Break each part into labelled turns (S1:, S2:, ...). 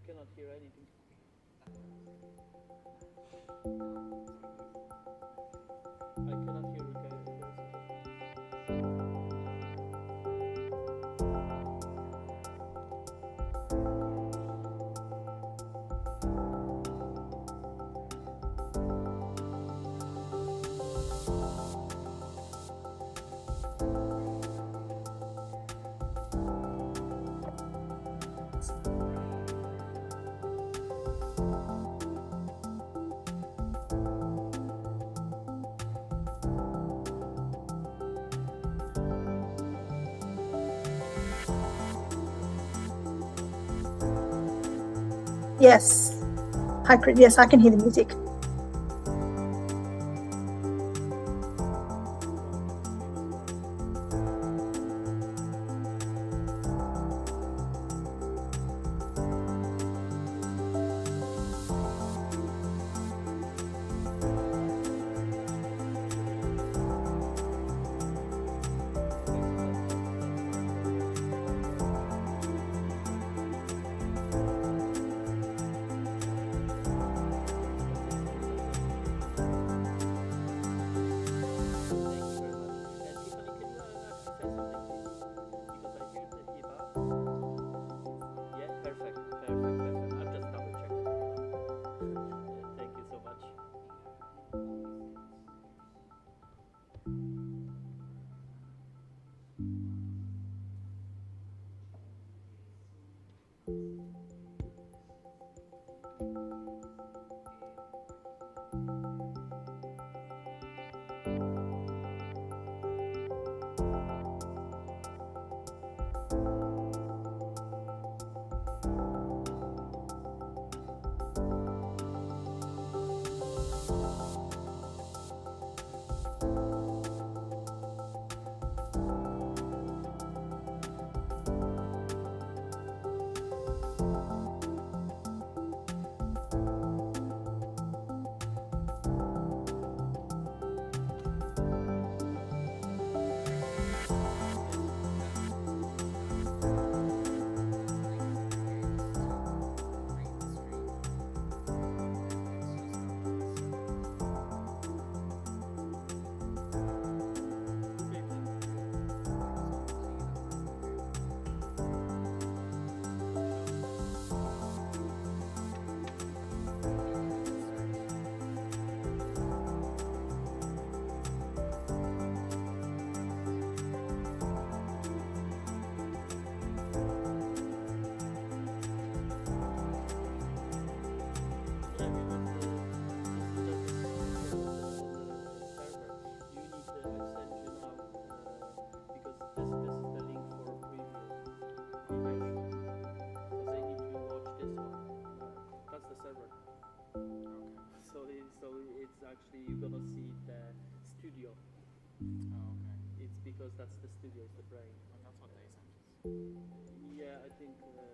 S1: cannot hear anything. I cannot hear you guys.
S2: Yes. Hi, Chris. Yes, I can hear the music.
S1: because that's the studio, is the brain.
S3: And that's what they sent us.
S1: Yeah, I think give me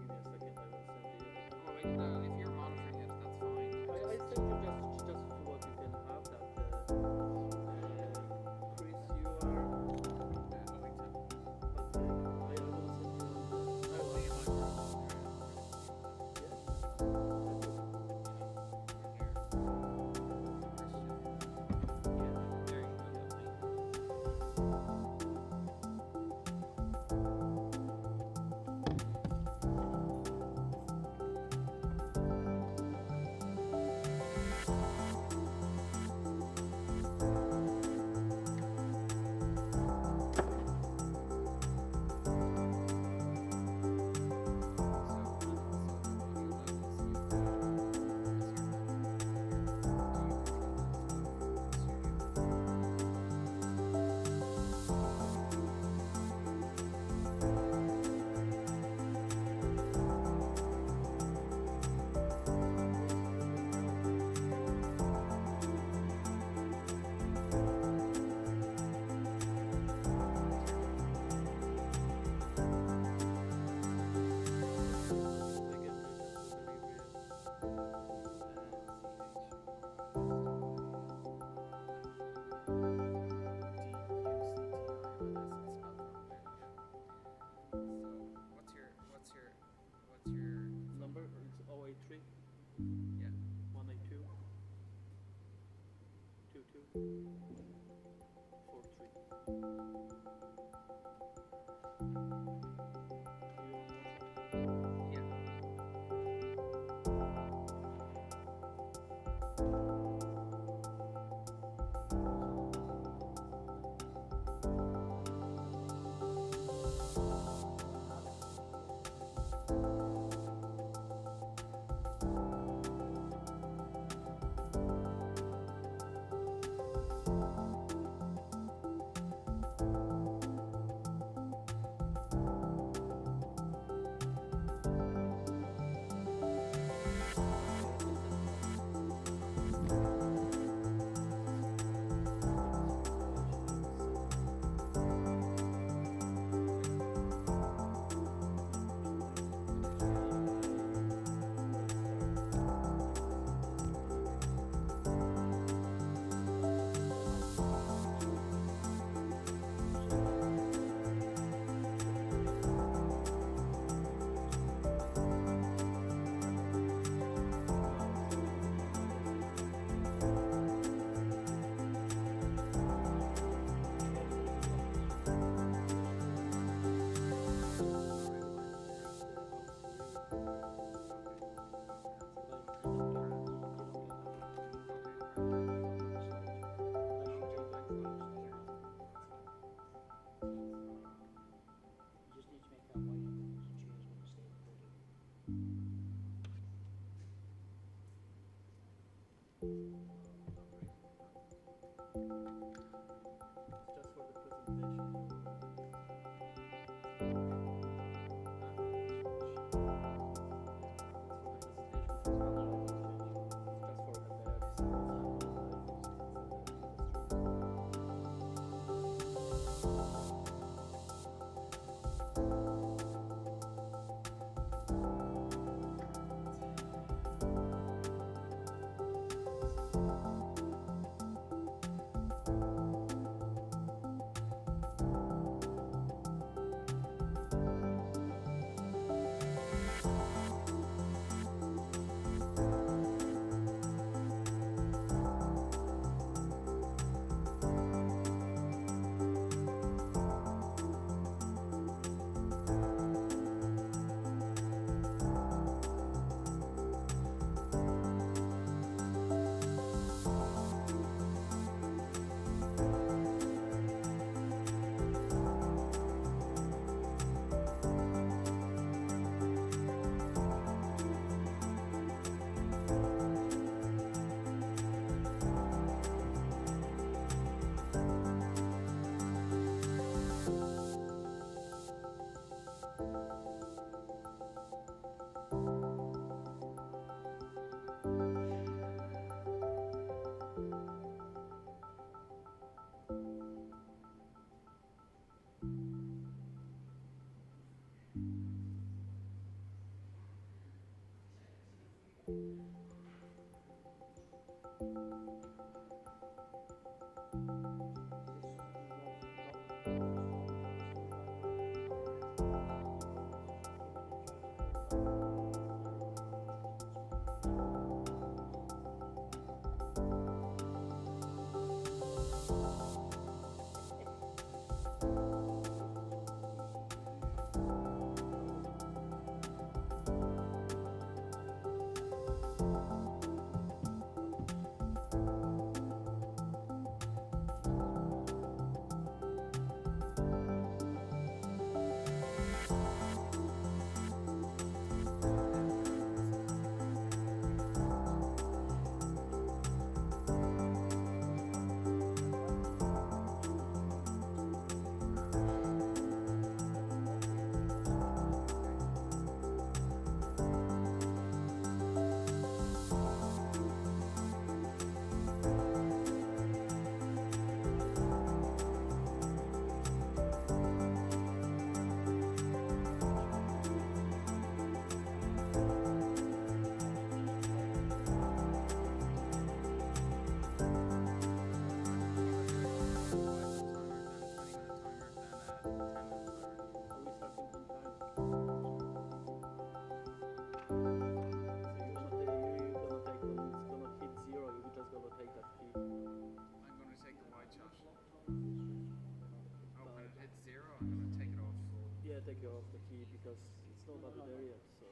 S1: a second, I will send you.
S3: Oh, wait, if you're monitoring it, that's fine.
S1: I sent you just for what you can have that. Chris, you are. Okay, I will send you. I will. Number it's 083.
S3: Yeah.
S1: 182. 22. 43.
S3: Yeah.
S1: take care of the key because it's not at the area. So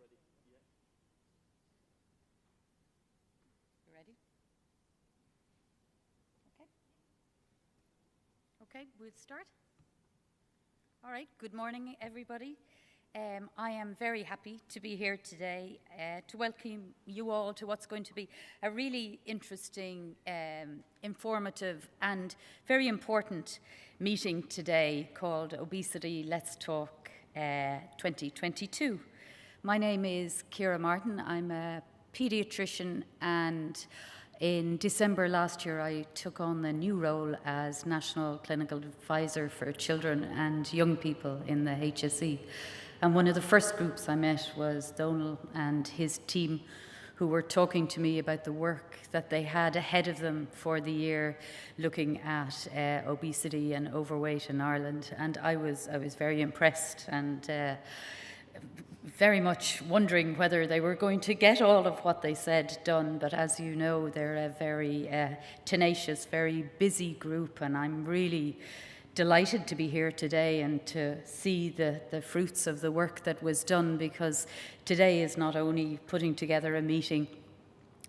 S1: ready? Yeah.
S4: You ready? Okay. Okay, we'll start. All right, good morning, everybody. I am very happy to be here today to welcome you all to what's going to be a really interesting, informative and very important meeting today called Obesity Let's Talk 2022. My name is Ciara Martin. I'm a paediatrician, and in December last year I took on the new role as National Clinical Advisor for Children and Young People in the HSE. And one of the first groups I met was Donal and his team, who were talking to me about the work that they had ahead of them for the year looking at obesity and overweight in Ireland. And I was very impressed and very much wondering whether they were going to get all of what they said done. But as you know, they're a very tenacious, very busy group, and I'm really delighted to be here today and to see the fruits of the work that was done, because today is not only putting together a meeting,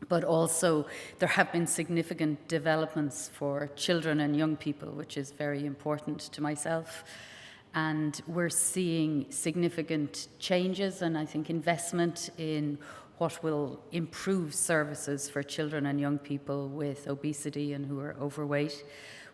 S4: but also there have been significant developments for children and young people, which is very important to myself. And we're seeing significant changes and I think investment in what will improve services for children and young people with obesity and who are overweight.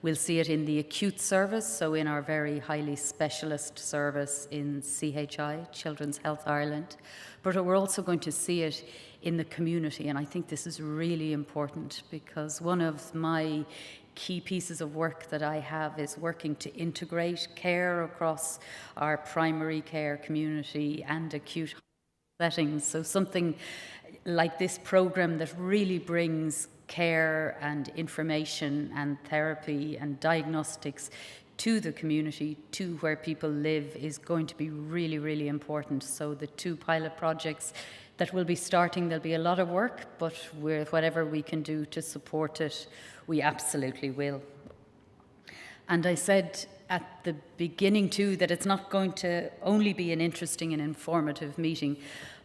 S4: We'll see it in the acute service, so in our very highly specialist service in CHI, Children's Health Ireland. But we're also going to see it in the community, and I think this is really important because one of my key pieces of work that I have is working to integrate care across our primary care community and acute settings. So something like this program that really brings care and information and therapy and diagnostics to the community, to where people live, is going to be really, really important. So the 2 pilot projects that will be starting, there'll be a lot of work, but with whatever we can do to support it, we absolutely will. And I said at the beginning too that it's not going to only be an interesting and informative meeting,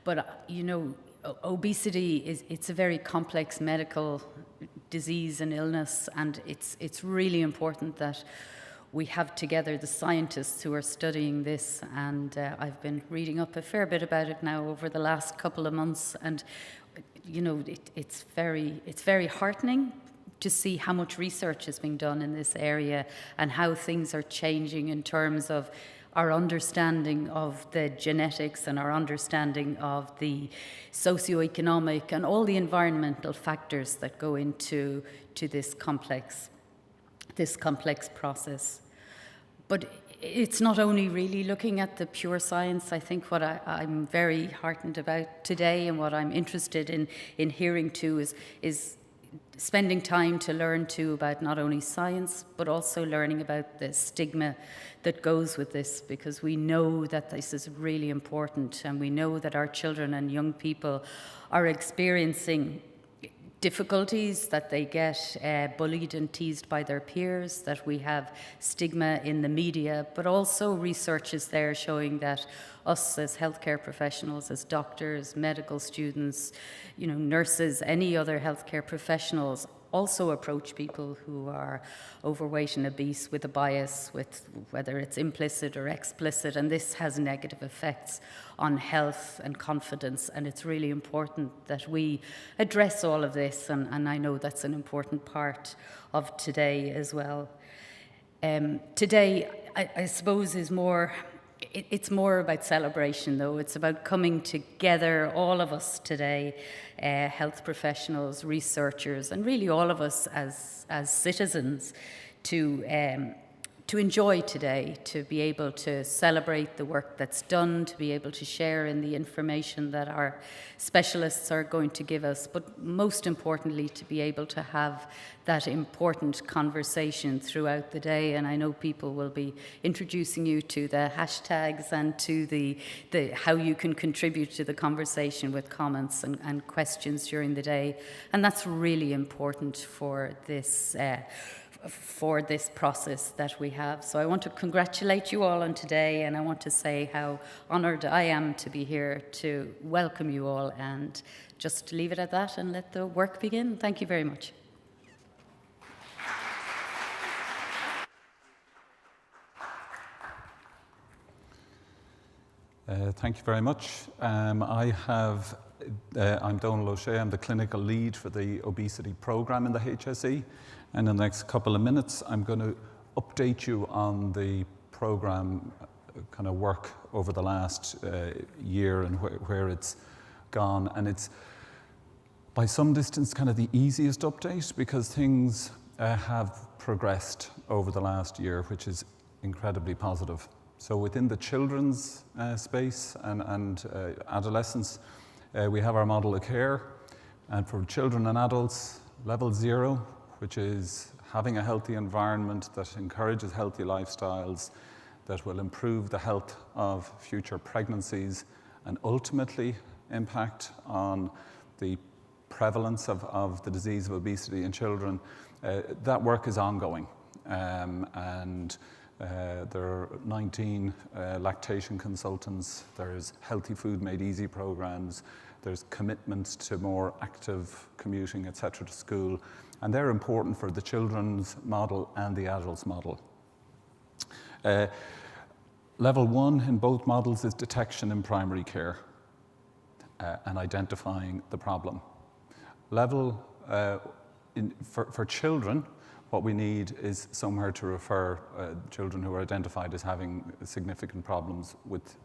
S4: but you know, obesity it's a very complex medical disease and illness, and it's really important that we have together the scientists who are studying this, and I've been reading up a fair bit about it now over the last couple of months, and you know, it's very heartening to see how much research is being done in this area and how things are changing in terms of our understanding of the genetics and our understanding of the socioeconomic and all the environmental factors that go into this complex process. But it's not only really looking at the pure science. I think what I'm very heartened about today and what I'm interested in hearing too is spending time to learn too about not only science, but also learning about the stigma that goes with this, because we know that this is really important, and we know that our children and young people are experiencing difficulties, that they get bullied and teased by their peers, that we have stigma in the media, but also research is there showing that us as healthcare professionals, as doctors, medical students, you know, nurses, any other healthcare professionals also approach people who are overweight and obese with a bias, with whether it's implicit or explicit, and this has negative effects on health and confidence, and it's really important that we address all of this, and I know that's an important part of today as well. Today, I suppose, is more, it's more about celebration though. It's about coming together, all of us today, health professionals, researchers, and really all of us as citizens to enjoy today, to be able to celebrate the work that's done, to be able to share in the information that our specialists are going to give us, but most importantly, to be able to have that important conversation throughout the day. And I know people will be introducing you to the hashtags and to the how you can contribute to the conversation with comments and questions during the day. And that's really important for this process that we have. So I want to congratulate you all on today, and I want to say how honoured I am to be here to welcome you all, and just leave it at that and let the work begin. Thank you very much.
S5: Thank you very much. I'm Donal O'Shea. I'm the clinical lead for the obesity program in the HSE. And in the next couple of minutes, I'm going to update you on the program kind of work over the last year and where it's gone. And it's, by some distance, kind of the easiest update, because things have progressed over the last year, which is incredibly positive. So within the children's space and adolescents, we have our model of care. And for children and adults, level 0, which is having a healthy environment that encourages healthy lifestyles, that will improve the health of future pregnancies and ultimately impact on the prevalence of the disease of obesity in children. That work is ongoing. There are 19 lactation consultants, there's healthy food made easy programs, there's commitments to more active commuting, etc., to school, and they're important for the children's model and the adults model. Level 1 in both models is detection in primary care and identifying the problem. For children, what we need is somewhere to refer children who are identified as having significant problems with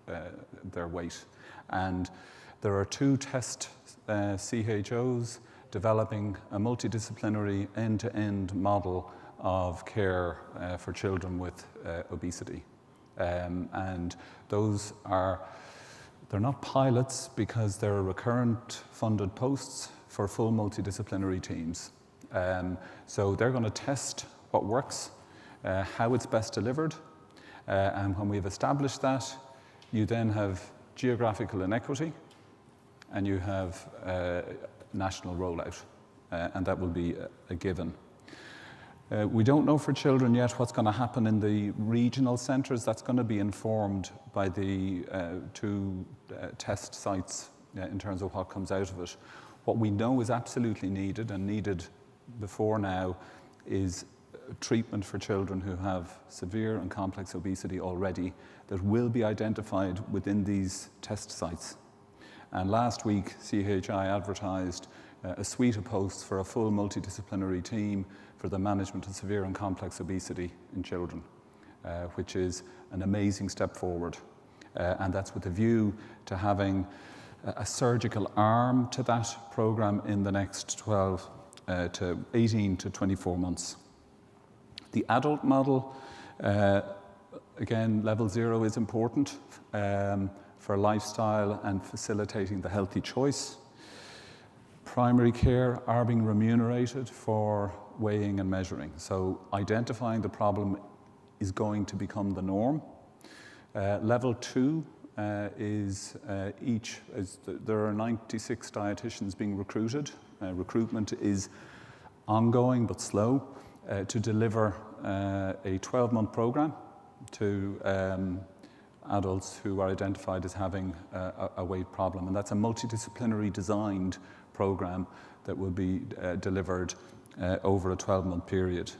S5: their weight. And there are 2 test CHOs developing a multidisciplinary end-to-end model of care for children with obesity. And those are, they're not pilots because they're recurrent funded posts for full multidisciplinary teams. So they're going to test what works, how it's best delivered, and when we've established that, you then have geographical inequity and you have national rollout, and that will be a given. We don't know for children yet what's going to happen in the regional centres. That's going to be informed by the two test sites in terms of what comes out of it. What we know is absolutely needed, and needed before now, is treatment for children who have severe and complex obesity already that will be identified within these test sites. And last week, CHI advertised a suite of posts for a full multidisciplinary team for the management of severe and complex obesity in children, which is an amazing step forward. And that's with a view to having a surgical arm to that programme in the next 12 to 18 to 24 months. The adult model, again, level 0 is important for lifestyle and facilitating the healthy choice. Primary care are being remunerated for weighing and measuring. So identifying the problem is going to become the norm. Level 2 there are 96 dietitians being recruited. Recruitment is ongoing but slow to deliver a 12-month program to adults who are identified as having a weight problem. And that's a multidisciplinary designed program that will be delivered over a 12-month period.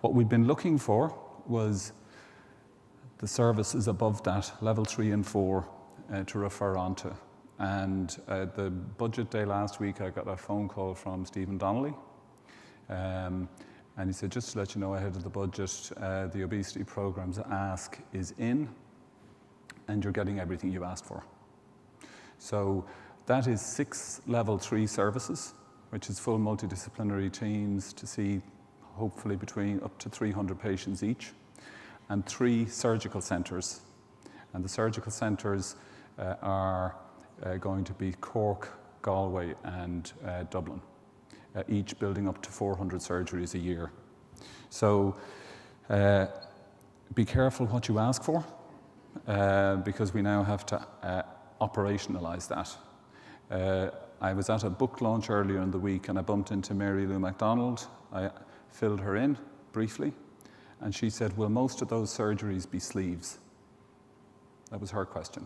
S5: What we've been looking for was the services above that, level 3 and 4, to refer on to. And the budget day last week, I got a phone call from Stephen Donnelly. And he said, just to let you know ahead of the budget, the obesity program's ask is in, and you're getting everything you asked for. So that is 6 level 3 services, which is full multidisciplinary teams to see hopefully between up to 300 patients each, and 3 surgical centres. And the surgical centres are going to be Cork, Galway and Dublin, each building up to 400 surgeries a year. So be careful what you ask for, because we now have to operationalise that. I was at a book launch earlier in the week and I bumped into Mary Lou MacDonald. I filled her in briefly, and she said, will most of those surgeries be sleeves? That was her question.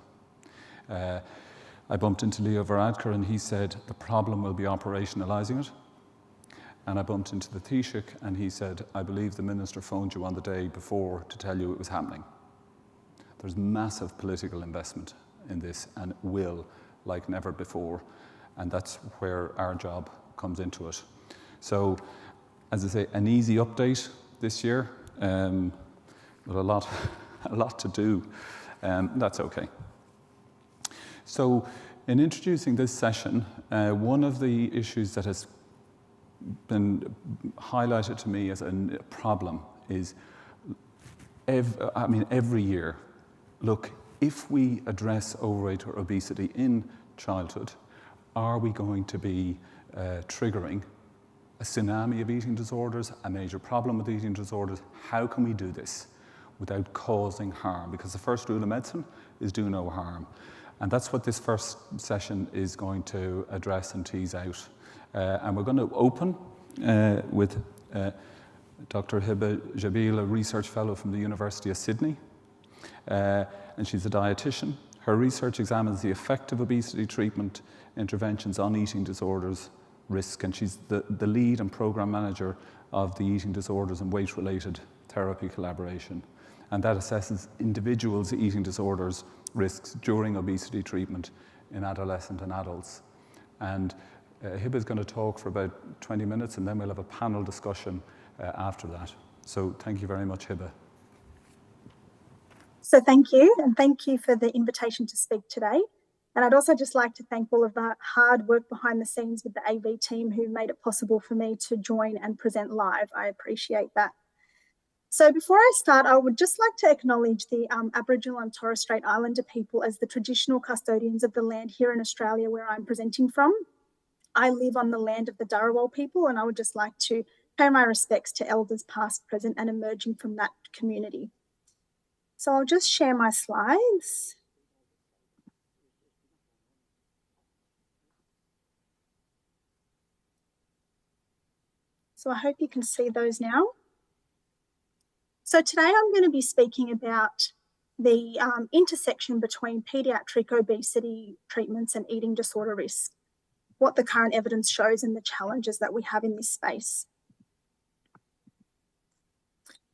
S5: I bumped into Leo Varadkar and he said, the problem will be operationalising it. And I bumped into the Taoiseach and he said, I believe the Minister phoned you on the day before to tell you it was happening. There's massive political investment in this, and will like never before. And that's where our job comes into it. So, as I say, an easy update this year, but a lot to do. That's okay. So, in introducing this session, one of the issues that has been highlighted to me as a problem is, every year, look, if we address overweight or obesity in childhood, are we going to be triggering a tsunami of eating disorders, a major problem with eating disorders? How can we do this without causing harm? Because the first rule of medicine is do no harm. And that's what this first session is going to address and tease out. And we're going to open with Dr Hiba Jebeile, a research fellow from the University of Sydney. And she's a dietitian. Her research examines the effect of obesity treatment interventions on eating disorders risk, and she's the lead and program manager of the Eating Disorders and Weight-Related Therapy Collaboration. And that assesses individuals' eating disorders risks during obesity treatment in adolescents and adults. And Hiba is going to talk for about 20 minutes, and then we'll have a panel discussion after that. So thank you very much, Hiba.
S2: So thank you, and thank you for the invitation to speak today. And I'd also just like to thank all of the hard work behind the scenes with the AV team who made it possible for me to join and present live. I appreciate that. So before I start, I would just like to acknowledge the Aboriginal and Torres Strait Islander people as the traditional custodians of the land here in Australia where I'm presenting from. I live on the land of the Dharawal people, and I would just like to pay my respects to elders past, present and emerging from that community. So I'll just share my slides. So I hope you can see those now. So today I'm going to be speaking about the intersection between paediatric obesity treatments and eating disorder risk, what the current evidence shows and the challenges that we have in this space.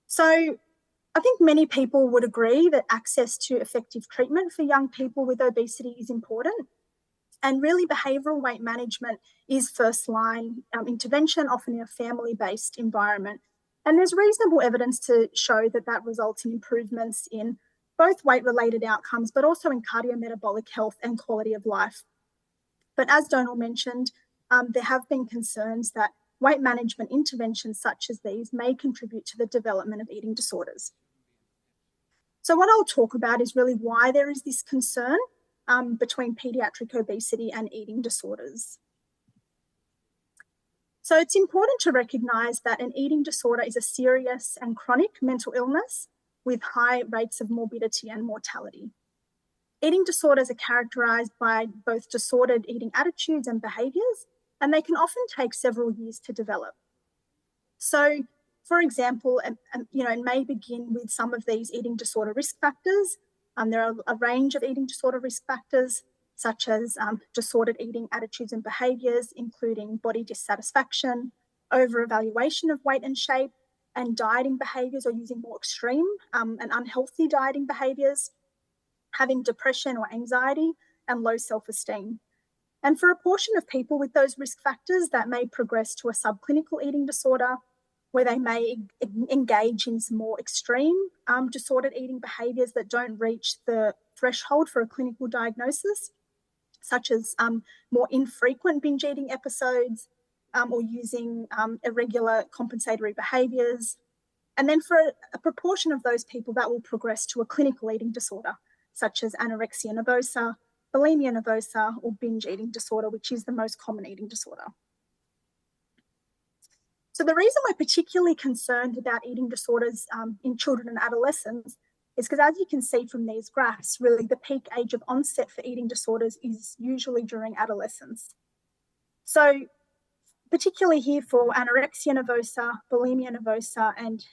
S2: So I think many people would agree that access to effective treatment for young people with obesity is important. And really behavioural weight management is first line intervention, often in a family-based environment. And there's reasonable evidence to show that that results in improvements in both weight-related outcomes, but also in cardiometabolic health and quality of life. But as Donal mentioned, there have been concerns that weight management interventions such as these may contribute to the development of eating disorders. So what I'll talk about is really why there is this concern between paediatric obesity and eating disorders. So it's important to recognise that an eating disorder is a serious and chronic mental illness with high rates of morbidity and mortality. Eating disorders are characterised by both disordered eating attitudes and behaviours, and they can often take several years to develop. So, for example, it may begin with some of these eating disorder risk factors. There are a range of eating disorder risk factors, such as disordered eating attitudes and behaviours, including body dissatisfaction, over-evaluation of weight and shape, and dieting behaviours or using more extreme and unhealthy dieting behaviours, having depression or anxiety, and low self-esteem. And for a portion of people with those risk factors, that may progress to a subclinical eating disorder, where they may engage in some more extreme disordered eating behaviours that don't reach the threshold for a clinical diagnosis, such as more infrequent binge eating episodes or using irregular compensatory behaviours. And then for a proportion of those people, that will progress to a clinical eating disorder, such as anorexia nervosa, bulimia nervosa, or binge eating disorder, which is the most common eating disorder. So the reason we're particularly concerned about eating disorders in children and adolescents is because, as you can see from these graphs, really the peak age of onset for eating disorders is usually during adolescence. So particularly here for anorexia nervosa, bulimia nervosa, and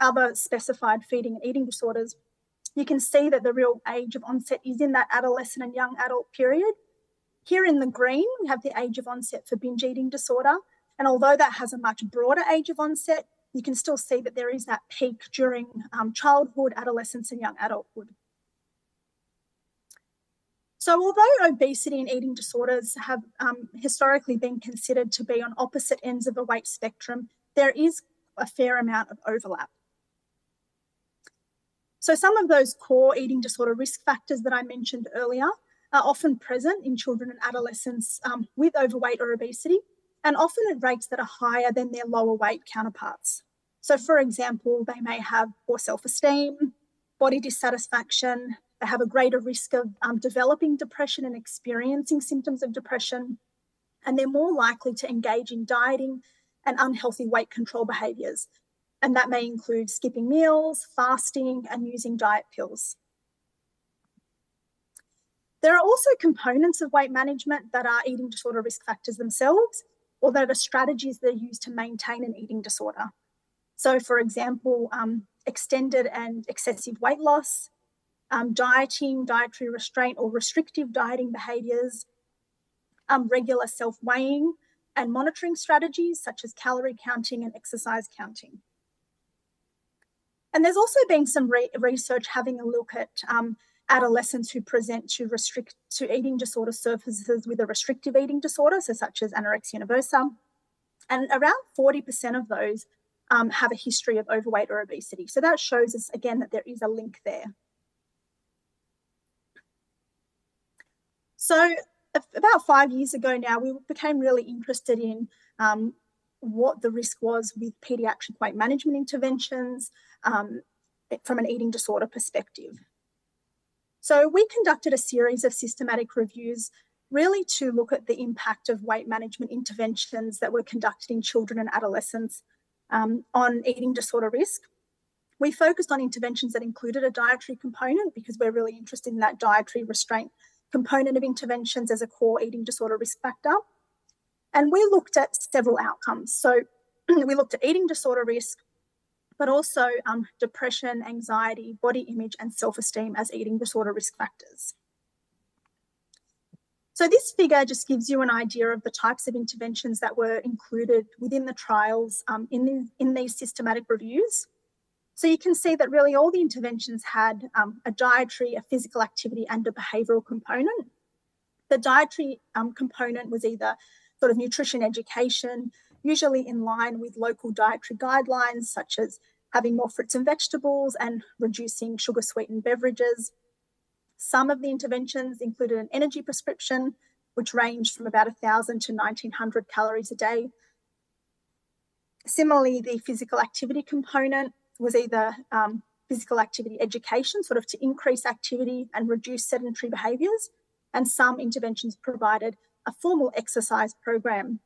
S2: other specified feeding and eating disorders, you can see that the real age of onset is in that adolescent and young adult period. Here in the green, we have the age of onset for binge eating disorder. And although that has a much broader age of onset, you can still see that there is that peak during childhood, adolescence, and young adulthood. So although obesity and eating disorders have historically been considered to be on opposite ends of the weight spectrum, there is a fair amount of overlap. So some of those core eating disorder risk factors that I mentioned earlier are often present in children and adolescents with overweight or obesity, and often at rates that are higher than their lower weight counterparts. So for example, they may have poor self-esteem, body dissatisfaction, they have a greater risk of developing depression and experiencing symptoms of depression, and they're more likely to engage in dieting and unhealthy weight control behaviours. And that may include skipping meals, fasting, and using diet pills. There are also components of weight management that are eating disorder risk factors themselves, or that are strategies that are used to maintain an eating disorder. So for example, extended and excessive weight loss, dieting, dietary restraint or restrictive dieting behaviours, regular self-weighing and monitoring strategies such as calorie counting and exercise counting. And there's also been some research having a look at adolescents who present to eating disorder surfaces with a restrictive eating disorder, so such as anorexia nervosa. And around 40% of those have a history of overweight or obesity. So that shows us, again, that there is a link there. So about 5 years ago now, we became really interested in what the risk was with paediatric weight management interventions from an eating disorder perspective. So we conducted a series of systematic reviews really to look at the impact of weight management interventions that were conducted in children and adolescents on eating disorder risk. We focused on interventions that included a dietary component because we're really interested in that dietary restraint component of interventions as a core eating disorder risk factor. And we looked at several outcomes. So we looked at eating disorder risk, but also depression, anxiety, body image, and self-esteem as eating disorder risk factors. So this figure just gives you an idea of the types of interventions that were included within the trials in these systematic reviews. So you can see that really all the interventions had a dietary, a physical activity, and a behavioural component. The dietary component was either sort of nutrition education, usually in line with local dietary guidelines, such as having more fruits and vegetables and reducing sugar-sweetened beverages. Some of the interventions included an energy prescription, which ranged from about 1,000 to 1,900 calories a day. Similarly, the physical activity component was either physical activity education, sort of to increase activity and reduce sedentary behaviours, and some interventions provided a formal exercise program,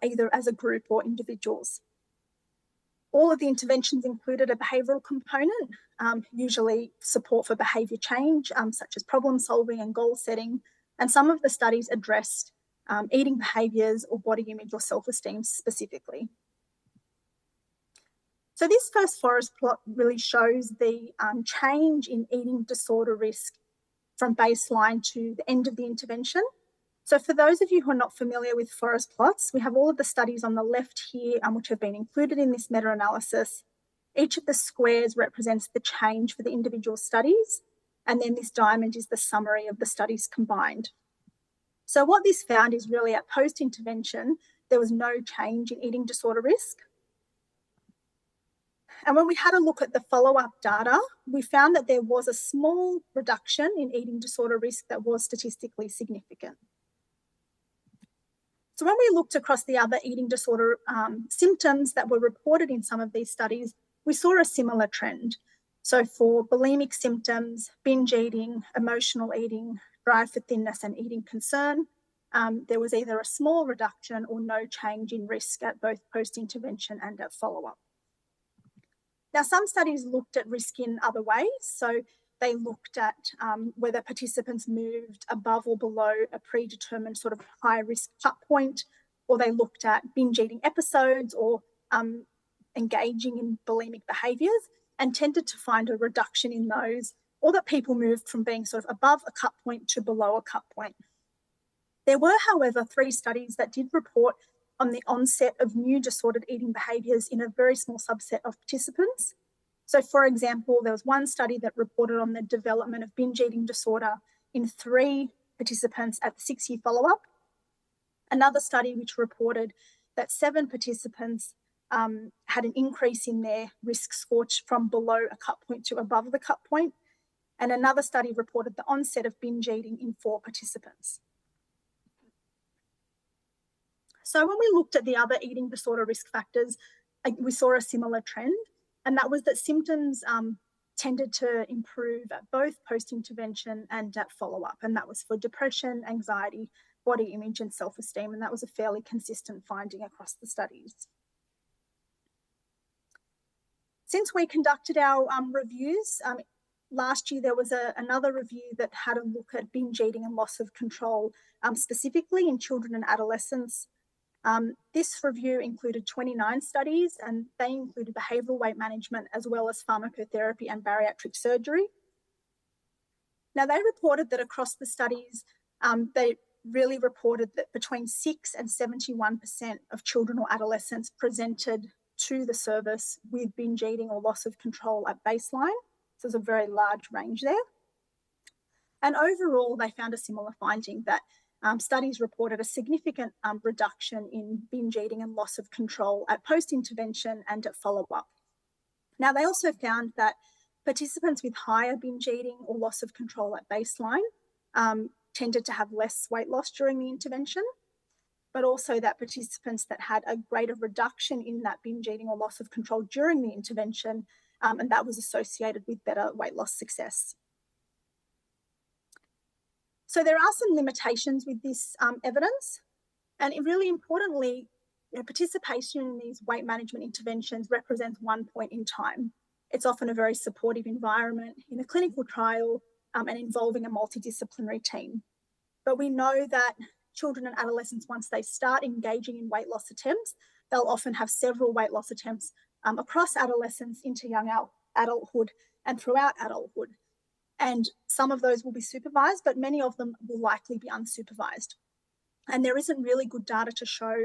S2: either as a group or individuals. All of the interventions included a behavioural component, usually support for behaviour change, such as problem solving and goal setting, and some of the studies addressed eating behaviours or body image or self-esteem specifically. So this first forest plot really shows the change in eating disorder risk from baseline to the end of the intervention. So for those of you who are not familiar with forest plots, we have all of the studies on the left here, which have been included in this meta-analysis. Each of the squares represents the change for the individual studies, and then this diamond is the summary of the studies combined. So what this found is really at post-intervention, there was no change in eating disorder risk. And when we had a look at the follow-up data, we found that there was a small reduction in eating disorder risk that was statistically significant. So when we looked across the other eating disorder symptoms that were reported in some of these studies, we saw a similar trend. So for bulimic symptoms, binge eating, emotional eating, drive for thinness, and eating concern, there was either a small reduction or no change in risk at both post-intervention and at follow-up. Now, some studies looked at risk in other ways. So they looked at whether participants moved above or below a predetermined sort of high risk cut point, or they looked at binge eating episodes or engaging in bulimic behaviours, and tended to find a reduction in those, or that people moved from being sort of above a cut point to below a cut point. There were, however, 3 studies that did report on the onset of new disordered eating behaviours in a very small subset of participants. So, for example, there was one study that reported on the development of binge eating disorder in 3 participants at the 6-year follow-up. Another study which reported that 7 participants had an increase in their risk score from below a cut point to above the cut point. And another study reported the onset of binge eating in 4 participants. So when we looked at the other eating disorder risk factors, we saw a similar trend, and that was that symptoms tended to improve at both post-intervention and at follow-up, and that was for depression, anxiety, body image, and self-esteem, and that was a fairly consistent finding across the studies. Since we conducted our reviews, last year there was another review that had a look at binge eating and loss of control, specifically in children and adolescents. This review included 29 studies, and they included behavioural weight management as well as pharmacotherapy and bariatric surgery. Now, they reported that across the studies, they really reported that between 6 and 71% of children or adolescents presented to the service with binge eating or loss of control at baseline. So there's a very large range there. And overall, they found a similar finding that studies reported a significant reduction in binge eating and loss of control at post-intervention and at follow-up. Now, they also found that participants with higher binge eating or loss of control at baseline tended to have less weight loss during the intervention, but also that participants that had a greater reduction in that binge eating or loss of control during the intervention, and that was associated with better weight loss success. So there are some limitations with this evidence, and really importantly, participation in these weight management interventions represents one point in time. It's often a very supportive environment in a clinical trial and involving a multidisciplinary team. But we know that children and adolescents, once they start engaging in weight loss attempts, they'll often have several weight loss attempts across adolescence into young adulthood and throughout adulthood. And some of those will be supervised, but many of them will likely be unsupervised. And there isn't really good data to show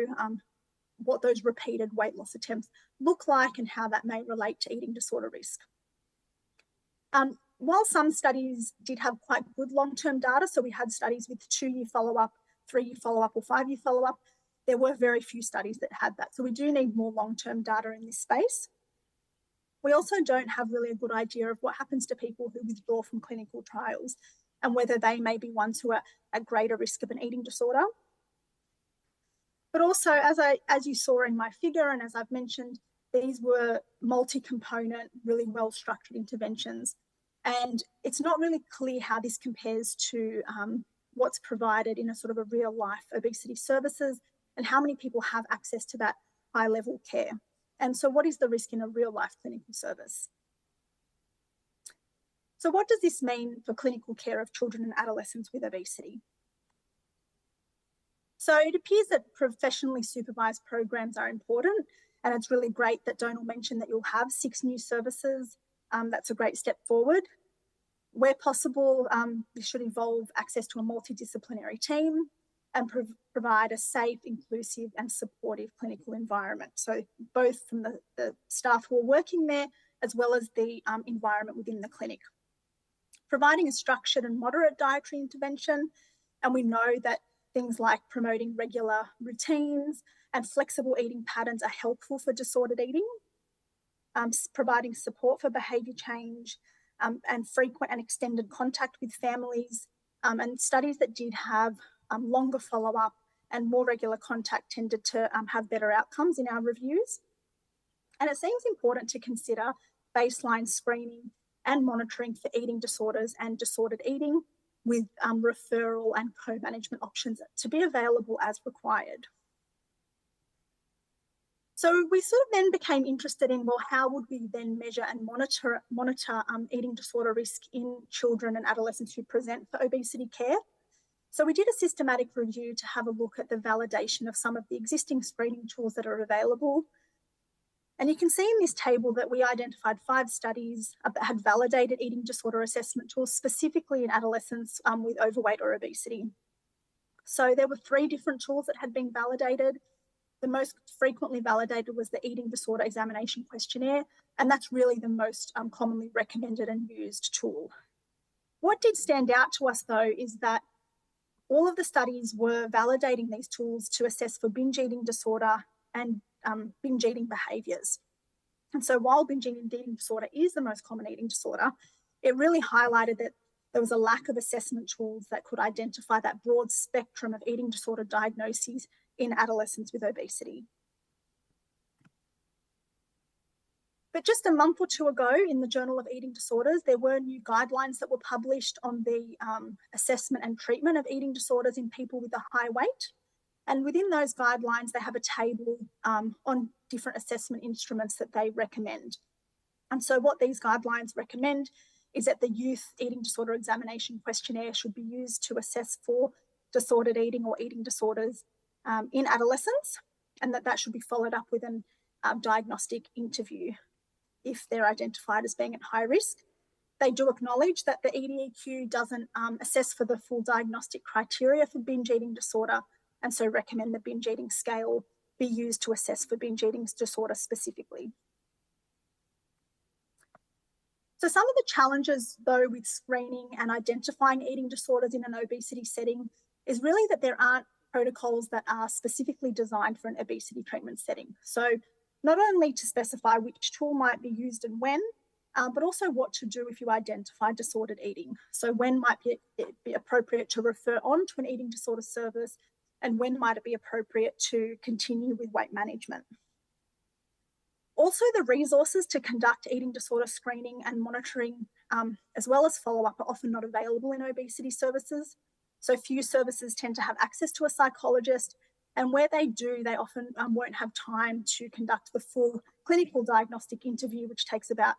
S2: what those repeated weight loss attempts look like and how that may relate to eating disorder risk. While some studies did have quite good long-term data, so we had studies with 2-year follow-up, 3-year follow-up or 5-year follow-up, there were very few studies that had that. So we do need more long-term data in this space. We also don't have really a good idea of what happens to people who withdraw from clinical trials and whether they may be ones who are at greater risk of an eating disorder. But also, as you saw in my figure and as I've mentioned, these were multi-component, really well-structured interventions. And it's not really clear how this compares to what's provided in a sort of a real-life obesity services and how many people have access to that high-level care. And so what is the risk in a real-life clinical service? So what does this mean for clinical care of children and adolescents with obesity? So it appears that professionally supervised programs are important, and it's really great that Donal mentioned that you'll have 6 new services. That's a great step forward. Where possible, this should involve access to a multidisciplinary team and provide a safe, inclusive and supportive clinical environment. So both from the staff who are working there, as well as the environment within the clinic. Providing a structured and moderate dietary intervention, and we know that things like promoting regular routines and flexible eating patterns are helpful for disordered eating. Providing support for behaviour change and frequent and extended contact with families, and studies that did have longer follow-up and more regular contact tended to have better outcomes in our reviews. And it seems important to consider baseline screening and monitoring for eating disorders and disordered eating with referral and co-management options to be available as required. So we sort of then became interested in, well, how would we then measure and monitor eating disorder risk in children and adolescents who present for obesity care? So we did a systematic review to have a look at the validation of some of the existing screening tools that are available. And you can see in this table that we identified 5 studies that had validated eating disorder assessment tools, specifically in adolescents with overweight or obesity. So there were 3 different tools that had been validated. The most frequently validated was the Eating Disorder Examination Questionnaire, and that's really the most commonly recommended and used tool. What did stand out to us, though, is that all of the studies were validating these tools to assess for binge eating disorder and binge eating behaviours. And so while binge eating disorder is the most common eating disorder, it really highlighted that there was a lack of assessment tools that could identify that broad spectrum of eating disorder diagnoses in adolescents with obesity. But just a month or 2 ago in the Journal of Eating Disorders, there were new guidelines that were published on the assessment and treatment of eating disorders in people with a high weight. And within those guidelines, they have a table on different assessment instruments that they recommend. And so what these guidelines recommend is that the Youth Eating Disorder Examination Questionnaire should be used to assess for disordered eating or eating disorders in adolescents, and that should be followed up with a diagnostic interview if they're identified as being at high risk. They do acknowledge that the EDEQ doesn't assess for the full diagnostic criteria for binge eating disorder, and so recommend the binge eating scale be used to assess for binge eating disorder specifically. So some of the challenges, though, with screening and identifying eating disorders in an obesity setting is really that there aren't protocols that are specifically designed for an obesity treatment setting. So not only to specify which tool might be used and when, but also what to do if you identify disordered eating. So when might it be appropriate to refer on to an eating disorder service, and when might it be appropriate to continue with weight management. Also, the resources to conduct eating disorder screening and monitoring, as well as follow-up, are often not available in obesity services. So few services tend to have access to a psychologist, and where they do, they often won't have time to conduct the full clinical diagnostic interview, which takes about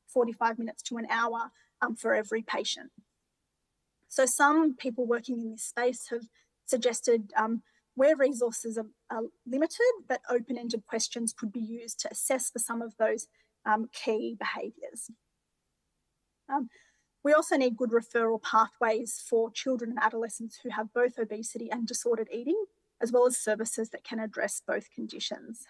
S2: 45 minutes to an hour for every patient. So some people working in this space have suggested where resources are limited, that open-ended questions could be used to assess for some of those key behaviours. We also need good referral pathways for children and adolescents who have both obesity and disordered eating, as well as services that can address both conditions.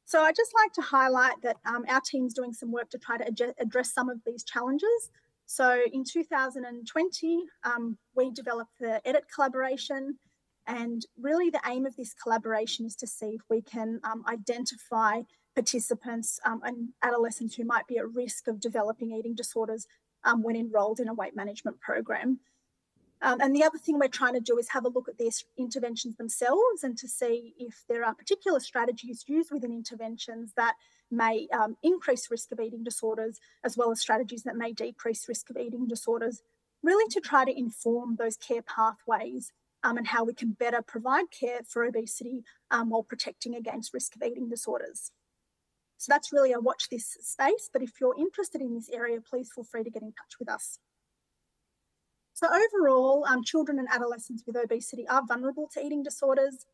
S2: So I'd just like to highlight that our team's doing some work to try to address some of these challenges. So in 2020, we developed the EDIT collaboration, and really the aim of this collaboration is to see if we can identify participants and adolescents who might be at risk of developing eating disorders when enrolled in a weight management program. And the other thing we're trying to do is have a look at these interventions themselves and to see if there are particular strategies used within interventions that may increase risk of eating disorders, as well as strategies that may decrease risk of eating disorders, really to try to inform those care pathways and how we can better provide care for obesity while protecting against risk of eating disorders. So that's really a watch this space, but if you're interested in this area, please feel free to get in touch with us. So overall, children and adolescents with obesity are vulnerable to eating disorders.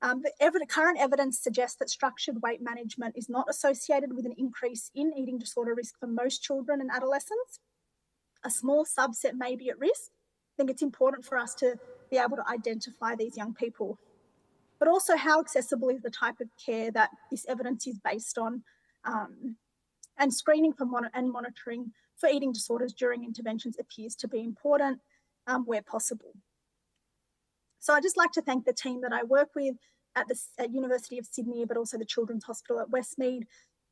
S2: The current evidence suggests that structured weight management is not associated with an increase in eating disorder risk for most children and adolescents. A small subset may be at risk. I think it's important for us to be able to identify these young people, but also how accessible is the type of care that this evidence is based on, and screening for monitoring for eating disorders during interventions appears to be important where possible. So I'd just like to thank the team that I work with at University of Sydney, but also the Children's Hospital at Westmead,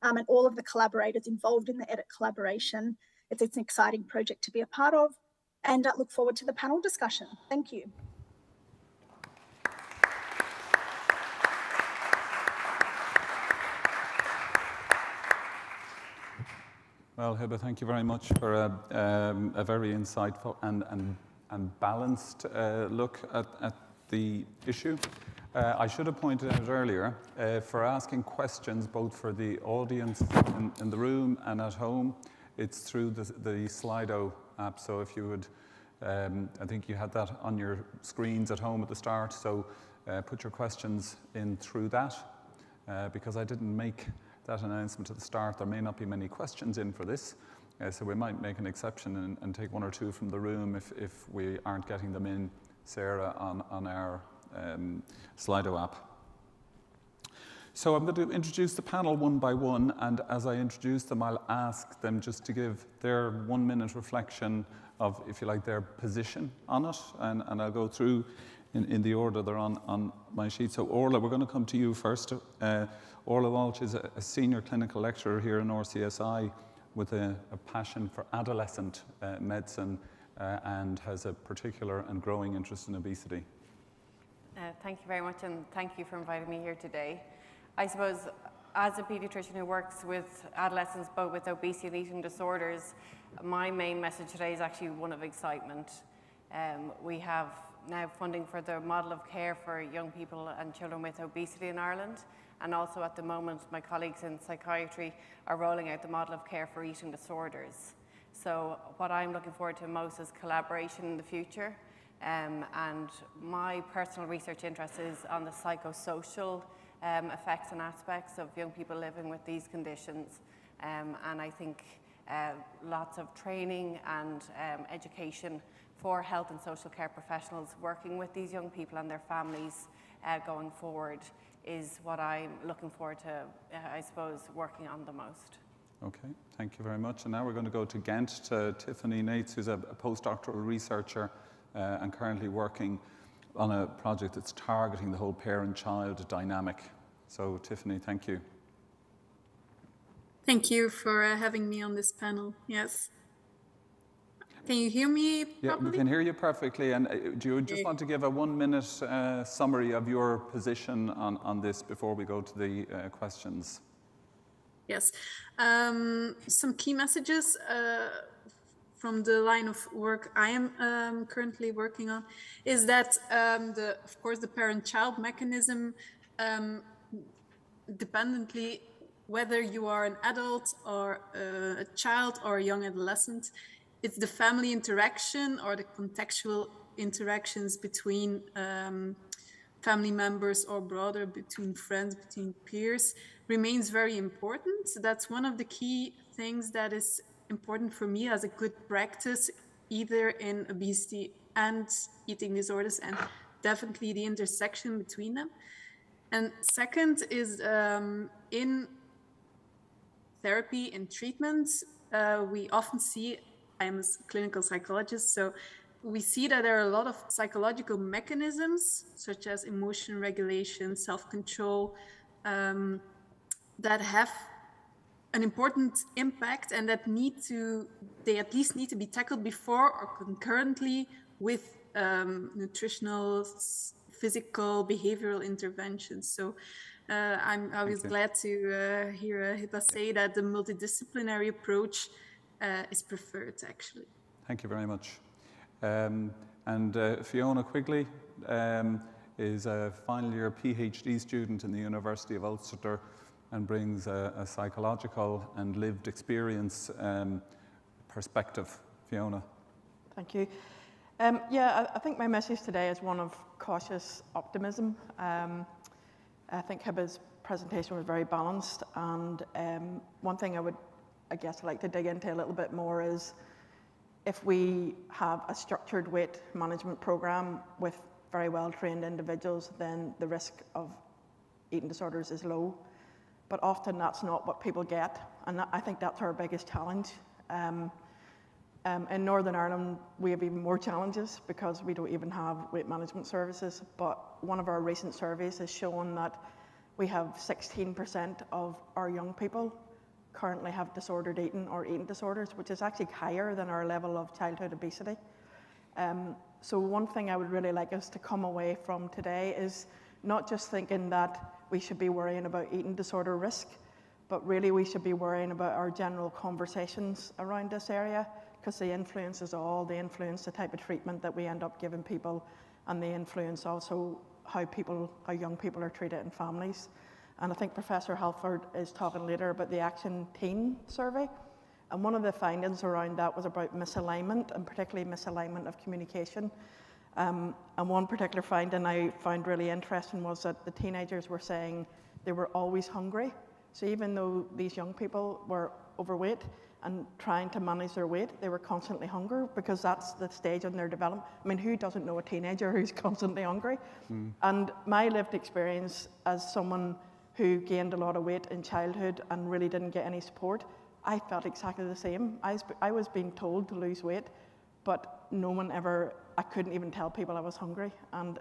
S2: and all of the collaborators involved in the EDIT collaboration. It's an exciting project to be a part of, and I look forward to the panel discussion. Thank you.
S5: Well, Hiba, thank you very much for a very insightful and balanced look at the issue. I should have pointed out earlier, for asking questions both for the audience in the room and at home, it's through the Slido app. So if you would, I think you had that on your screens at home at the start, so put your questions in through that, because I didn't make that announcement at the start. There may not be many questions in for this, so we might make an exception and take one or two from the room if we aren't getting them in, Ciara, on our Slido app. So I'm going to introduce the panel one by one, and as I introduce them, I'll ask them just to give their 1 minute reflection of, if you like, their position on it, and I'll go through in the order they're on my sheet. So Orla, we're going to come to you first. Orla Walsh is a senior clinical lecturer here in RCSI with a passion for adolescent medicine and has a particular and growing interest in obesity.
S6: Thank you very much, and thank you for inviting me here today. I suppose as a paediatrician who works with adolescents both with obesity and eating disorders, my main message today is actually one of excitement. We have now funding for the model of care for young people and children with obesity in Ireland, and also at the moment my colleagues in psychiatry are rolling out the model of care for eating disorders. So what I'm looking forward to most is collaboration in the future, and my personal research interest is on the psychosocial effects and aspects of young people living with these conditions, and I think lots of training and education for health and social care professionals working with these young people and their families going forward is what I'm looking forward to, I suppose, working on the most.
S5: Okay, thank you very much. And now we're going to go to Ghent, to Tiffany Nates, who's a postdoctoral researcher and currently working on a project that's targeting the whole parent-child dynamic. So Tiffany, thank you.
S7: Thank you for having me on this panel. Yes. Can you hear me properly?
S5: Yeah, we can hear you perfectly. And do you just want to give a 1-minute summary of your position on this before we go to the questions?
S7: Yes. Some key messages from the line of work I am currently working on is that, of course, the parent-child mechanism, dependently whether you are an adult or a child or a young adolescent, it's the family interaction or the contextual interactions between family members or broader, between friends, between peers, remains very important. So that's one of the key things that is important for me as a good practice, either in obesity and eating disorders, and definitely the intersection between them. And second is in therapy and treatment, we often see, I'm a clinical psychologist, so we see that there are a lot of psychological mechanisms, such as emotion regulation, self-control, that have an important impact and that they at least need to be tackled before or concurrently with nutritional, physical, behavioral interventions. So I was glad to hear Hiba say that the multidisciplinary approach is preferred, actually.
S5: Thank you very much. And Fiona Quigley is a final year PhD student in the University of Ulster and brings a psychological and lived experience perspective. Fiona.
S8: Thank you. Yeah, I think my message today is one of cautious optimism. I think Hiba's presentation was very balanced, and one thing I would, I guess, like to dig into a little bit more is if we have a structured weight management program with very well-trained individuals, then the risk of eating disorders is low. But often that's not what people get, and I think that's our biggest challenge. In Northern Ireland, we have even more challenges because we don't even have weight management services. But one of our recent surveys has shown that we have 16% of our young people currently have disordered eating or eating disorders, which is actually higher than our level of childhood obesity. So one thing I would really like us to come away from today is not just thinking that we should be worrying about eating disorder risk, but really we should be worrying about our general conversations around this area, because they influence us all. They influence the type of treatment that we end up giving people, and they influence also how young people are treated in families. And I think Professor Halford is talking later about the Action Teen survey. And one of the findings around that was about misalignment, and particularly misalignment of communication. And one particular finding I found really interesting was that the teenagers were saying they were always hungry. So even though these young people were overweight and trying to manage their weight, they were constantly hungry, because that's the stage in their development. I mean, who doesn't know a teenager who's constantly hungry? And my lived experience as someone who gained a lot of weight in childhood and really didn't get any support, I felt exactly the same. I was being told to lose weight, but I couldn't even tell people I was hungry. And,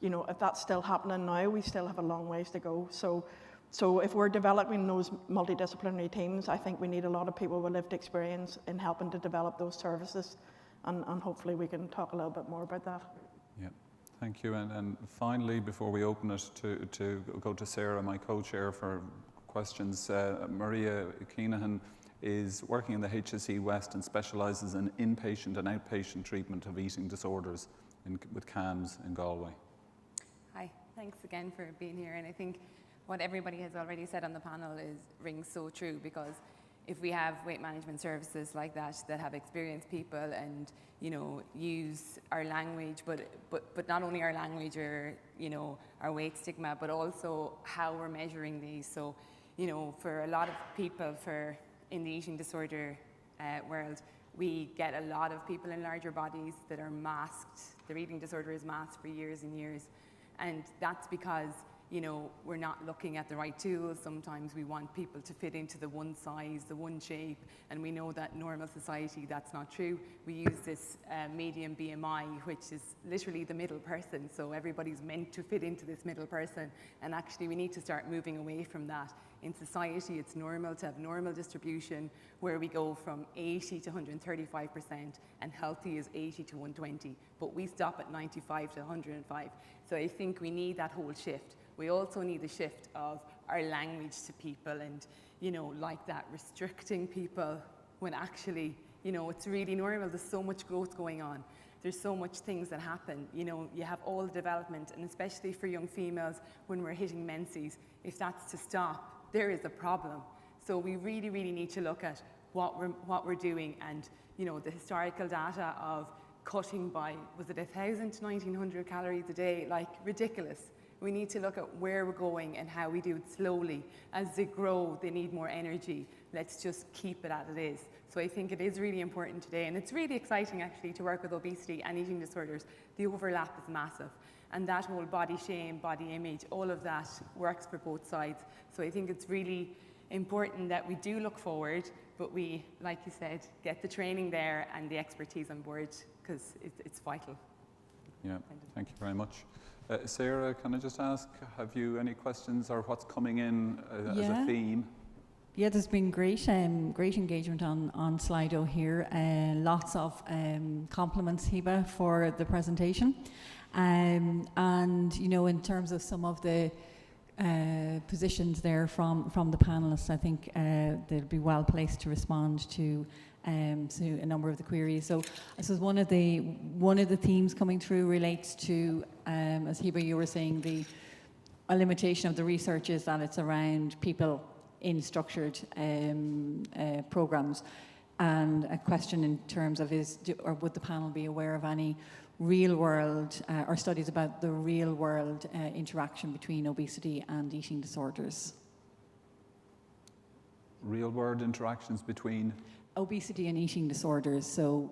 S8: you know, if that's still happening now, we still have a long ways to go. So if we're developing those multidisciplinary teams, I think we need a lot of people with lived experience in helping to develop those services. And hopefully we can talk a little bit more about that.
S5: Yeah, thank you. And finally, before we open it to go to Ciara, my co-chair, for questions, Maria Keenahan is working in the HSE West and specialises in inpatient and outpatient treatment of eating disorders with CAMS in Galway.
S9: Hi, thanks again for being here. And I think what everybody has already said on the panel rings so true, because if we have weight management services like that have experienced people and, you know, use our language, but not only our language or, you know, our weight stigma, but also how we're measuring these. So, you know, for a lot of people in the eating disorder world, we get a lot of people in larger bodies that are masked. Their eating disorder is masked for years and years. And that's because, you know, we're not looking at the right tools. Sometimes we want people to fit into the one size, the one shape, and we know that in normal society that's not true. We use this medium BMI, which is literally the middle person, so everybody's meant to fit into this middle person, and actually we need to start moving away from that. In society, it's normal to have normal distribution where we go from 80 to 135%, and healthy is 80 to 120, but we stop at 95 to 105. So I think we need that whole shift. We also need a shift of our language to people and, you know, like that, restricting people when actually, you know, it's really normal. There's so much growth going on. There's so much things that happen. You know, you have all the development, and especially for young females when we're hitting menses, if that's to stop, there is a problem. So we really, really need to look at what we're doing, and, you know, the historical data of cutting by, was it 1,000 to 1,900 calories a day? Like, ridiculous. We need to look at where we're going and how we do it slowly. As they grow, they need more energy. Let's just keep it as it is. So I think it is really important today, and it's really exciting actually to work with obesity and eating disorders. The overlap is massive, and that whole body shame, body image, all of that works for both sides. So I think it's really important that we do look forward, but we, like you said, get the training there and the expertise on board, because it's vital.
S5: Yeah, thank you very much. Ciara, can I just ask, have you any questions or what's coming in as a theme?
S10: Yeah, there's been great engagement on Slido here. Lots of compliments, Hiba, for the presentation. And, you know, in terms of some of the positions there from the panelists, I think they'll be well placed to respond to a number of the queries. So I suppose one of the themes coming through relates to, as Hiba, you were saying, a limitation of the research is that it's around people in structured programs, and a question in terms of would the panel be aware of any real world or studies about the real world interaction between obesity and eating disorders? Real world interactions between? Obesity and eating disorders. So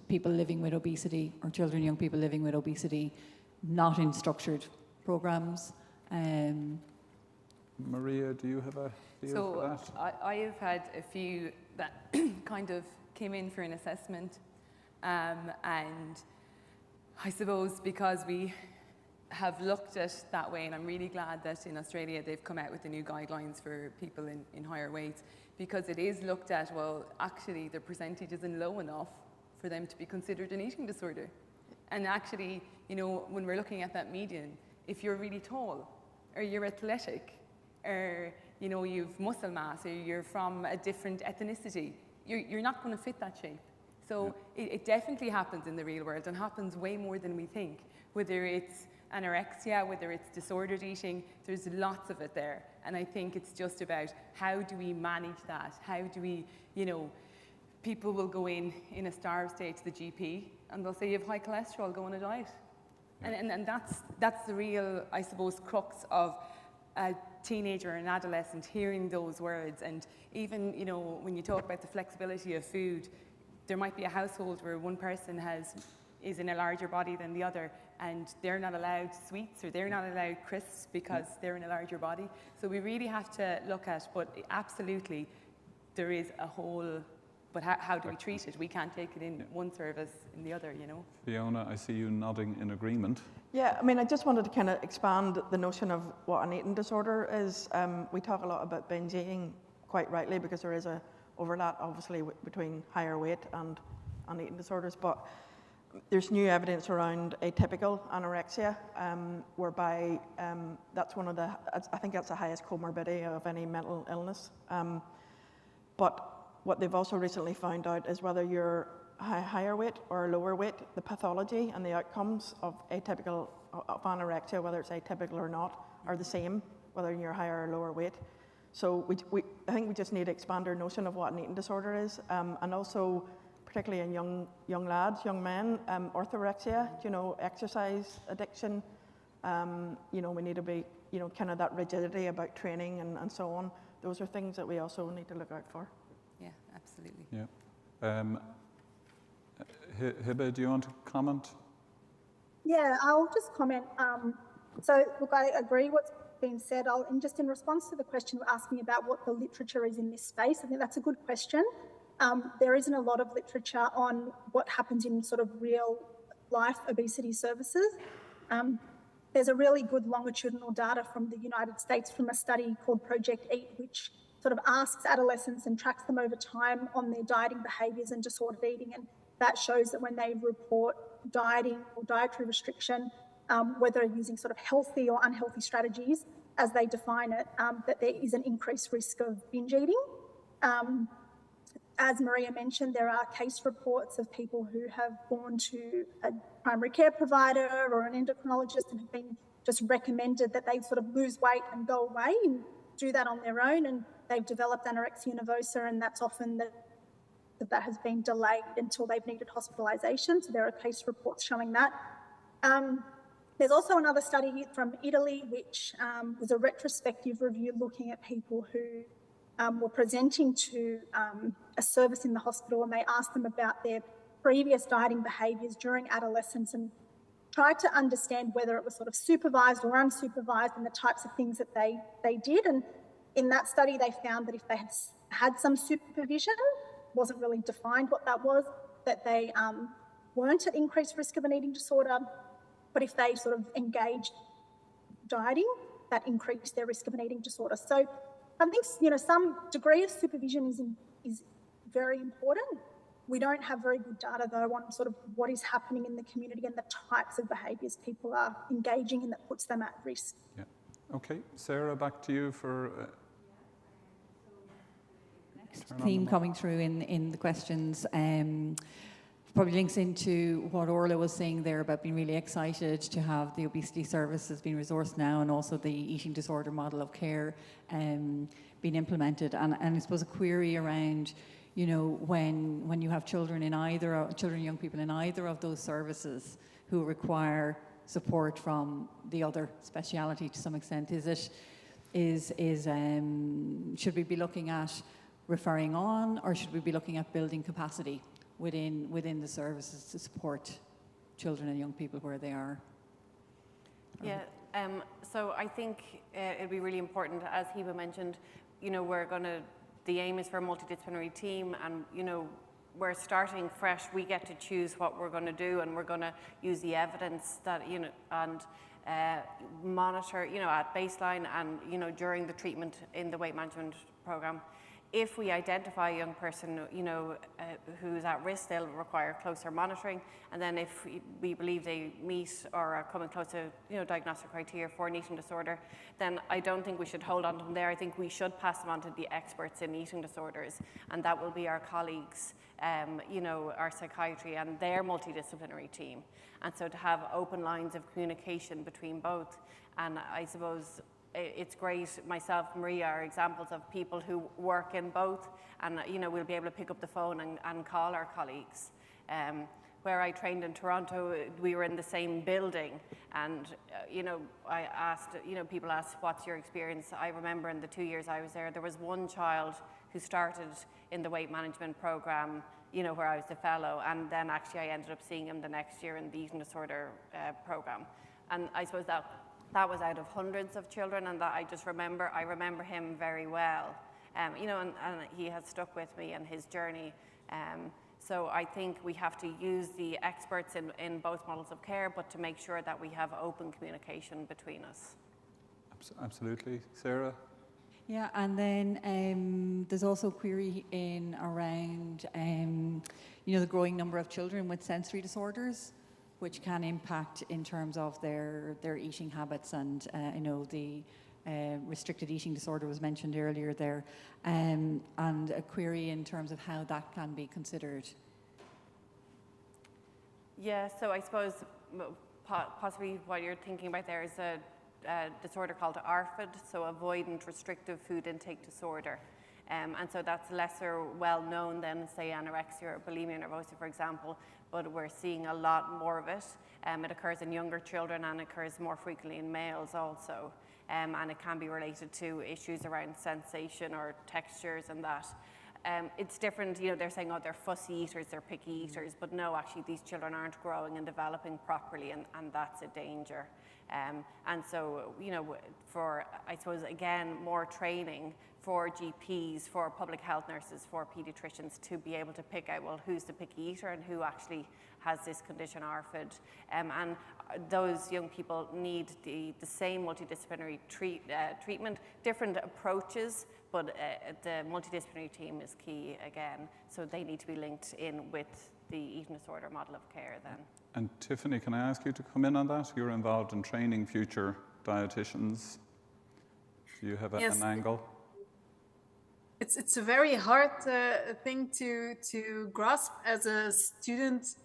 S10: people living with obesity, or children, young people living with obesity, not in structured programs.
S5: Maria, do you have a feel for that?
S9: So I have had a few that kind of came in for an assessment, and I suppose because we have looked at that way, and I'm really glad that in Australia they've come out with the new guidelines for people in higher weights, because it is looked at, well, actually the percentage isn't low enough for them to be considered an eating disorder. And actually, you know, when we're looking at that median, if you're really tall, or you're athletic, or, you know, you've muscle mass, or you're from a different ethnicity, you're not going to fit that shape. So it definitely happens in the real world, and happens way more than we think. Whether it's anorexia, whether it's disordered eating, there's lots of it there. And I think it's just about how do we manage that? How do we, you know, people will go in a starved state to the GP, and they'll say, you have high cholesterol, go on a diet. And that's the real, I suppose, crux of a teenager or an adolescent hearing those words. And even, you know, when you talk about the flexibility of food, there might be a household where one person is in a larger body than the other, and they're not allowed sweets, or they're not allowed crisps because they're in a larger body. So we really have to look at, but absolutely there is a whole, but how do we treat it? We can't take it in one service in the other, you know.
S5: Fiona, I see you nodding in agreement.
S8: Yeah, I mean, I just wanted to kind of expand the notion of what an eating disorder is. We talk a lot about binge eating, quite rightly, because there is a overlap, obviously, between higher weight and eating disorders. But there's new evidence around atypical anorexia, whereby that's one of the, I think that's the highest comorbidity of any mental illness. But what they've also recently found out is whether you're higher weight or lower weight, the pathology and the outcomes of anorexia, whether it's atypical or not, are the same, whether you're higher or lower weight. So I think we just need to expand our notion of what an eating disorder is, and also particularly in young lads, young men, orthorexia, you know, exercise addiction. You know, we need to be, you know, kind of that rigidity about training and so on. Those are things that we also need to look out for.
S9: Yeah, absolutely.
S5: Yeah. Hiba, do you want to comment?
S2: Yeah, I'll just comment. So look, I agree what's been said. And just in response to the question you're asking about what the literature is in this space, I think that's a good question. There isn't a lot of literature on what happens in sort of real life obesity services. There's a really good longitudinal data from the United States from a study called Project EAT, which sort of asks adolescents and tracks them over time on their dieting behaviours and disordered eating. And that shows that when they report dieting or dietary restriction, whether using sort of healthy or unhealthy strategies as they define it, that there is an increased risk of binge eating. As Maria mentioned, there are case reports of people who have gone to a primary care provider or an endocrinologist and have been just recommended that they sort of lose weight and go away and do that on their own, and they've developed anorexia nervosa, and that's often that has been delayed until they've needed hospitalisation. So there are case reports showing that. There's also another study from Italy, which was a retrospective review looking at people who were presenting to a service in the hospital, and they asked them about their previous dieting behaviours during adolescence and tried to understand whether it was sort of supervised or unsupervised and the types of things that they did. And in that study, they found that if they had some supervision, wasn't really defined what that was, that they weren't at increased risk of an eating disorder, but if they sort of engaged dieting, that increased their risk of an eating disorder. So I think, some degree of supervision is very important. We don't have very good data, though, on sort of what is happening in the community and the types of behaviours people are engaging in that puts them at risk.
S5: Yeah. Okay, Ciara, back to you for...
S10: Next theme coming through in the questions probably links into what Orla was saying there about being really excited to have the obesity services being resourced now, and also the eating disorder model of care being implemented. And I suppose a query around, when you have children in young people in either of those services who require support from the other speciality to some extent, should we be looking at referring on, or should we be looking at building capacity within the services to support children and young people where they are?
S6: Yeah, so I think it'd be really important, as Hiba mentioned, the aim is for a multidisciplinary team, and we're starting fresh. We get to choose what we're going to do, and we're going to use the evidence that, and monitor, at baseline and, during the treatment in the weight management program. If we identify a young person, who's at risk, they'll require closer monitoring. And then if we believe they meet or are coming close to, diagnostic criteria for an eating disorder, then I don't think we should hold on to them there. I think we should pass them on to the experts in eating disorders, and that will be our colleagues, our psychiatry and their multidisciplinary team. And so to have open lines of communication between both, and I suppose it's great, myself and Maria are examples of people who work in both, and we'll be able to pick up the phone and call our colleagues. Where I trained in Toronto, we were in the same building, and I asked, people asked, what's your experience? I remember in the 2 years I was there was one child who started in the weight management program, where I was a fellow, and then actually I ended up seeing him the next year in the eating disorder program. And I suppose that was out of hundreds of children, and that I remember him very well, and he has stuck with me in his journey. So I think we have to use the experts in both models of care, but to make sure that we have open communication between us.
S5: Absolutely. Ciara?
S10: Yeah, and then there's also a query in around, the growing number of children with sensory disorders, which can impact in terms of their eating habits, and the restricted eating disorder was mentioned earlier there, and a query in terms of how that can be considered. Yeah,
S6: so I suppose possibly what you're thinking about there is a disorder called Arfid, so avoidant restrictive food intake disorder. And so that's lesser well known than, say, anorexia or bulimia nervosa, for example, but we're seeing a lot more of it. It occurs in younger children and occurs more frequently in males also. And it can be related to issues around sensation or textures and that. It's different, they're saying, they're fussy eaters, they're picky eaters, but no, actually these children aren't growing and developing properly, and that's a danger. And so, you know, for, I suppose, again, more training for GPs, for public health nurses, for paediatricians to be able to pick out, well, who's the picky eater and who actually has this condition, Arfid. And those young people need the same multidisciplinary treatment, different approaches, but the multidisciplinary team is key again. So they need to be linked in with the eating disorder model of care then.
S5: And Tiffany, can I ask you to come in on that? You're involved in training future dietitians. Do you have an angle?
S7: It's a very hard thing to grasp as a student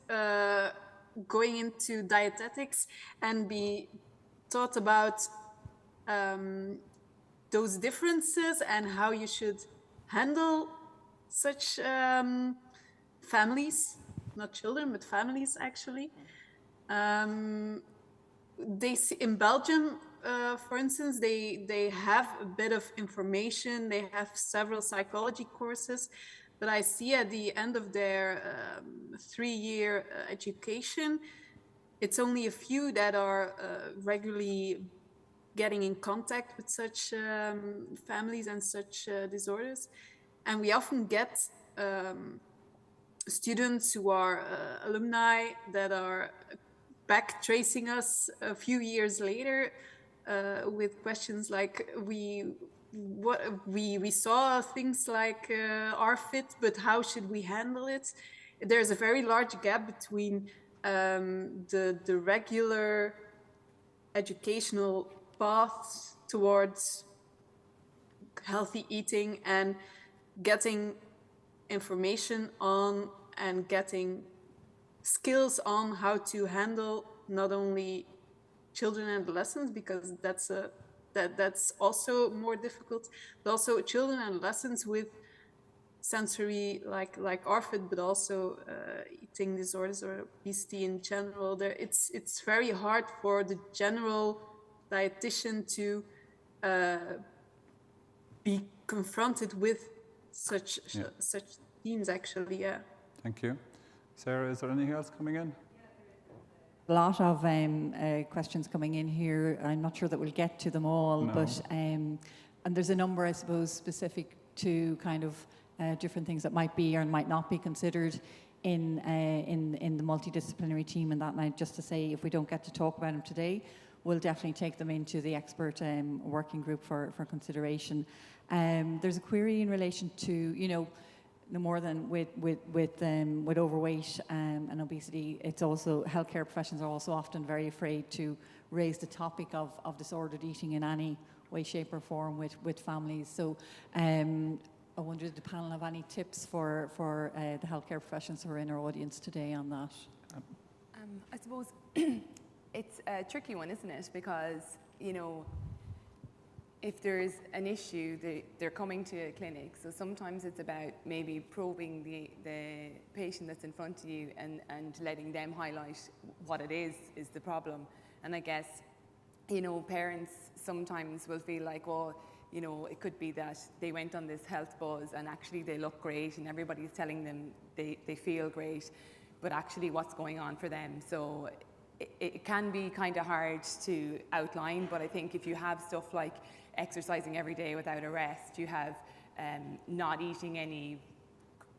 S7: going into dietetics and be taught about those differences and how you should handle such families, not children, but families actually. They see, in Belgium, for instance, they have a bit of information, they have several psychology courses, but I see at the end of their 3-year education, it's only a few that are regularly getting in contact with such families and such disorders. And we often get students who are alumni that are back tracing us a few years later with questions like, we saw things like Arfid, but how should we handle it? There's a very large gap between the regular educational paths towards healthy eating and getting information on and getting skills on how to handle not only children and adolescents, because that's also more difficult, but also children and adolescents with sensory like Arfid, but also eating disorders or obesity in general. It's very hard for the general dietitian to be confronted with such themes actually. Yeah.
S5: Thank you. Sarah, is there anything else coming in?
S10: A lot of questions coming in here. I'm not sure that we'll get to them all, but and there's a number, I suppose, specific to kind of different things that might be or might not be considered in the multidisciplinary team. And that night, just to say, if we don't get to talk about them today, we'll definitely take them into the expert working group for consideration. There's a query in relation to, you know, no more than with overweight and obesity, it's also, healthcare professionals are also often very afraid to raise the topic of disordered eating in any way, shape or form with families. So I wonder, did the panel have any tips for the healthcare professionals who are in our audience today on that?
S9: I suppose it's a tricky one, isn't it? Because, you know, if there's an issue, they're coming to a clinic. So sometimes it's about maybe probing the patient that's in front of you and letting them highlight what it is the problem. And I guess, you know, parents sometimes will feel like, well, you know, it could be that they went on this health buzz and actually they look great and everybody's telling them they feel great, but actually what's going on for them. So it can be kind of hard to outline, but I think if you have stuff like exercising every day without a rest, you have not eating any,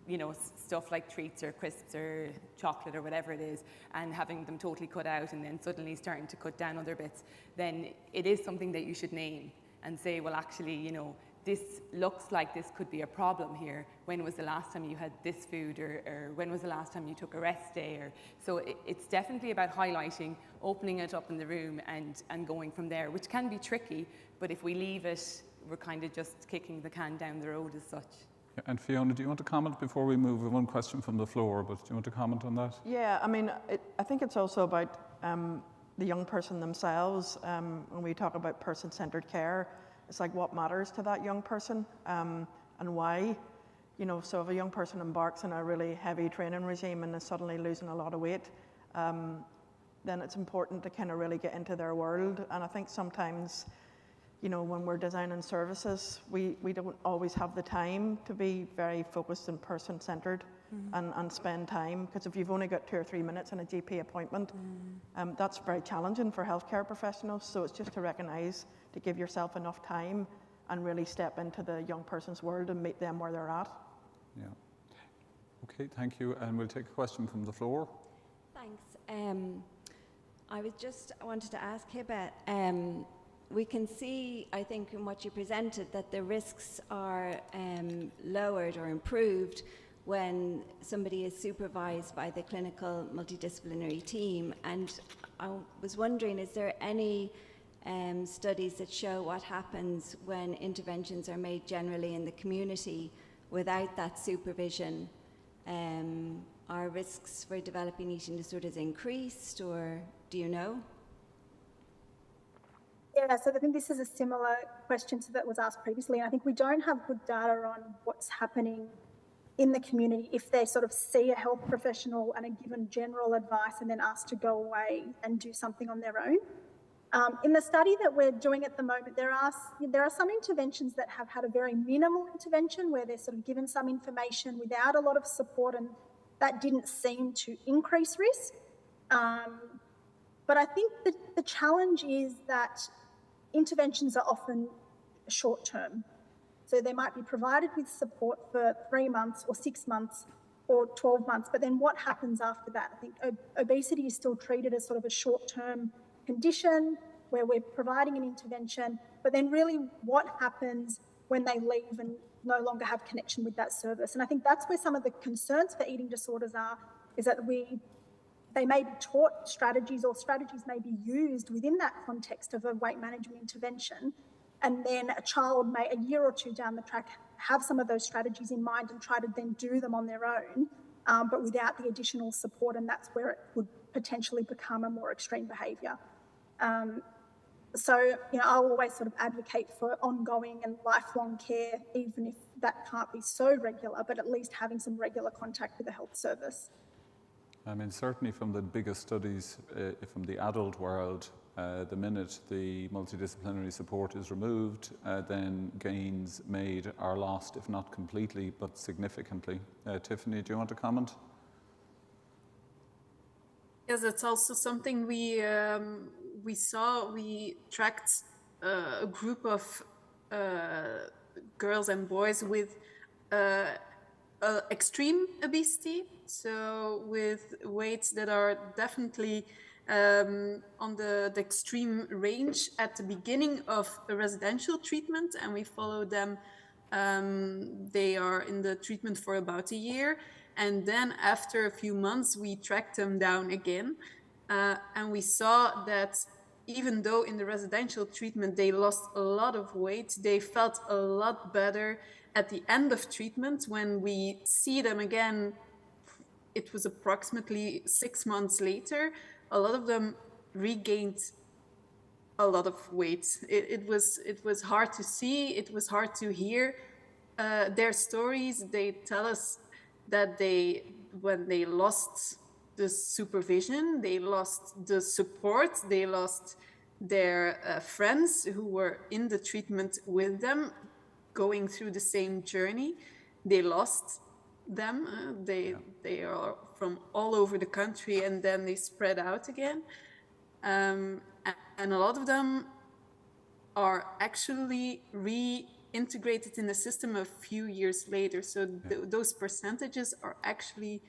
S9: you know, stuff like treats or crisps or chocolate or whatever it is, and having them totally cut out and then suddenly starting to cut down other bits, then it is something that you should name and say, well, actually, you know, this looks like this could be a problem here. When was the last time you had this food, or when was the last time you took a rest day? Or so it's definitely about highlighting, opening it up in the room and going from there, which can be tricky, but if we leave it, we're kind of just kicking the can down the road as such.
S5: And Fiona, do you want to comment before we move? One question from the floor, but do you want to comment on that?
S8: Yeah, I mean, I think it's also about the young person themselves. When we talk about person-centered care, it's like what matters to that young person and why. You know, so if a young person embarks on a really heavy training regime and is suddenly losing a lot of weight, then it's important to kind of really get into their world. And I think sometimes, you know, when we're designing services, we don't always have the time to be very focused and person-centered. and spend time, because if you've only got 2 or 3 minutes in a GP appointment, that's very challenging for healthcare professionals. So it's just to recognise, to give yourself enough time and really step into the young person's world and meet them where they're at.
S5: Yeah. Okay, thank you. And we'll take a question from the floor.
S11: Thanks. I wanted to ask Hiba, we can see, I think, in what you presented, that the risks are lowered or improved when somebody is supervised by the clinical multidisciplinary team. And I was wondering, is there any studies that show what happens when interventions are made generally in the community without that supervision? Are risks for developing eating disorders increased, or do you know?
S2: Yeah, so I think this is a similar question to that was asked previously. And I think we don't have good data on what's happening in the community if they sort of see a health professional and are given general advice and then asked to go away and do something on their own. In the study that we're doing at the moment, there are some interventions that have had a very minimal intervention where they're sort of given some information without a lot of support, and that didn't seem to increase risk. But I think that the challenge is that interventions are often short-term. So they might be provided with support for 3 months or 6 months or 12 months, but then what happens after that? I think obesity is still treated as sort of a short-term condition where we're providing an intervention, but then really what happens when they leave and no longer have connection with that service? And I think that's where some of the concerns for eating disorders are, is that they may be taught strategies, or strategies may be used within that context of a weight management intervention. And then a child may, a year or two down the track, have some of those strategies in mind and try to then do them on their own, but without the additional support. And that's where it would potentially become a more extreme behaviour. So, I'll always sort of advocate for ongoing and lifelong care, even if that can't be so regular, but at least having some regular contact with the health service.
S5: I mean, certainly from the biggest studies from the adult world, the minute the multidisciplinary support is removed, then gains made are lost, if not completely, but significantly. Tiffany, do you want to comment?
S7: Yes, that's also something we saw. We tracked a group of girls and boys with extreme obesity, so with weights that are definitely on the extreme range at the beginning of a residential treatment, and we followed them. They are in the treatment for about a year, and then after a few months we tracked them down again, and we saw that even though in the residential treatment they lost a lot of weight, they felt a lot better at the end of treatment. When we see them again, it was approximately 6 months later, a lot of them regained a lot of weight. It was hard to see, it was hard to hear their stories. They tell us that when they lost the supervision, they lost the support, they lost their friends who were in the treatment with them, going through the same journey. They lost them. They are from all over the country, and then they spread out again. And a lot of them are actually reintegrated in the system a few years later. So those percentages are actually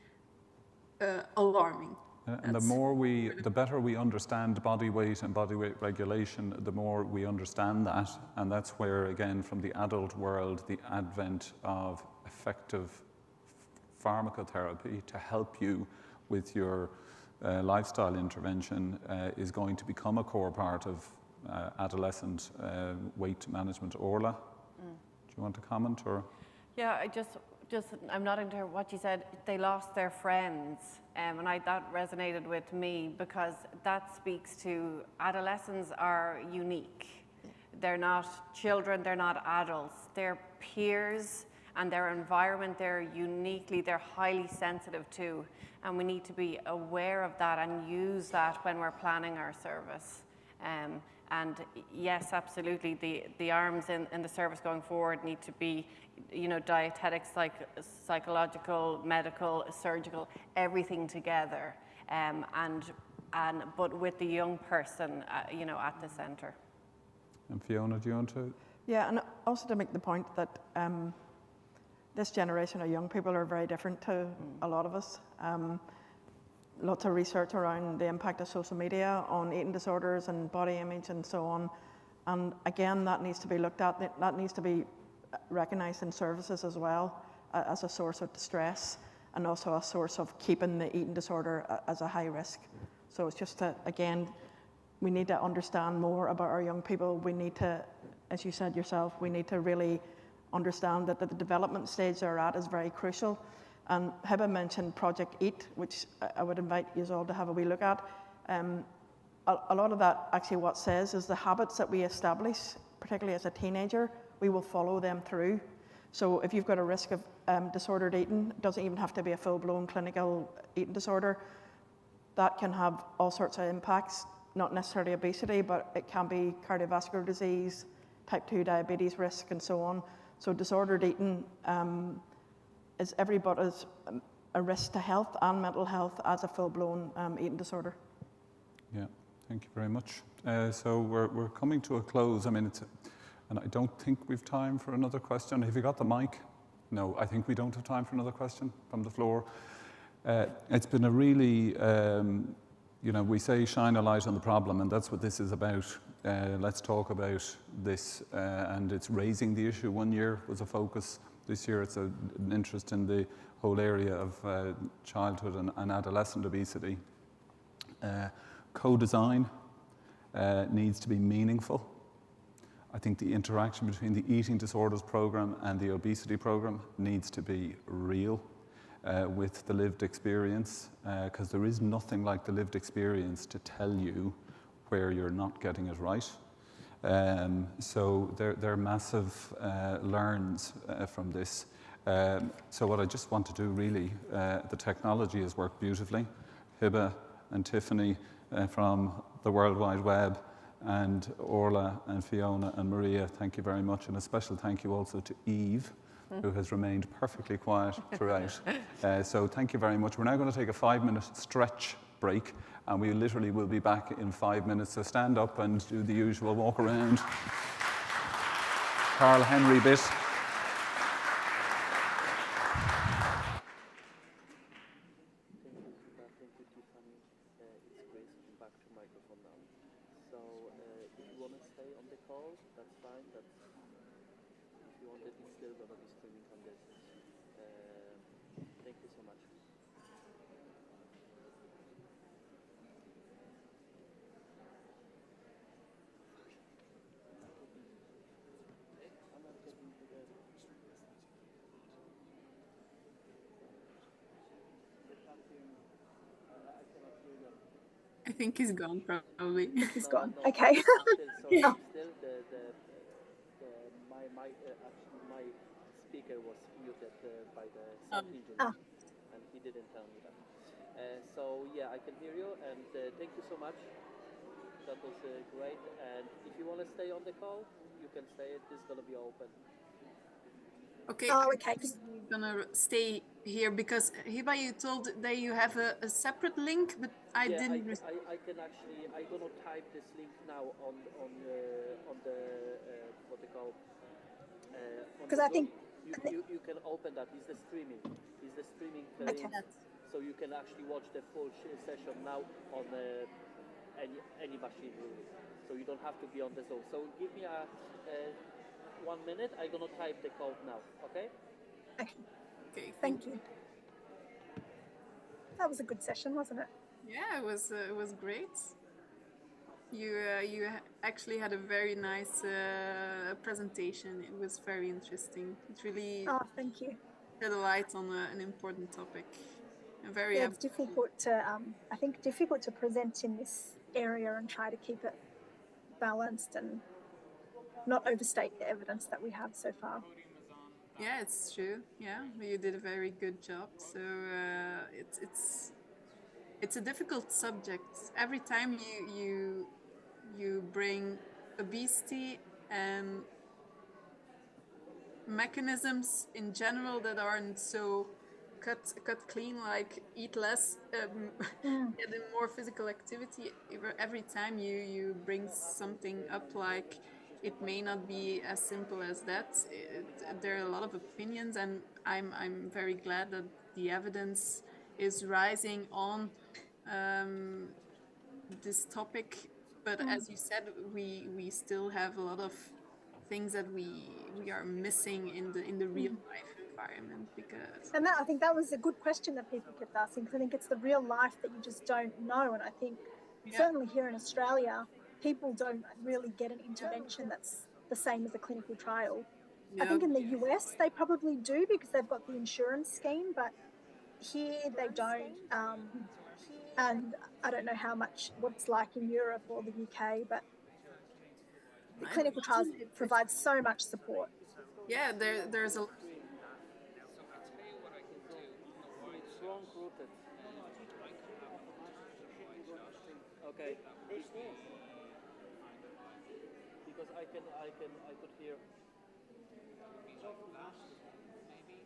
S7: alarming.
S5: And the better we understand body weight and body weight regulation, the more we understand that. And that's where, again, from the adult world, the advent of effective pharmacotherapy to help you with your lifestyle intervention is going to become a core part of adolescent weight management. Orla, do you want to comment? Or?
S6: Yeah, I'm nodding to what you said. They lost their friends, and that resonated with me, because that speaks to adolescents are unique. They're not children, they're not adults. They're peers, and their environment they're highly sensitive to, and we need to be aware of that and use that when we're planning our service. And yes, absolutely, the arms in the service going forward need to be, you know, dietetics, psychological, medical, surgical, everything together, but with the young person, you know, at the centre.
S5: And Fiona, do you want to?
S8: Yeah, and also to make the point that this generation of young people are very different to a lot of us. Lots of research around the impact of social media on eating disorders and body image and so on. And again, that needs to be looked at. That needs to be recognised in services as well as a source of distress and also a source of keeping the eating disorder as a high risk. So it's just that, again, we need to understand more about our young people. We need to, as you said yourself, we need to really understand that the development stage they're at is very crucial. And Hiba mentioned Project EAT, which I would invite you all to have a wee look at. A lot of that actually what says is the habits that we establish, particularly as a teenager, we will follow them through. So if you've got a risk of disordered eating, it doesn't even have to be a full-blown clinical eating disorder. That can have all sorts of impacts, not necessarily obesity, but it can be cardiovascular disease, type 2 diabetes risk, and so on. So disordered eating is every bit as a risk to health and mental health as a full-blown eating disorder.
S5: Yeah, thank you very much. So we're coming to a close. I mean, and I don't think we've time for another question. Have you got the mic? No, I think we don't have time for another question from the floor. It's been a really, you know, we say shine a light on the problem, and that's what this is about. Let's talk about this, and it's raising the issue. 1 year was a focus. This year it's an interest in the whole area of childhood and adolescent obesity. Co-design needs to be meaningful. I think the interaction between the eating disorders program and the obesity program needs to be real with the lived experience, because there is nothing like the lived experience to tell you where you're not getting it right. So there are massive learns from this. So what I just want to do really, the technology has worked beautifully. Hiba and Tiffany from the World Wide Web, and Orla and Fiona and Maria, thank you very much. And a special thank you also to Eve, who has remained perfectly quiet throughout. So thank you very much. We're now going to take a 5-minute stretch break, and we literally will be back in 5 minutes. So stand up and do the usual walk around. Carl Henry bit.
S7: I think he's gone, probably.
S2: He's gone. Okay.
S1: Yeah. Still, my speaker was muted by the sound engineer, and he didn't tell me that. So yeah, I can hear you, and thank you so much. That was great. And if you want to stay on the call, you can stay. This is gonna be open.
S7: Okay.
S2: Oh, okay.
S7: I'm gonna stay here because Hiba, you told that you have a separate link, but I didn't.
S1: I can actually. I'm gonna type this link now on the what they call.
S2: Because I think
S1: you can open that. Is the streaming? Is the streaming link? So you can actually watch the full session now on any machine really. So you don't have to be on the Zoom. So give me a 1 minute. I'm gonna type the code now. Okay.
S7: Okay.
S2: Thank you. That was a good session, wasn't it?
S7: Yeah, it was great. You actually had a very nice presentation. It was very interesting. It really
S2: thank you.
S7: shed a light on an important topic.
S2: It's difficult to I think difficult to present in this area and try to keep it balanced and not overstate the evidence that we have so far.
S7: Yeah, it's true. Yeah, you did a very good job. So it's a difficult subject. Every time you bring obesity and mechanisms in general that aren't so cut clean, like eat less, get in more physical activity. Every time you bring something up, like it may not be as simple as that. There are a lot of opinions, and I'm very glad that the evidence is rising on this topic. But as you said, we still have a lot of things that we are missing in the real life environment, because
S2: And I think that was a good question that people kept asking, because I think it's the real life that you just don't know. And I think certainly here in Australia, people don't really get an intervention that's the same as a clinical trial. I think in the US, they probably do because they've got the insurance scheme, but here they don't. And I don't know what it's like in Europe or the UK, but the clinical trials provide so much support.
S7: Yeah, there's a...
S1: Okay. Because I could hear.
S3: Maybe.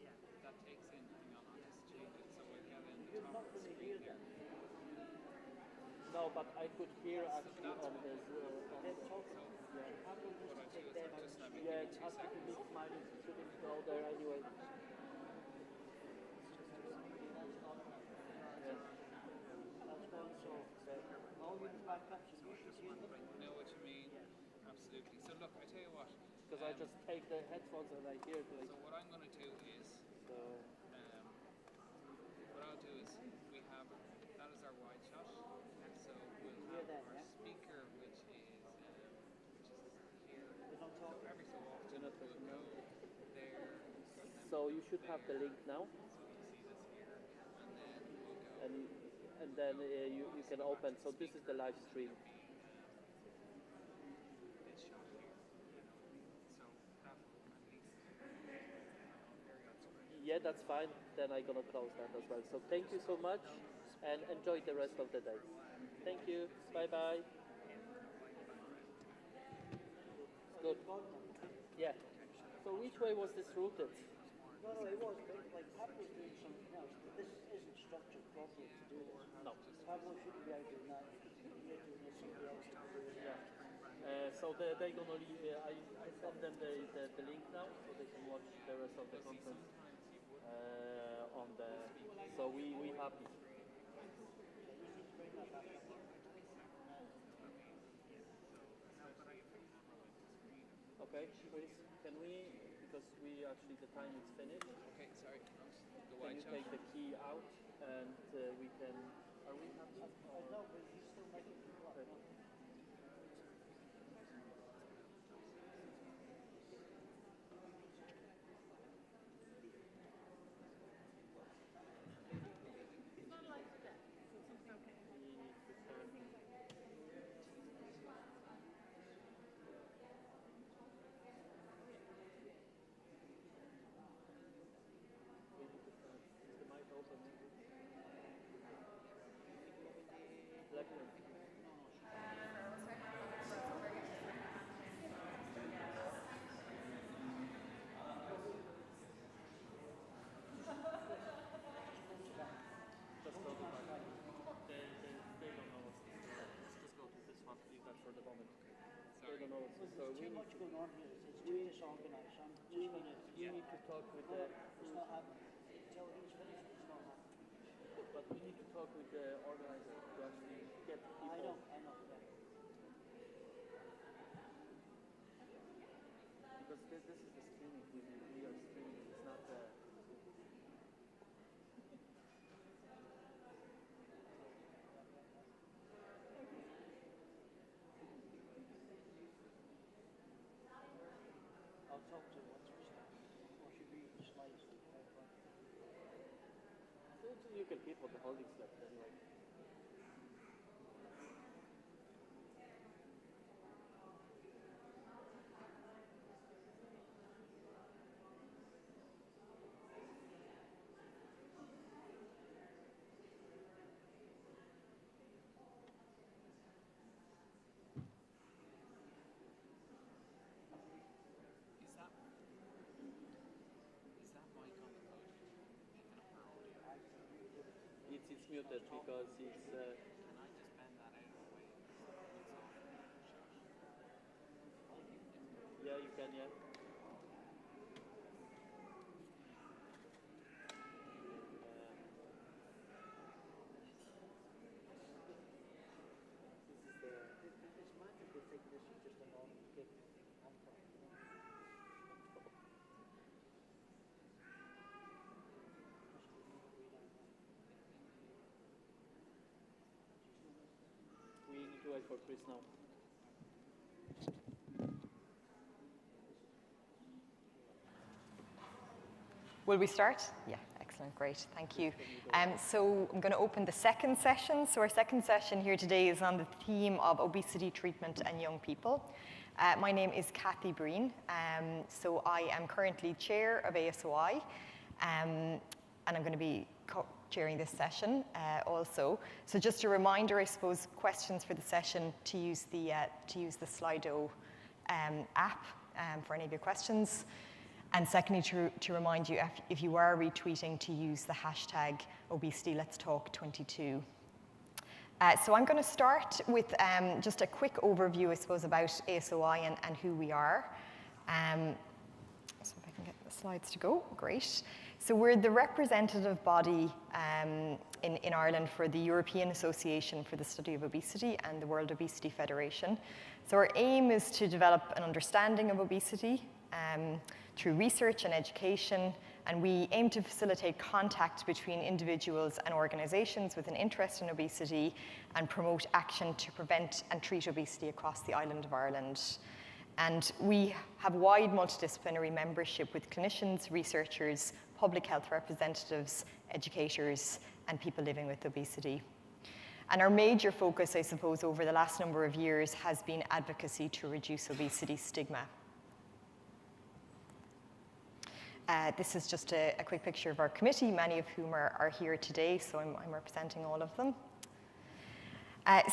S3: Yeah. That takes in. Hang on, let's change it so we'll get in the top of the screen here.
S1: No, but I could hear actually on this. Yeah, just have to be smiling. Shouldn't go there anyway.
S3: I know what you mean. Absolutely. So look, I tell you what.
S1: Because I just take the headphones and I hear it. Like,
S3: so what I'm going to do is, what I'll do is, we have, that is our wide shot. So we'll have our speaker, which is here. So every so often we'll go there.
S1: So you should have the link now. And then you can open. So this is the live stream. Yeah, that's fine. Then I'm gonna close that as well. So thank you so much, and enjoy the rest of the day. Thank you. Bye bye. Good. Yeah. So which way was this routed?
S12: No, it was like Pablo was doing something else, but this isn't structured properly to do this.
S1: No.
S12: Pablo shouldn't be out doing that. You're doing this, somebody else to do it.
S1: Yeah. So they're gonna I send them the link now, so they can watch the rest of the content on the. So we happy. Okay, Chris, can we, because we actually, the time is finished.
S3: Okay, sorry.
S1: Can you take the key out and we can, are we happy?
S12: No, but he's still making people up. So too much going on here. It's too disorganized.
S1: We need to talk with the.
S12: It's not happening. Until he's finished, it's not happening.
S1: But we need to talk with the organizer to actually get people.
S12: I know. Yeah.
S1: Because this is the streaming. We are streaming. It's not the.
S12: I'll talk to once we start. Or should we slides like PowerPoint?
S1: You can keep on the holding left anyway. it's muted because it's...
S3: Can I just bend that out of the way?
S1: Yeah, you can, yeah.
S12: It's magic to think this is just a normal kid.
S1: We need to wait for Chris now.
S13: Will we start? Yeah, excellent, great, thank you. So I'm going to open the second session. So our second session here today is on the theme of obesity treatment and young people. My name is Cathy Breen. So I am currently chair of ASOI, and I'm going to be chairing this session also. So just a reminder, I suppose, questions for the session to use the Slido app for any of your questions. And secondly, to remind you, if you are retweeting, to use the hashtag ObesityLet'sTalk22. So I'm going to start with just a quick overview, I suppose, about ASOI and who we are. So if I can get the slides to go, great. So we're the representative body in Ireland for the European Association for the Study of Obesity and the World Obesity Federation. So our aim is to develop an understanding of obesity through research and education, and we aim to facilitate contact between individuals and organizations with an interest in obesity and promote action to prevent and treat obesity across the island of Ireland. And we have wide multidisciplinary membership with clinicians, researchers, public health representatives, educators, and people living with obesity. And our major focus, I suppose, over the last number of years has been advocacy to reduce obesity stigma. This is just a quick picture of our committee, many of whom are here today, so I'm representing all of them.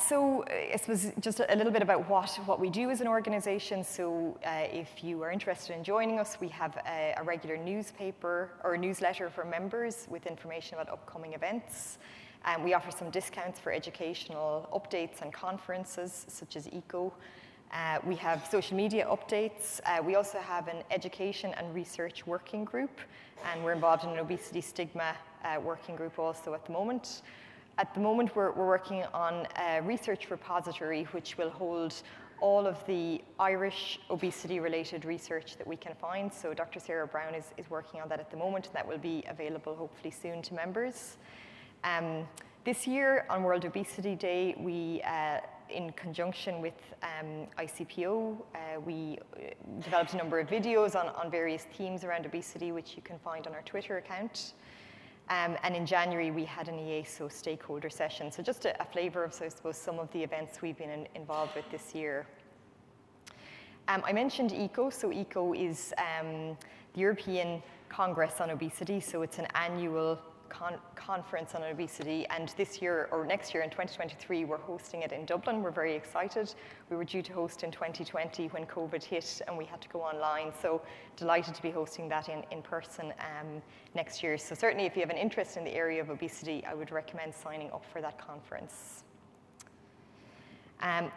S13: So I suppose just a little bit about what we do as an organization. So if you are interested in joining us, we have a regular newspaper or newsletter for members with information about upcoming events. We offer some discounts for educational updates and conferences, such as ECO. We have social media updates. We also have an education and research working group, and we're involved in an obesity stigma working group also at the moment. At the moment, we're working on a research repository which will hold all of the Irish obesity-related research that we can find. So Dr. Ciara Brown is working on that at the moment. That will be available hopefully soon to members. This year, on World Obesity Day, we in conjunction with ICPO, we developed a number of videos on various themes around obesity, which you can find on our Twitter account. And in January, we had an EASO stakeholder session. So just a flavour of, so I suppose, some of the events we've been involved with this year. I mentioned ECO. So ECO is the European Congress on Obesity. So it's an annual conference on obesity, and this year or next year in 2023 we're hosting it in Dublin. We're very excited. We were due to host in 2020 when COVID hit and we had to go online, so delighted to be hosting that in person next year. So certainly if you have an interest in the area of obesity, I would recommend signing up for that conference.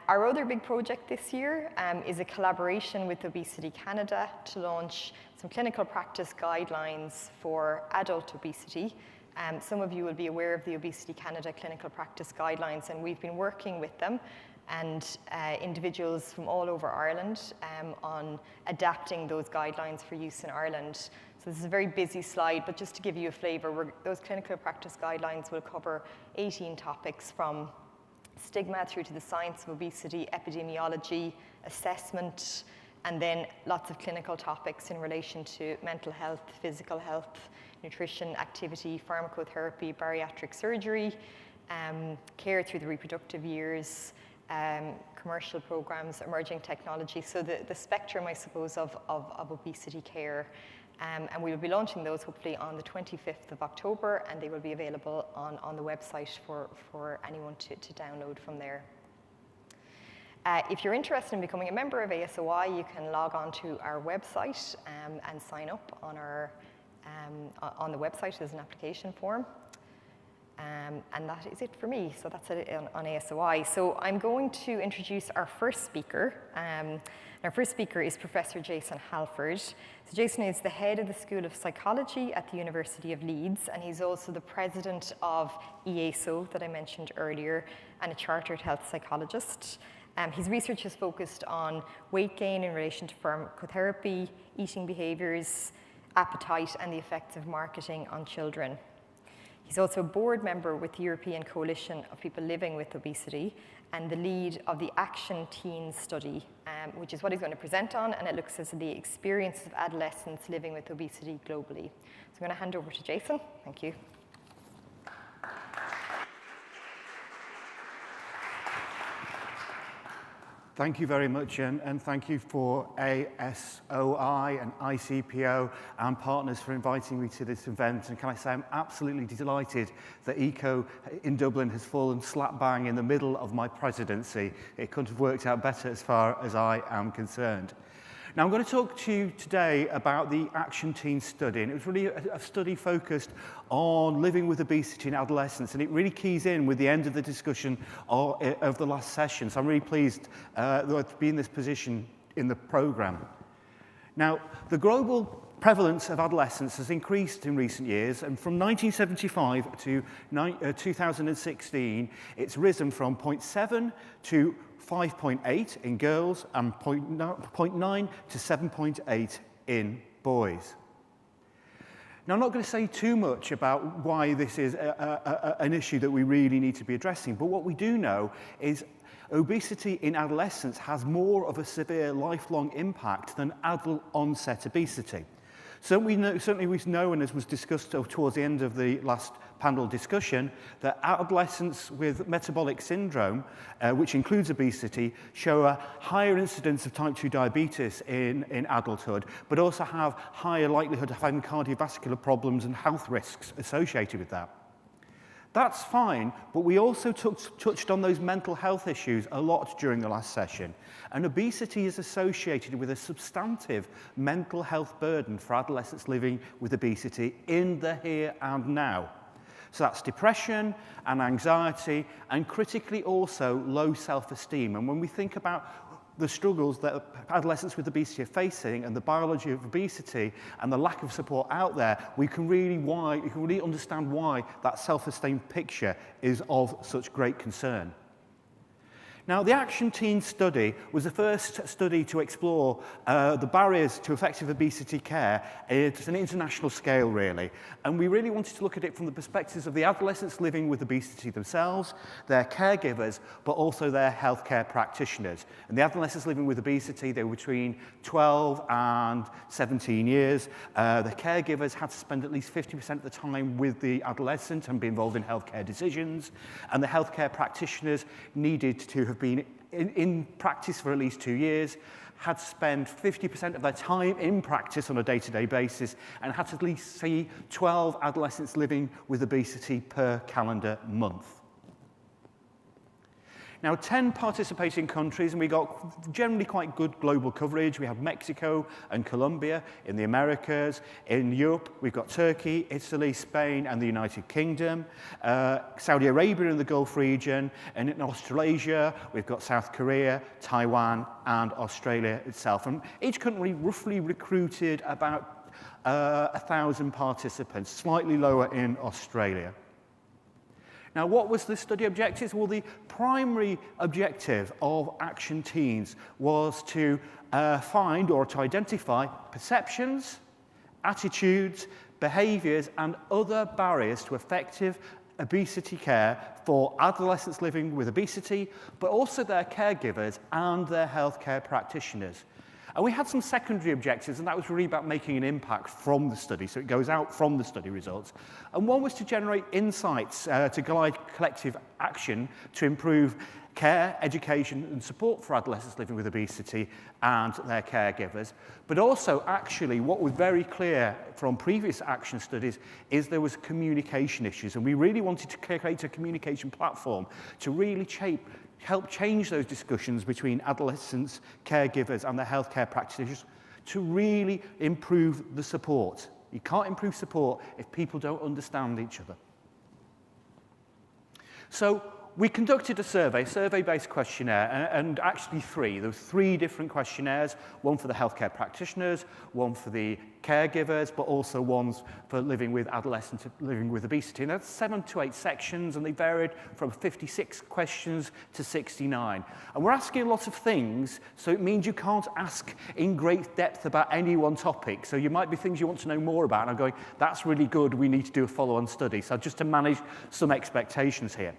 S13: Our other big project this year is a collaboration with Obesity Canada to launch some clinical practice guidelines for adult obesity. Some of you will be aware of the Obesity Canada clinical practice guidelines, and we've been working with them and individuals from all over Ireland on adapting those guidelines for use in Ireland. So this is a very busy slide, but just to give you a flavour, those clinical practice guidelines will cover 18 topics from stigma through to the science of obesity, epidemiology, assessment, and then lots of clinical topics in relation to mental health, physical health, nutrition, activity, pharmacotherapy, bariatric surgery, care through the reproductive years, commercial programs, emerging technology. So the spectrum, I suppose, of obesity care. And we will be launching those hopefully on the 25th of October, and they will be available on the website for anyone to download from there. If you're interested in becoming a member of ASOI, you can log on to our website and sign up on the website. There's an application form. And that is it for me. So that's it on ASOI. So I'm going to introduce our first speaker. Our first speaker is Professor Jason Halford. So Jason is the head of the School of Psychology at the University of Leeds, and he's also the president of EASO that I mentioned earlier, and a chartered health psychologist. His research is focused on weight gain in relation to pharmacotherapy, eating behaviours, appetite, and the effects of marketing on children. He's also a board member with the European Coalition of People Living with Obesity and the lead of the Action Teens study, which is what he's going to present on, and it looks at the experience of adolescents living with obesity globally. So I'm going to hand over to Jason. Thank you.
S14: Thank you very much, and thank you for ASOI and ICPO and partners for inviting me to this event. And can I say I'm absolutely delighted that ECO in Dublin has fallen slap bang in the middle of my presidency. It couldn't have worked out better as far as I am concerned. Now, I'm going to talk to you today about the Action Teen study, and it was really a study focused on living with obesity in adolescence, and it really keys in with the end of the discussion of the last session. So I'm really pleased to be in this position in the programme. Now, the global prevalence of adolescence has increased in recent years, and from 1975 to 2016, it's risen from 0.7 to 5.8 in girls and 0.9 to 7.8 in boys. Now, I'm not going to say too much about why this is an issue that we really need to be addressing, but what we do know is obesity in adolescence has more of a severe lifelong impact than adult-onset obesity. Certainly we know, and as was discussed towards the end of the last panel discussion, that adolescents with metabolic syndrome, which includes obesity, show a higher incidence of type 2 diabetes in adulthood, but also have higher likelihood of having cardiovascular problems and health risks associated with that. That's fine, but we also touched on those mental health issues a lot during the last session. And obesity is associated with a substantive mental health burden for adolescents living with obesity in the here and now. So that's depression and anxiety, and critically also low self-esteem. And when we think about the struggles that adolescents with obesity are facing and the biology of obesity and the lack of support out there, we can really understand why that self-esteem picture is of such great concern. Now, the Action Teen study was the first study to explore the barriers to effective obesity care at an international scale, really. And we really wanted to look at it from the perspectives of the adolescents living with obesity themselves, their caregivers, but also their healthcare practitioners. And the adolescents living with obesity, they were between 12 and 17 years. The caregivers had to spend at least 50% of the time with the adolescent and be involved in healthcare decisions. And the healthcare practitioners needed to have been in practice for at least 2 years, had to spend 50% of their time in practice on a day-to-day basis, and had to at least see 12 adolescents living with obesity per calendar month. Now, 10 participating countries, and we got generally quite good global coverage. We have Mexico and Colombia in the Americas. In Europe, we've got Turkey, Italy, Spain, and the United Kingdom. Saudi Arabia in the Gulf region. And in Australasia, we've got South Korea, Taiwan, and Australia itself. And each country roughly recruited about 1,000 participants, slightly lower in Australia. Now, what was the study objectives? Well, the primary objective of Action Teens was to find or to identify perceptions, attitudes, behaviours, and other barriers to effective obesity care for adolescents living with obesity, but also their caregivers and their healthcare practitioners. And we had some secondary objectives, and that was really about making an impact from the study, so it goes out from the study results. And one was to generate insights to guide collective action to improve care, education, and support for adolescents living with obesity and their caregivers. But also, actually, what was very clear from previous action studies is there was communication issues, and we really wanted to create a communication platform to really help change those discussions between adolescents, caregivers, and their healthcare practitioners to really improve the support. You can't improve support if people don't understand each other. So we conducted a survey-based questionnaire, and actually three. There was three different questionnaires, one for the healthcare practitioners, one for the caregivers, but also ones for living with adolescents living with obesity. And that's 7 to 8 sections, and they varied from 56 questions to 69. And we're asking a lot of things, so it means you can't ask in great depth about any one topic. So you might be things you want to know more about, and I'm going, that's really good, we need to do a follow-on study. So just to manage some expectations here.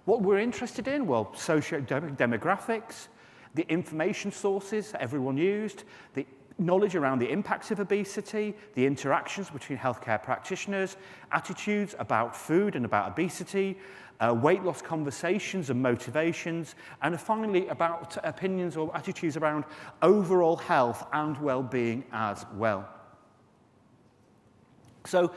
S14: What we're interested in, well, socio-demographics, the information sources everyone used, the knowledge around the impacts of obesity, the interactions between healthcare practitioners, attitudes about food and about obesity, weight loss conversations and motivations, and finally about opinions or attitudes around overall health and well-being as well. So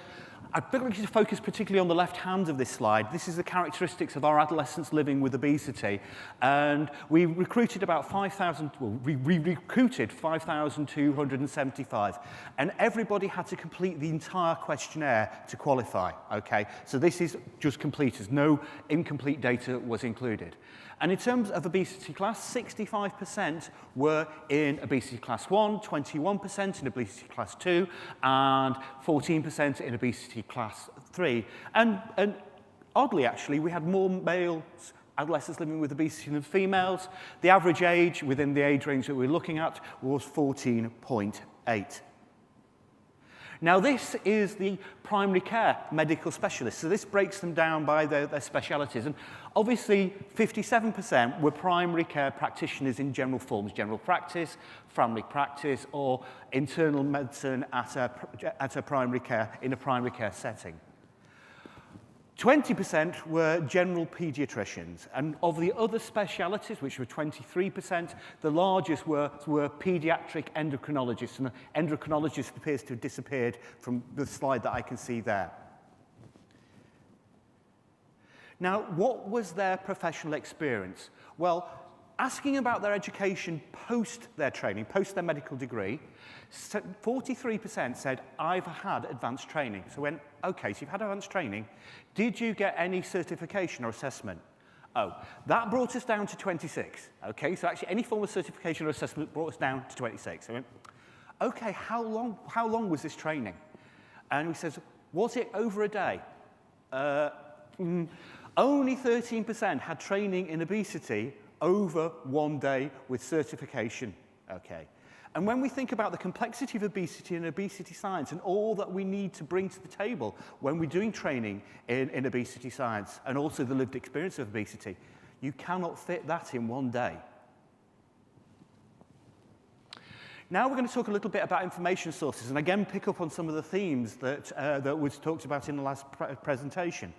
S14: I'd like you to focus particularly on the left hand of this slide. This is the characteristics of our adolescents living with obesity. And we recruited about 5,000, well, we recruited 5,275. And everybody had to complete the entire questionnaire to qualify, okay? So this is just completers. No incomplete data was included. And in terms of obesity class, 65% were in obesity class 1, 21% in obesity class 2, and 14% in obesity class 3. And oddly, actually, we had more males, adolescents living with obesity than females. The average age within the age range that we're looking at was 14.8. Now, this is the primary care medical specialists. So this breaks them down by their specialities. And obviously, 57% were primary care practitioners in general forms, general practice, family practice, or internal medicine at a primary care, in a primary care setting. 20% were general paediatricians, and of the other specialities, which were 23%, the largest were paediatric endocrinologists, and the endocrinologist appears to have disappeared from the slide that I can see there. Now, what was their professional experience? Well, asking about their education post their training, post their medical degree, 43% said, I've had advanced training. So when, okay, so you've had advanced training, did you get any certification or assessment? Oh, that brought us down to 26. Okay, so actually any form of certification or assessment brought us down to 26. So we went, okay, how long was this training? And we said, was it over a day? Only 13% had training in obesity over 1 day with certification, okay? And when we think about the complexity of obesity and obesity science and all that we need to bring to the table when we're doing training in obesity science and also the lived experience of obesity, you cannot fit that in 1 day. Now we're going to talk a little bit about information sources and again pick up on some of the themes that was talked about in the last presentation.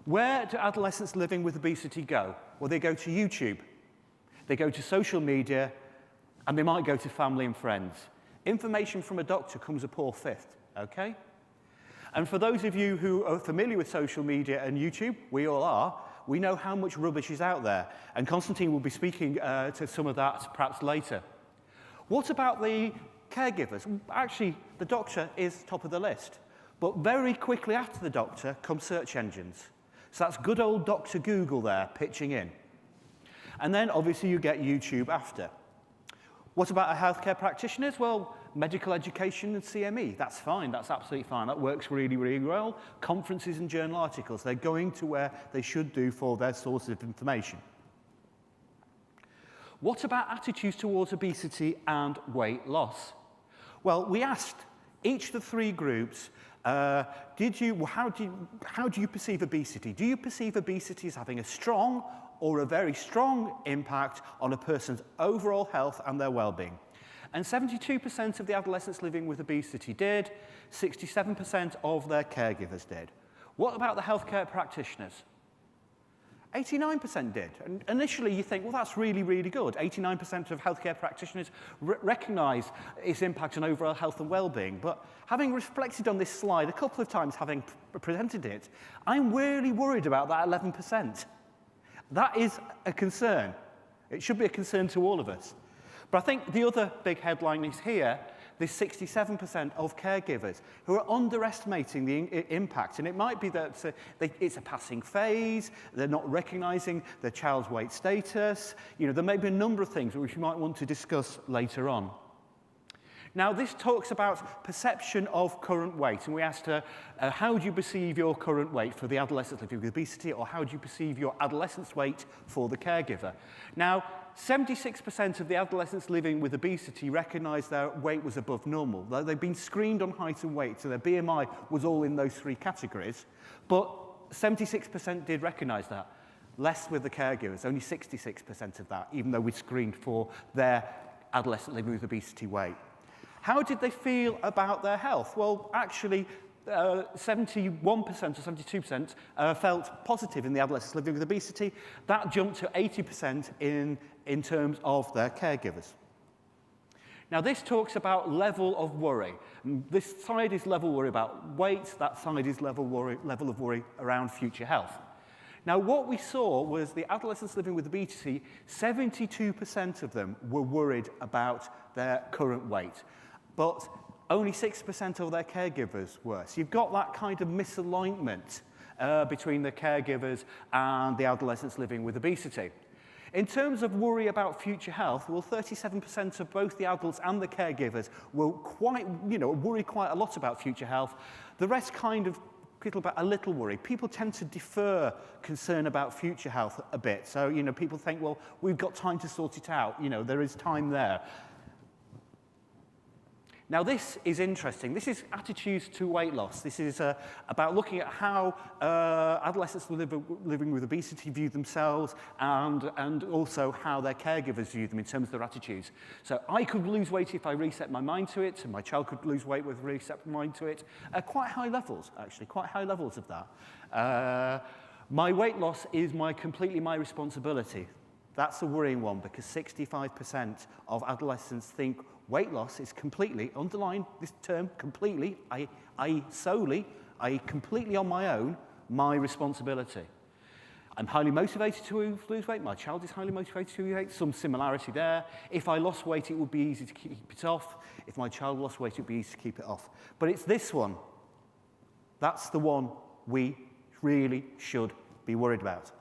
S14: Where do adolescents living with obesity go? Well, they go to YouTube, they go to social media, and they might go to family and friends. Information from a doctor comes a poor fifth, okay? And for those of you who are familiar with social media and YouTube, we all are, we know how much rubbish is out there. And Constantine will be speaking to some of that perhaps later. What about the caregivers? Actually, the doctor is top of the list. But very quickly after the doctor come search engines. So that's good old Dr. Google there pitching in. And then obviously you get YouTube after. What about our healthcare practitioners? Well, medical education and CME, that's fine, that's absolutely fine. That works really, really well. Conferences and journal articles, they're going to where they should do for their sources of information. What about attitudes towards obesity and weight loss? Well, we asked each of the three groups, how do you perceive obesity? Do you perceive obesity as having a strong or a very strong impact on a person's overall health and their well-being? And 72% of the adolescents living with obesity did, 67% of their caregivers did. What about the healthcare practitioners? 89% did. And initially you think, well, that's really, really good. 89% of healthcare practitioners recognise its impact on overall health and well-being. But having reflected on this slide a couple of times, having presented it, I'm really worried about that 11%. That is a concern. It should be a concern to all of us. But I think the other big headline is here. there's 67% of caregivers who are underestimating the impact. And it might be that it's a passing phase, they're not recognizing their child's weight status. You know, there may be a number of things which we might want to discuss later on. Now, this talks about perception of current weight, and we asked her, how do you perceive your current weight for the adolescent living with obesity, or how do you perceive your adolescent's weight for the caregiver? Now, 76% of the adolescents living with obesity recognise their weight was above normal. They've been screened on height and weight, so their BMI was all in those three categories, but 76% did recognise that. Less with the caregivers, only 66% of that, even though we screened for their adolescent living with obesity weight. How did they feel about their health? Well, actually, 71% or 72% felt positive in the adolescents living with obesity. That jumped to 80% in terms of their caregivers. Now, this talks about level of worry. This side is level worry about weight. That side is level of worry around future health. Now, what we saw was the adolescents living with obesity, 72% of them were worried about their current weight, but only 6% of their caregivers were. So you've got that kind of misalignment between the caregivers and the adolescents living with obesity. In terms of worry about future health, well, 37% of both the adults and the caregivers were worry quite a lot about future health. The rest kind of a little worry. People tend to defer concern about future health a bit. So, you know, people think, well, we've got time to sort it out. You know, there is time there. Now, this is interesting. This is attitudes to weight loss. This is about looking at how adolescents living with obesity view themselves and also how their caregivers view them in terms of their attitudes. So I could lose weight if I reset my mind to it, and my child could lose weight with reset my mind to it. Quite high levels, actually, quite high levels of that. My weight loss is completely my responsibility. That's a worrying one because 65% of adolescents think weight loss is completely, underline this term, completely, completely on my own, my responsibility. I'm highly motivated to lose weight. My child is highly motivated to lose weight. Some similarity there. If I lost weight, it would be easy to keep it off. If my child lost weight, it would be easy to keep it off. But it's this one. That's the one we really should be worried about.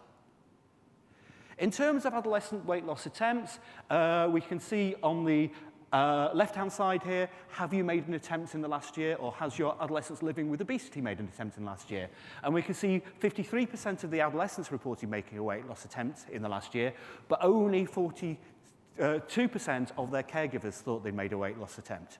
S14: In terms of adolescent weight loss attempts, we can see on the left-hand side here, have you made an attempt in the last year, or has your adolescents living with obesity made an attempt in the last year? And we can see 53% of the adolescents reported making a weight loss attempt in the last year, but only 42% of their caregivers thought they made a weight loss attempt.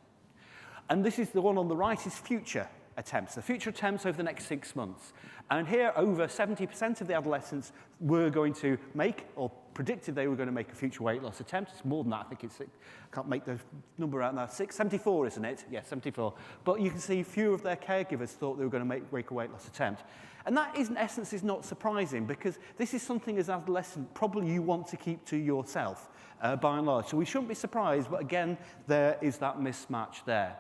S14: And this is the one on the right is future attempts, the future attempts over the next 6 months. And here, over 70% of the adolescents were going to make, or predicted they were going to make a future weight loss attempt. It's more than that, I think it's, I can't make the number out now, 74, isn't it? Yeah, 74. But you can see few of their caregivers thought they were going to make a weight loss attempt. And that, in essence, is not surprising, because this is something as an adolescent probably you want to keep to yourself, by and large. So we shouldn't be surprised, but again, there is that mismatch there.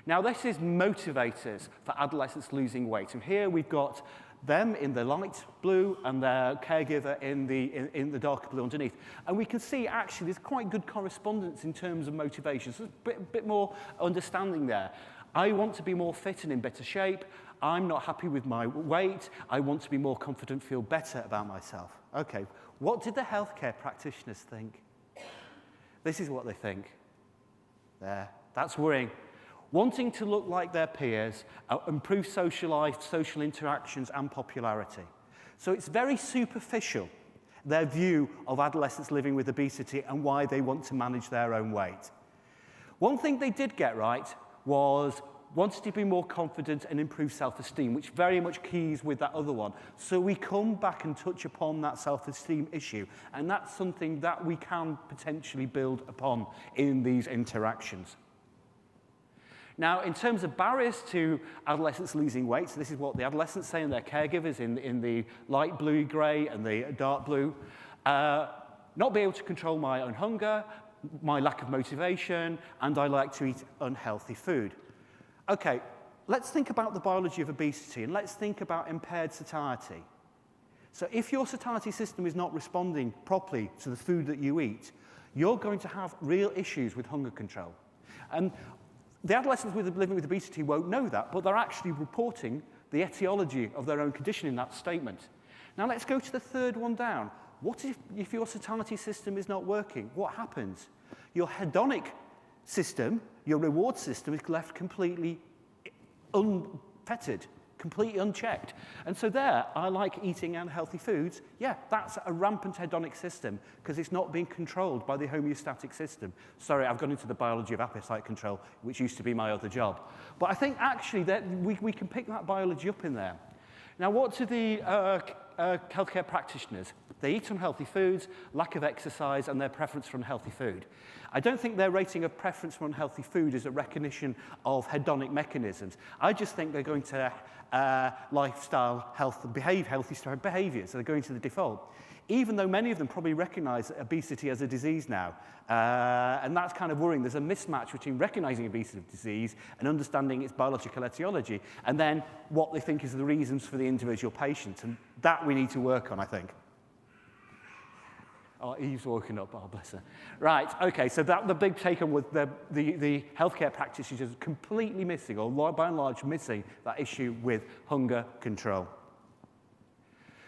S14: Now, this is motivators for adolescents losing weight. And here we've got them in the light blue and their caregiver in the darker blue underneath. And we can see, actually, there's quite good correspondence in terms of motivations. There's a bit more understanding there. I want to be more fit and in better shape. I'm not happy with my weight. I want to be more confident, feel better about myself. Okay, what did the healthcare practitioners think? This is what they think. There, that's worrying. Wanting to look like their peers, improve social life, social interactions, and popularity. So it's very superficial, their view of adolescents living with obesity and why they want to manage their own weight. One thing they did get right was wanting to be more confident and improve self-esteem, which very much keys with that other one. So we come back and touch upon that self-esteem issue, and that's something that we can potentially build upon in these interactions. Now, in terms of barriers to adolescents losing weight, so this is what the adolescents say and their caregivers in the light blue, grey, and the dark blue. Not be able to control my own hunger, my lack of motivation, and I like to eat unhealthy food. Okay, let's think about the biology of obesity, and let's think about impaired satiety. So if your satiety system is not responding properly to the food that you eat, you're going to have real issues with hunger control. And the adolescents living with obesity won't know that, but they're actually reporting the etiology of their own condition in that statement. Now let's go to the third one down. What if your satiety system is not working? What happens? Your hedonic system, your reward system, is left completely unfettered, completely unchecked. And so there, I like eating unhealthy foods. Yeah, that's a rampant hedonic system because it's not being controlled by the homeostatic system. Sorry, I've gone into the biology of appetite control, which used to be my other job. But I think actually that we can pick that biology up in there. Now, what do the healthcare practitioners? They eat unhealthy foods, lack of exercise, and their preference for unhealthy food. I don't think their rating of preference for unhealthy food is a recognition of hedonic mechanisms. I just think they're going to lifestyle health and healthy behaviors. So they're going to the default. Even though many of them probably recognize obesity as a disease now. And that's kind of worrying. There's a mismatch between recognizing obesity as a disease and understanding its biological etiology, and then what they think is the reasons for the individual patient. And that we need to work on, I think. Oh, Eve's woken up, oh, bless her. Right, okay, so the big take-home with the healthcare practitioners completely missing, or by and large missing, that issue with hunger control.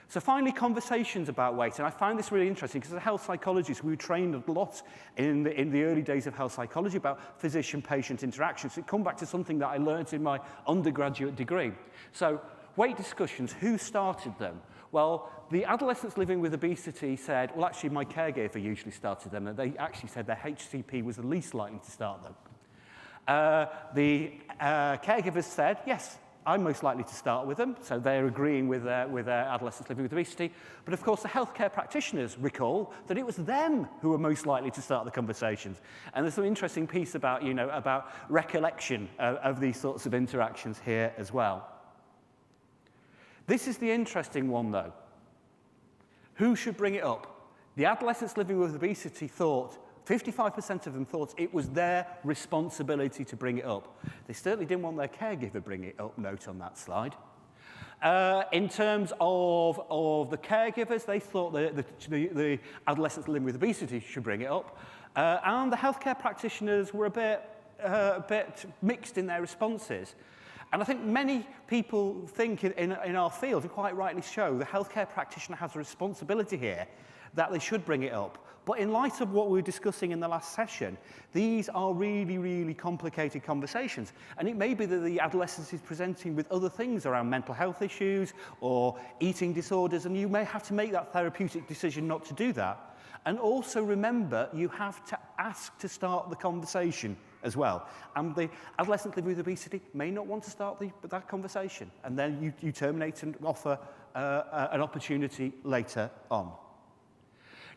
S14: So finally, conversations about weight. And I find this really interesting because as a health psychologist, we were trained a lot in the early days of health psychology about physician-patient interactions. So it comes back to something that I learned in my undergraduate degree. So weight discussions, who started them? Well, the adolescents living with obesity said, well, actually, my caregiver usually started them, and they actually said their HCP was the least likely to start them. The caregivers said, yes, I'm most likely to start with them, so they're agreeing with their adolescents living with obesity. But of course, the healthcare practitioners recall that it was them who were most likely to start the conversations. And there's some interesting piece about, about recollection of these sorts of interactions here as well. This is the interesting one, though. Who should bring it up? The adolescents living with obesity thought, 55% of them thought it was their responsibility to bring it up. They certainly didn't want their caregiver bring it up, note on that slide. In terms of the caregivers, they thought the adolescents living with obesity should bring it up. And the healthcare practitioners were a bit mixed in their responses. And I think many people think in our field, and quite rightly so, the healthcare practitioner has a responsibility here that they should bring it up. But in light of what we were discussing in the last session, these are really, really complicated conversations. And it may be that the adolescent is presenting with other things around mental health issues or eating disorders, and you may have to make that therapeutic decision not to do that. And also remember, you have to ask to start the conversation as well. And the adolescent living with obesity may not want to start that conversation. And then you terminate and offer an opportunity later on.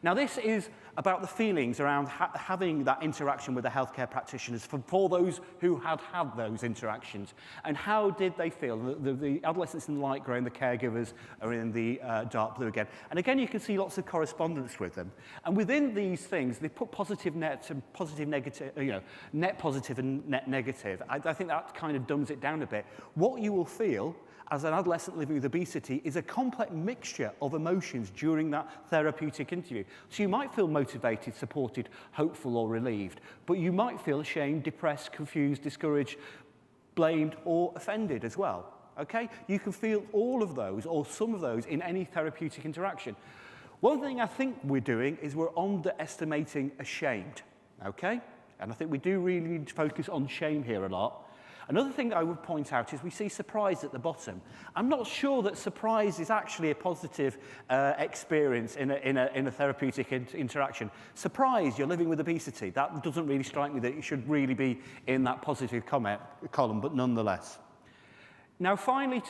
S14: Now, this is about the feelings around having that interaction with the healthcare practitioners for those who had those interactions. And how did they feel? The adolescents in the light grey and the caregivers are in the dark blue again. And again, you can see lots of correspondence with them. And within these things, they put positive net and positive negative, net positive and net negative. I think that kind of dumbs it down a bit. What you will feel as an adolescent living with obesity is a complex mixture of emotions during that therapeutic interview. So you might feel motivated, supported, hopeful or relieved, but you might feel ashamed, depressed, confused, discouraged, blamed or offended as well. Okay? You can feel all of those or some of those in any therapeutic interaction. One thing I think we're doing is we're underestimating ashamed. Okay? And I think we do really need to focus on shame here a lot. Another thing I would point out is we see surprise at the bottom. I'm not sure that surprise is actually a positive experience in a therapeutic interaction. Surprise, you're living with obesity. That doesn't really strike me that it should really be in that positive column, but nonetheless. Now, finally,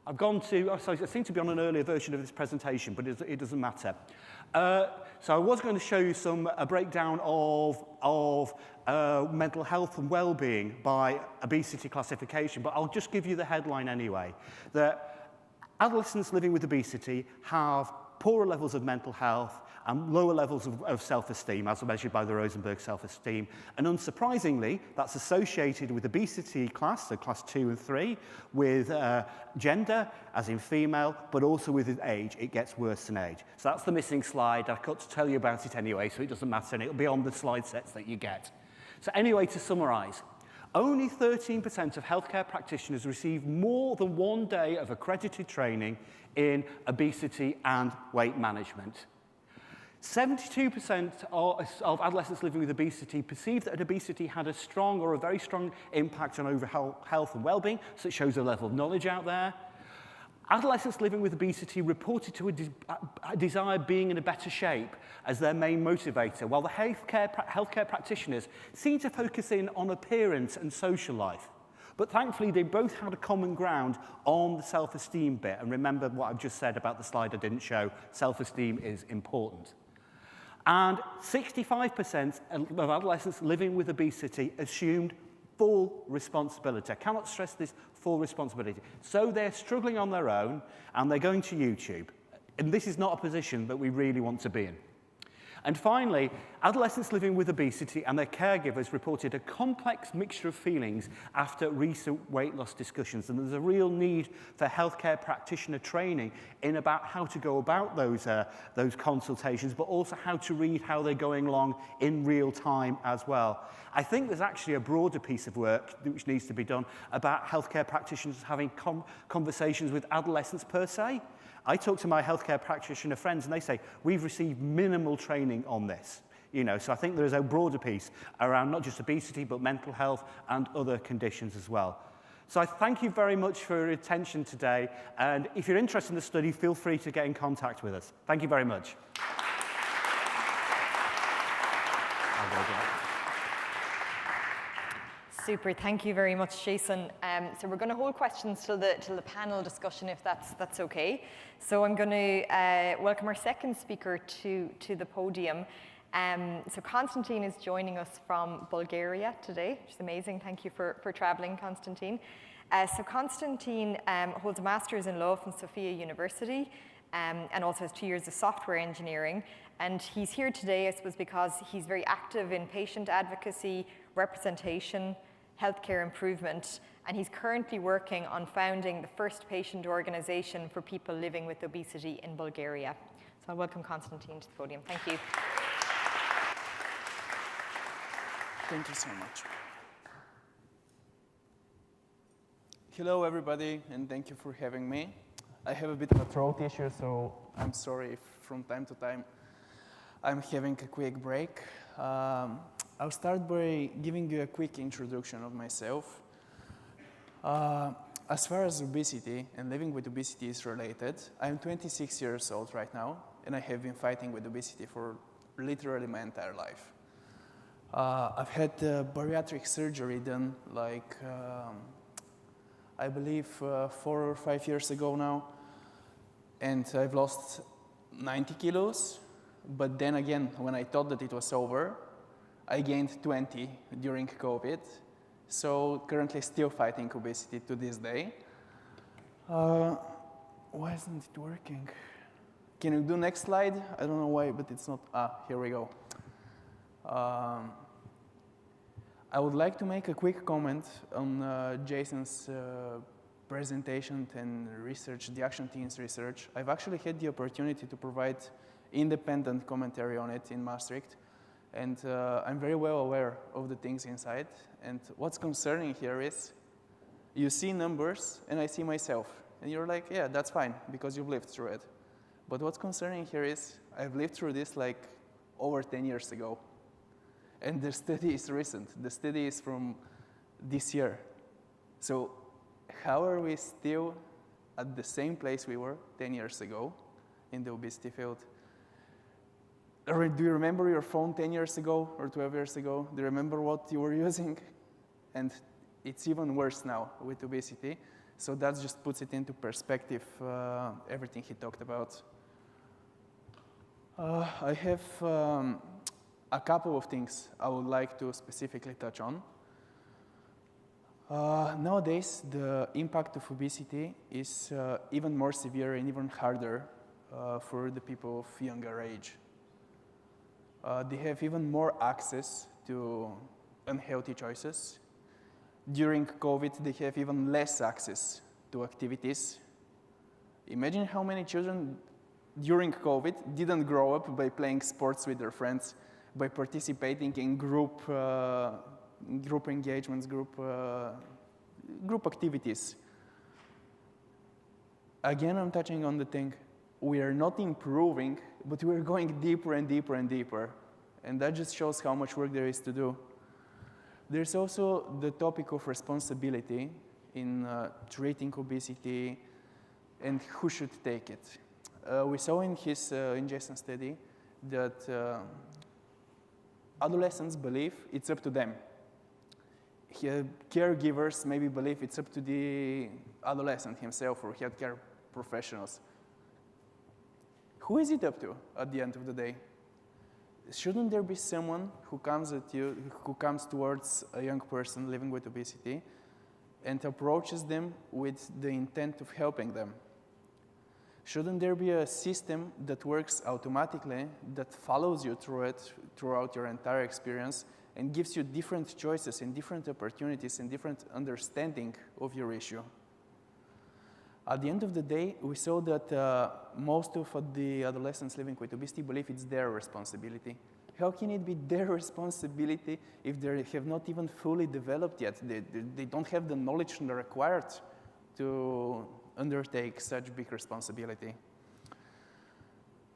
S14: I've gone to, I seem to be on an earlier version of this presentation, but it doesn't matter. So I was going to show you a breakdown of mental health and well-being by obesity classification, but I'll just give you the headline anyway, that adolescents living with obesity have poorer levels of mental health and lower levels of self-esteem, as measured by the Rosenberg self-esteem. And unsurprisingly, that's associated with obesity class, so class 2 and 3, with gender, as in female, but also with age. It gets worse in age. So that's the missing slide. I've got to tell you about it anyway, so it doesn't matter, and it'll be on the slide sets that you get. So anyway, to summarize, only 13% of healthcare practitioners receive more than 1 day of accredited training in obesity and weight management. 72% of adolescents living with obesity perceive that obesity had a strong or a very strong impact on overall health and well-being, so it shows a level of knowledge out there. Adolescents living with obesity reported to a desire being in a better shape as their main motivator, while the healthcare practitioners seem to focus in on appearance and social life. But thankfully, they both had a common ground on the self-esteem bit. And remember what I've just said about the slide I didn't show, self-esteem is important. And 65% of adolescents living with obesity assumed full responsibility. I cannot stress this, full responsibility. So they're struggling on their own, and they're going to YouTube. And this is not a position that we really want to be in. And finally, adolescents living with obesity and their caregivers reported a complex mixture of feelings after recent weight loss discussions. And there's a real need for healthcare practitioner training in about how to go about those consultations, but also how to read how they're going along in real time as well. I think there's actually a broader piece of work which needs to be done about healthcare practitioners having conversations with adolescents per se. I talk to my healthcare practitioner friends and they say, we've received minimal training on this. So I think there is a broader piece around not just obesity, but mental health and other conditions as well. So I thank you very much for your attention today. And if you're interested in the study, feel free to get in contact with us. Thank you very much.
S13: Super, thank you very much, Jason. So we're going to hold questions till the panel discussion, if that's okay. So I'm going to welcome our second speaker to the podium. So Konstantin is joining us from Bulgaria today, which is amazing. Thank you for traveling, Konstantin. So Konstantin holds a master's in law from Sofia University and also has 2 years of software engineering. And he's here today, I suppose, because he's very active in patient advocacy, representation, healthcare improvement, and he's currently working on founding the first patient organization for people living with obesity in Bulgaria. So I'll welcome Konstantin to the podium. Thank you.
S15: Thank you so much. Hello, everybody, and thank you for having me. I have a bit of a throat issue, so I'm sorry if from time to time I'm having a quick break. I'll start by giving you a quick introduction of myself. As far as obesity and living with obesity is related, I'm 26 years old right now, and I have been fighting with obesity for literally my entire life. I've had bariatric surgery done like, I believe 4 or 5 years ago now, and I've lost 90 kilos, but then again, when I thought that it was over, I gained 20 during COVID, so currently still fighting obesity to this day. Why isn't it working? Can you do next slide? I don't know why, but it's not. Here we go. I would like to make a quick comment on Jason's presentation and research, the action team's research. I've actually had the opportunity to provide independent commentary on it in Maastricht. And I'm very well aware of the things inside. And what's concerning here is you see numbers and I see myself. And you're like, yeah, that's fine because you've lived through it. But what's concerning here is I've lived through this like over 10 years ago. And the study is recent. The study is from this year. So how are we still at the same place we were 10 years ago in the obesity field? Do you remember your phone 10 years ago or 12 years ago? Do you remember what you were using? And it's even worse now with obesity. So that just puts it into perspective, everything he talked about. I have a couple of things I would like to specifically touch on. Nowadays, the impact of obesity is even more severe and even harder for the people of younger age. They have even more access to unhealthy choices. During COVID, they have even less access to activities. Imagine how many children during COVID didn't grow up by playing sports with their friends, by participating in group engagements, group activities. Again, I'm touching on the thing, we are not improving, but we're going deeper and deeper and deeper. And that just shows how much work there is to do. There's also the topic of responsibility in treating obesity and who should take it. We saw in his in Jason's study that adolescents believe it's up to them. Caregivers maybe believe it's up to the adolescent himself or healthcare professionals. Who is it up to at the end of the day? Shouldn't there be someone who comes towards a young person living with obesity and approaches them with the intent of helping them? Shouldn't there be a system that works automatically, that follows you throughout your entire experience and gives you different choices and different opportunities and different understanding of your issue? At the end of the day, we saw that most of the adolescents living with obesity believe it's their responsibility. How can it be their responsibility if they have not even fully developed yet? They don't have the knowledge required to undertake such big responsibility.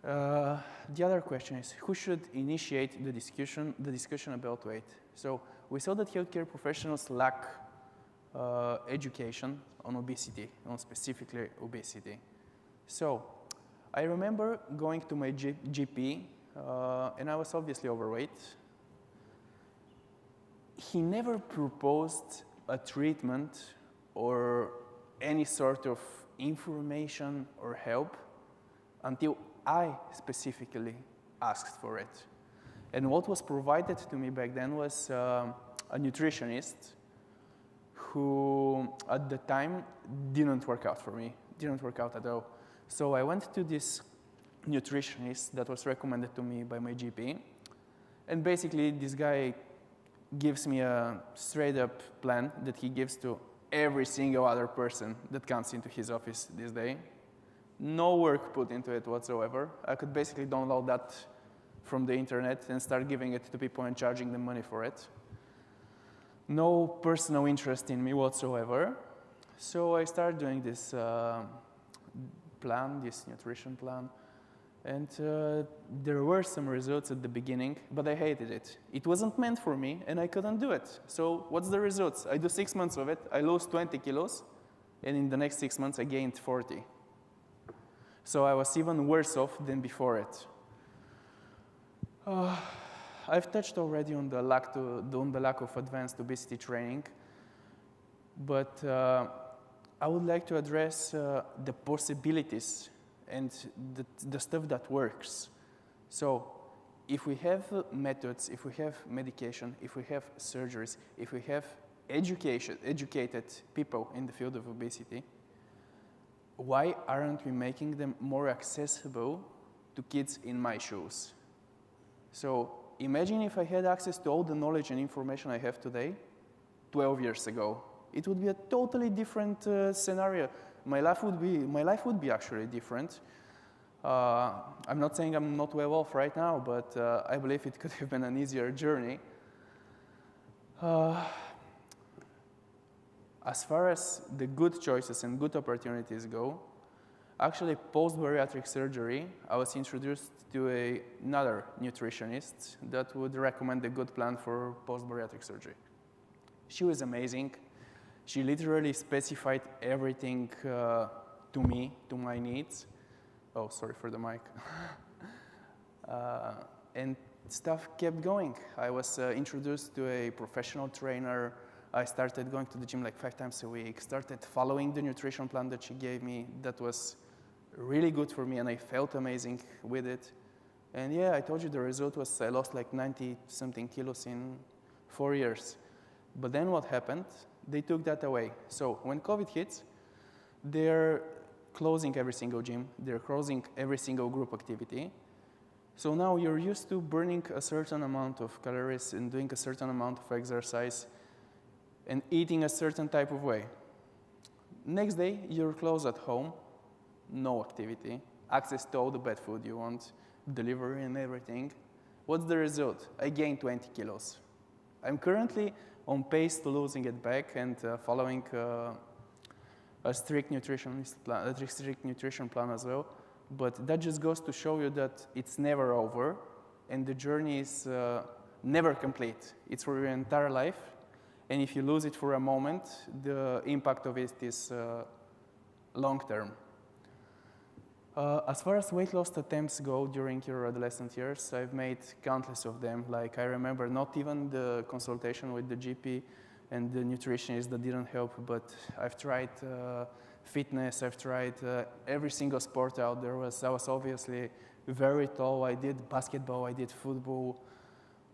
S15: The other question is, who should initiate the discussion about weight? So we saw that healthcare professionals lack education on obesity, on specifically obesity. So I remember going to my GP, and I was obviously overweight. He never proposed a treatment or any sort of information or help until I specifically asked for it. And what was provided to me back then was a nutritionist who at the time didn't work out for me, didn't work out at all. So I went to this nutritionist that was recommended to me by my GP. And basically this guy gives me a straight up plan that he gives to every single other person that comes into his office this day. No work put into it whatsoever. I could basically download that from the internet and start giving it to people and charging them money for it. No personal interest in me whatsoever. So I started doing this plan, this nutrition plan. And there were some results at the beginning, but I hated it. It wasn't meant for me, and I couldn't do it. So what's the results? I do 6 months of it, I lost 20 kilos, and in the next 6 months I gained 40. So I was even worse off than before it. I've touched already on the lack of advanced obesity training, but I would like to address the possibilities and the stuff that works. So if we have methods, if we have medication, if we have surgeries, if we have educated people in the field of obesity, why aren't we making them more accessible to kids in my shoes? So imagine if I had access to all the knowledge and information I have today, 12 years ago. It would be a totally different scenario. My life would be actually different. I'm not saying I'm not well off right now, but I believe it could have been an easier journey. As far as the good choices and good opportunities go, actually post-bariatric surgery, I was introduced to another nutritionist that would recommend a good plan for post-bariatric surgery. She was amazing. She literally specified everything to me, to my needs. Oh, sorry for the mic. And stuff kept going. I was introduced to a professional trainer. I started going to the gym like 5 times a week, started following the nutrition plan that she gave me. That was really good for me, and I felt amazing with it. And yeah, I told you the result was I lost like 90-something kilos in 4 years. But then what happened? They took that away. So when COVID hits, they're closing every single gym. They're closing every single group activity. So now you're used to burning a certain amount of calories and doing a certain amount of exercise and eating a certain type of way. Next day, you're close at home, no activity, access to all the bad food you want, delivery and everything. What's the result? I gained 20 kilos. I'm currently on pace to losing it back and following a strict nutrition plan as well. But that just goes to show you that it's never over and the journey is never complete. It's for your entire life. And if you lose it for a moment, the impact of it is long term. As far as weight loss attempts go during your adolescent years, I've made countless of them. Like I remember not even the consultation with the GP and the nutritionist that didn't help, but I've tried fitness, I've tried every single sport out there. I was obviously very tall. I did basketball, I did football.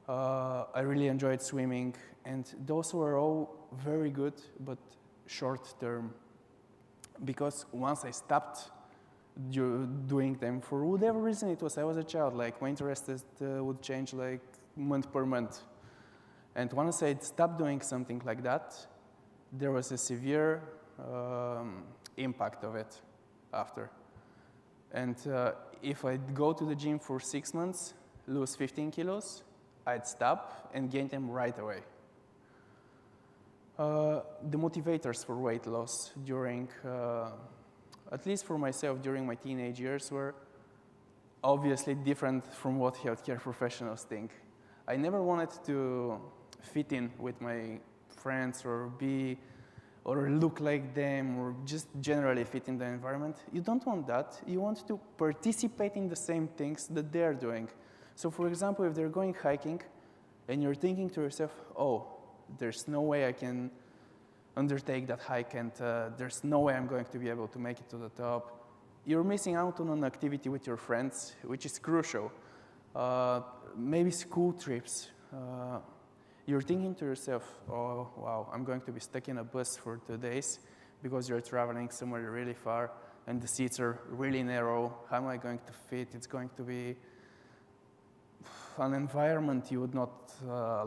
S15: I really enjoyed swimming, and those were all very good, but short term. Because once I stopped doing them, for whatever reason it was, I was a child, like my interest would change like month per month. And once I stopped doing something like that, there was a severe impact of it after. And if I'd go to the gym for 6 months, lose 15 kilos, I'd stop and gain them right away. The motivators for weight loss during, at least for myself, during my teenage years were obviously different from what healthcare professionals think. I never wanted to fit in with my friends or look like them or just generally fit in the environment. You don't want that. You want to participate in the same things that they're doing. So for example, if they're going hiking and you're thinking to yourself, oh, there's no way I can undertake that hike and there's no way I'm going to be able to make it to the top, you're missing out on an activity with your friends, which is crucial. Maybe school trips. You're thinking to yourself, oh, wow, I'm going to be stuck in a bus for 2 days because you're traveling somewhere really far and the seats are really narrow. How am I going to fit? It's going to be an environment you would not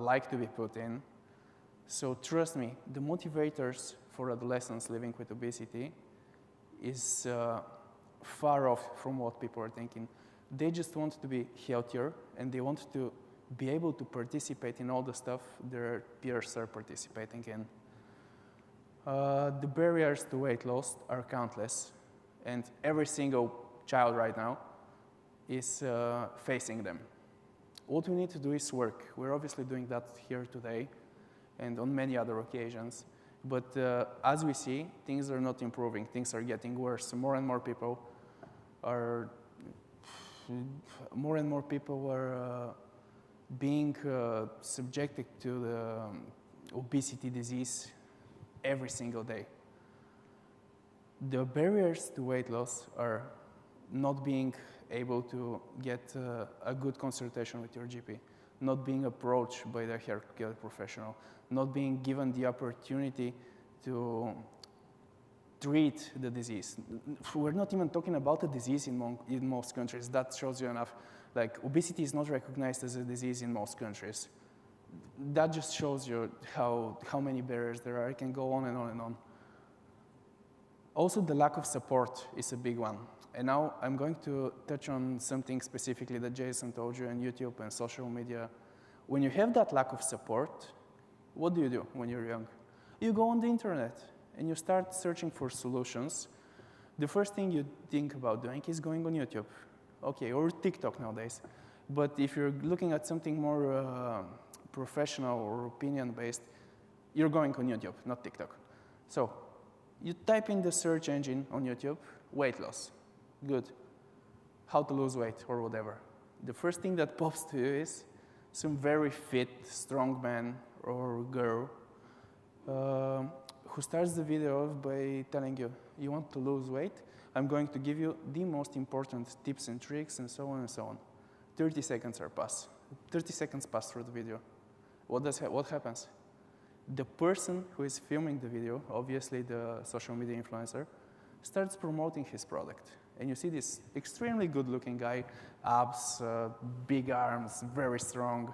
S15: like to be put in. So trust me, the motivators for adolescents living with obesity is far off from what people are thinking. They just want to be healthier and they want to be able to participate in all the stuff their peers are participating in. The barriers to weight loss are countless, and every single child right now is facing them. What we need to do is work. We're obviously doing that here today and on many other occasions. But as we see, things are not improving. Things are getting worse. More and more people are being subjected to the obesity disease every single day. The barriers to weight loss are not being able to get a good consultation with your GP, not being approached by the healthcare professional, not being given the opportunity to treat the disease. We're not even talking about the disease in most countries. That shows you enough. Like, obesity is not recognized as a disease in most countries. That just shows you how many barriers there are. I can go on and on and on. Also, the lack of support is a big one. And now I'm going to touch on something specifically that Jason told you on YouTube and social media. When you have that lack of support, what do you do when you're young? You go on the internet and you start searching for solutions. The first thing you think about doing is going on YouTube. Okay, or TikTok nowadays. But if you're looking at something more professional or opinion-based, you're going on YouTube, not TikTok. So you type in the search engine on YouTube, weight loss. Good. How to lose weight or whatever. The first thing that pops to you is some very fit, strong man or girl who starts the video off by telling you, you want to lose weight? I'm going to give you the most important tips and tricks and so on and so on. 30 seconds are passed. 30 seconds pass through the video. What happens? The person who is filming the video, obviously the social media influencer, starts promoting his product. And you see this extremely good-looking guy, abs, big arms, very strong,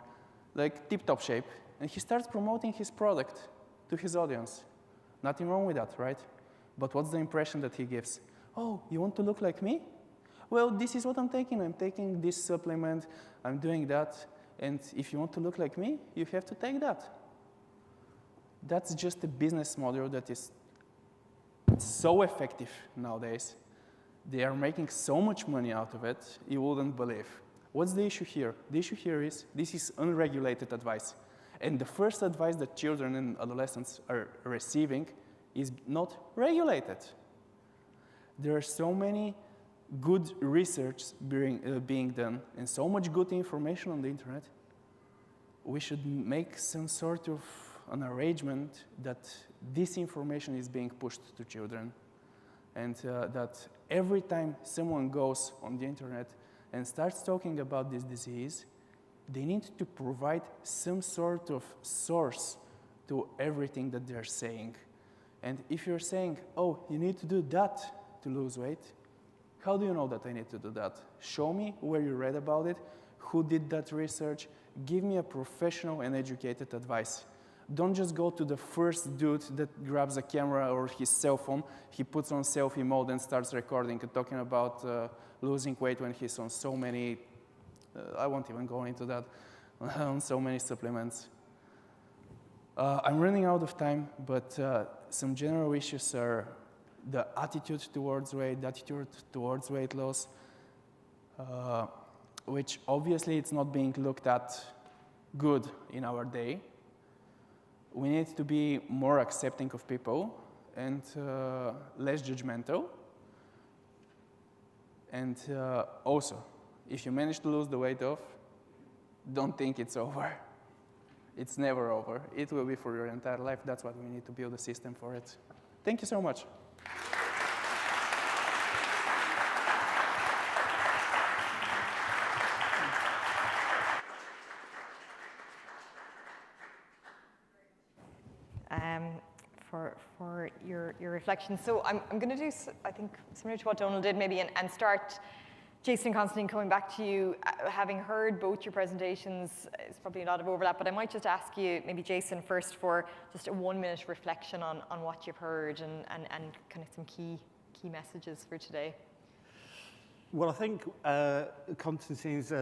S15: like tip-top shape. And he starts promoting his product to his audience. Nothing wrong with that, right? But what's the impression that he gives? Oh, you want to look like me? Well, this is what I'm taking. I'm taking this supplement. I'm doing that. And if you want to look like me, you have to take that. That's just a business model that is so effective nowadays. They are making so much money out of it, you wouldn't believe. What's the issue here? The issue here is this is unregulated advice. And the first advice that children and adolescents are receiving is not regulated. There are so many good research being done and so much good information on the internet. We should make some sort of an arrangement that this information is being pushed to children, and that every time someone goes on the internet and starts talking about this disease, they need to provide some sort of source to everything that they're saying. And if you're saying, oh, you need to do that to lose weight, how do you know that I need to do that? Show me where you read about it, who did that research, give me a professional and educated advice. Don't just go to the first dude that grabs a camera or his cell phone, he puts on selfie mode and starts recording and talking about losing weight when he's on so many, I won't even go into that, on so many supplements. I'm running out of time, but some general issues are the attitude towards weight, the attitude towards weight loss, which obviously it's not being looked at good in our day. We need to be more accepting of people and less judgmental. And also, if you manage to lose the weight off, don't think it's over. It's never over. It will be for your entire life. That's why we need to build a system for it. Thank you so much.
S13: For your reflections. So I'm going to do, I think, similar to what Donal did maybe, and start, Jason and Constantine, coming back to you. Having heard both your presentations, it's probably a lot of overlap, but I might just ask you, maybe Jason first, for just a 1-minute reflection on what you've heard and kind of some key messages for today.
S14: Well, I think Constantine's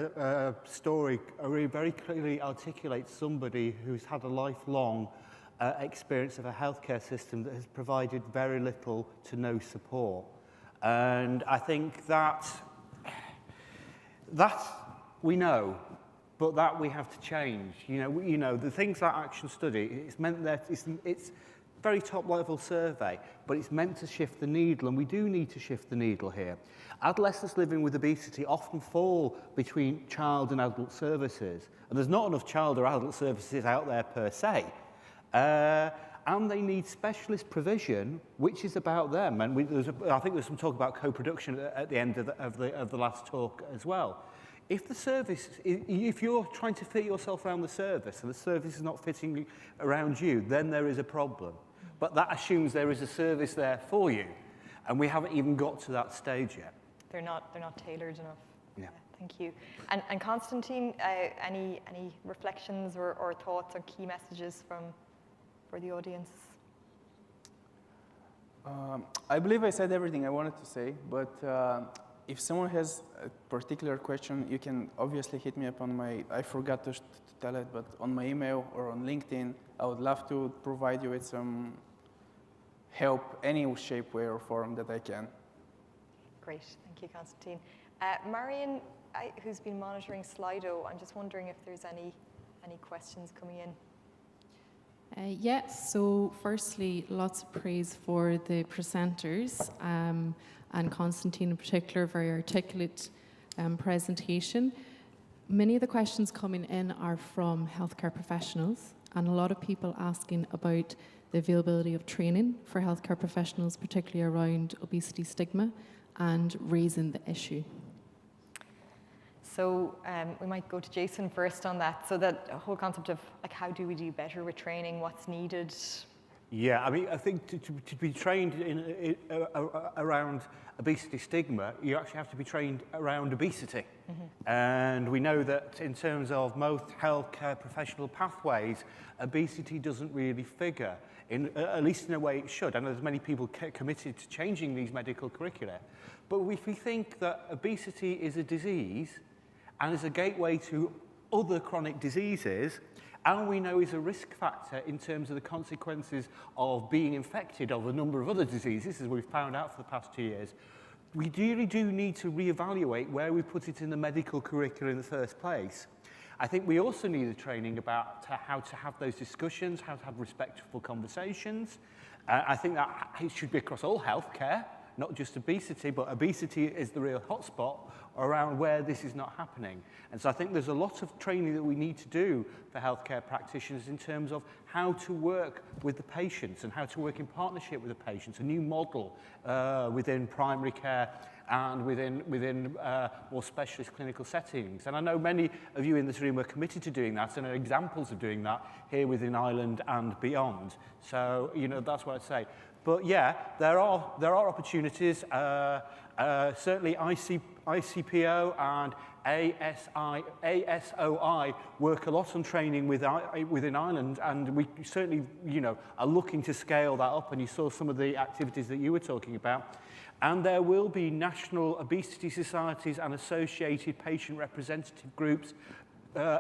S14: story really very clearly articulates somebody who's had a lifelong experience of a healthcare system that has provided very little to no support. And I think that we know, but that we have to change. You know, the things like Action Study, it's meant that it's very top-level survey, but it's meant to shift the needle, and we do need to shift the needle here. Adolescents living with obesity often fall between child and adult services, and there's not enough child or adult services out there per se. And they need specialist provision, which is about them. And I think there's some talk about co-production at the end of the last talk as well. If the service, if you're trying to fit yourself around the service and the service is not fitting around you, then there is a problem. But that assumes there is a service there for you, and we haven't even got to that stage yet.
S13: They're not tailored enough.
S14: Yeah.
S13: Thank you. And Constantine, any reflections or thoughts or key messages for the audience?
S15: I believe I said everything I wanted to say, but if someone has a particular question, you can obviously hit me up on my, I forgot to tell it, but on my email or on LinkedIn. I would love to provide you with some help, any shape, way, or form that I can.
S13: Great, thank you, Constantine. Marion, who's been monitoring Slido, I'm just wondering if there's any questions coming in.
S16: Yes, so firstly, lots of praise for the presenters, and Constantine in particular, very articulate presentation. Many of the questions coming in are from healthcare professionals, and a lot of people asking about the availability of training for healthcare professionals, particularly around obesity stigma and raising the issue.
S13: So we might go to Jason first on that. So that whole concept of like, how do we do better with training? What's needed?
S14: Yeah, I mean, I think to be trained around obesity stigma, you actually have to be trained around obesity. And we know that in terms of most healthcare professional pathways, obesity doesn't really figure, at least in a way it should. I know there's many people committed to changing these medical curricula. But if we think that obesity is a disease and is a gateway to other chronic diseases, and we know is a risk factor in terms of the consequences of being infected of a number of other diseases, as we've found out for the past 2 years, we really do need to reevaluate where we put it in the medical curricula in the first place. I think we also need a training about how to have those discussions, how to have respectful conversations. I think that it should be across all healthcare, not just obesity, but obesity is the real hotspot around where this is not happening. And so I think there's a lot of training that we need to do for healthcare practitioners in terms of how to work with the patients and how to work in partnership with the patients, a new model within primary care and within more specialist clinical settings. And I know many of you in this room are committed to doing that and are examples of doing that here within Ireland and beyond. So, you know, that's what I'd say. But yeah, there are opportunities. Certainly ICPO and ASOI work a lot on training within Ireland, and we certainly, you know, are looking to scale that up. And you saw some of the activities that you were talking about. And there will be national obesity societies and associated patient representative groups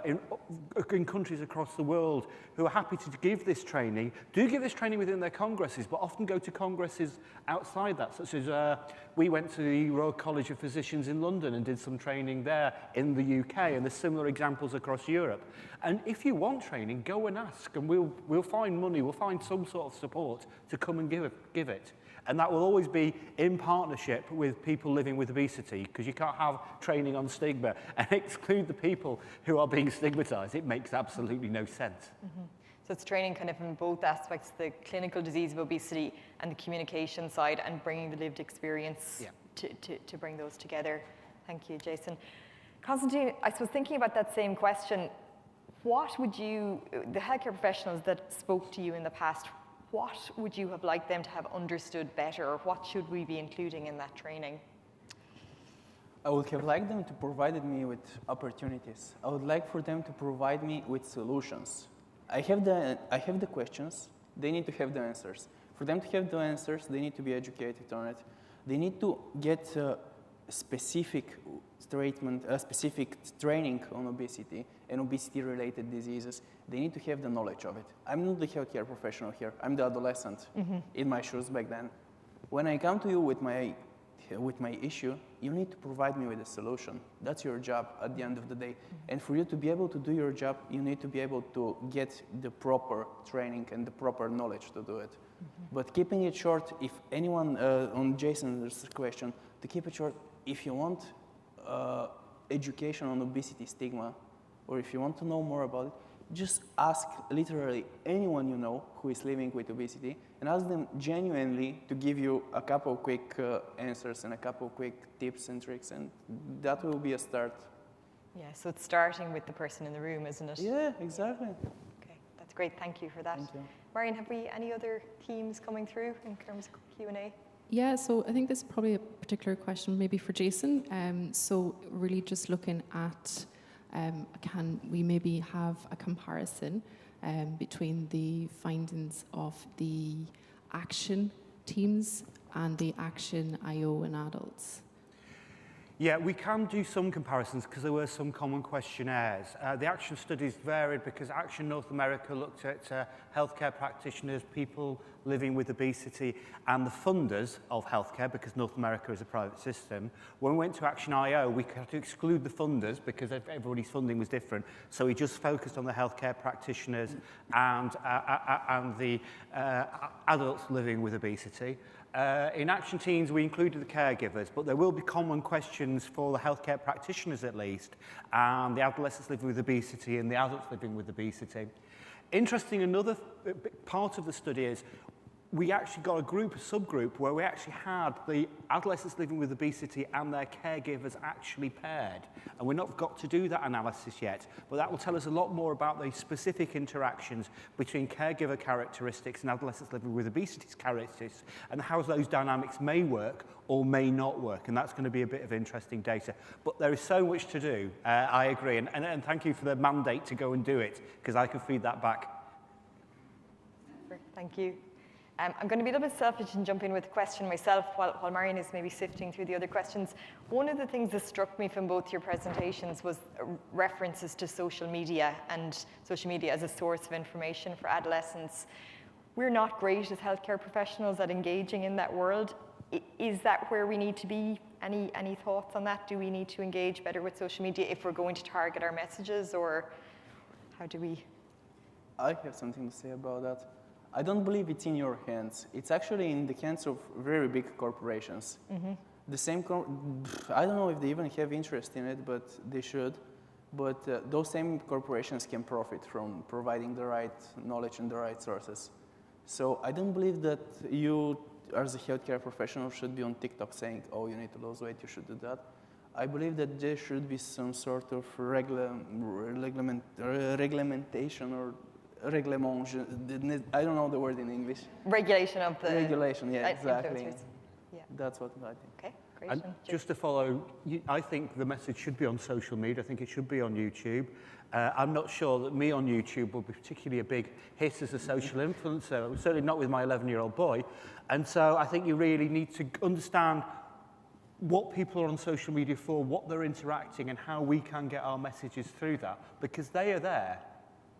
S14: in countries across the world who are happy to give this training, do give this training within their congresses, but often go to congresses outside that, such as we went to the Royal College of Physicians in London and did some training there in the UK, and there's similar examples across Europe. And if you want training, go and ask, and we'll find money, we'll find some sort of support to come and give it. And that will always be in partnership with people living with obesity, because you can't have training on stigma and exclude the people who are being stigmatized. It makes absolutely no sense.
S13: So it's training kind of in both aspects, the clinical disease of obesity and the communication side, and bringing the lived experience to bring those together. Thank you, Jason. Constantine, I was thinking about that same question. What would you, the healthcare professionals that spoke to you in the past, what would you have liked them to have understood better, or what should we be including in that training?
S15: I would have liked them to provide me with opportunities. I would like for them to provide me with solutions. I have the questions, they need to have the answers. For them to have the answers, they need to be educated on it. They need to get specific treatment, specific training on obesity and obesity-related diseases. They need to have the knowledge of it. I'm not the healthcare professional here. I'm the adolescent in my shoes back then. When I come to you with my issue, you need to provide me with a solution. That's your job at the end of the day. And for you to be able to do your job, you need to be able to get the proper training and the proper knowledge to do it. But keeping it short, if anyone, on Jason's question, to keep it short, if you want education on obesity stigma, or if you want to know more about it, just ask literally anyone you know who is living with obesity, and ask them genuinely to give you a couple of quick answers and a couple of quick tips and tricks, and that will be a start.
S13: Yeah, so it's starting with the person in the room, isn't it?
S15: Yeah, exactly.
S13: Okay, that's great. Thank you for that.
S15: Thank you.
S13: Marion, have we any other themes coming through in terms of Q&A?
S16: Yeah, so I think this is probably a particular question maybe for Jason. So really just looking at can we maybe have a comparison between the findings of the action teams and the action IO in adults?
S14: Yeah, we can do some comparisons because there were some common questionnaires. The action studies varied because Action North America looked at healthcare practitioners, people living with obesity, and the funders of healthcare, because North America is a private system. When we went to Action IO, we had to exclude the funders because everybody's funding was different. So we just focused on the healthcare practitioners and the adults living with obesity. In Action Teams, we included the caregivers, but there will be common questions for the healthcare practitioners at least, and the adolescents living with obesity and the adults living with obesity. Interesting, another part of the study is we actually got a subgroup, where we actually had the adolescents living with obesity and their caregivers actually paired. And we've not got to do that analysis yet, but that will tell us a lot more about the specific interactions between caregiver characteristics and adolescents living with obesity characteristics, and how those dynamics may work or may not work. And that's going to be a bit of interesting data. But there is so much to do, I agree. And thank you for the mandate to go and do it, because I can feed that back.
S13: Thank you. I'm going to be a little bit selfish and jump in with a question myself while Marion is maybe sifting through the other questions. One of the things that struck me from both your presentations was references to social media and social media as a source of information for adolescents. We're not great as healthcare professionals at engaging in that world. Is that where we need to be? Any thoughts on that? Do we need to engage better with social media if we're going to target our messages, or how do we?
S15: I have something to say about that. I don't believe it's in your hands. It's actually in the hands of very big corporations.
S13: Mm-hmm.
S15: The same, I don't know if they even have interest in it, but they should. But those same corporations can profit from providing the right knowledge and the right sources. So I don't believe that you, as a healthcare professional, should be on TikTok saying, oh, you need to lose weight, you should do that. I believe that there should be some sort of regulation or reglement, I don't know the word in English.
S13: Regulation of the...
S15: Regulation, yeah, exactly.
S13: Yeah.
S15: That's what I think.
S13: Okay, great.
S14: And just to follow, I think the message should be on social media. I think it should be on YouTube. I'm not sure that me on YouTube will be particularly a big hit as a social influencer, certainly not with my 11-year-old boy. And so I think you really need to understand what people are on social media for, what they're interacting, and how we can get our messages through that, because they are there.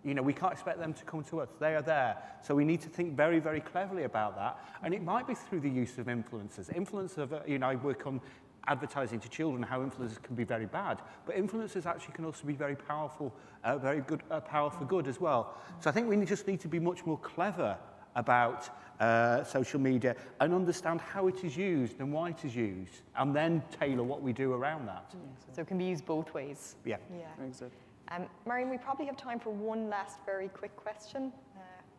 S14: You know, we can't expect them to come to us. They are there. So we need to think very, very cleverly about that. And it might be through the use of influencers. Influencers, you know, I work on advertising to children, how influencers can be very bad. But influencers actually can also be very powerful, very good, power for good as well. So I think we just need to be much more clever about social media and understand how it is used and why it is used, and then tailor what we do around that.
S13: So it can be used both ways.
S14: Yeah.
S13: Yeah.
S15: Exactly.
S13: Marion, we probably have time for one last very quick question.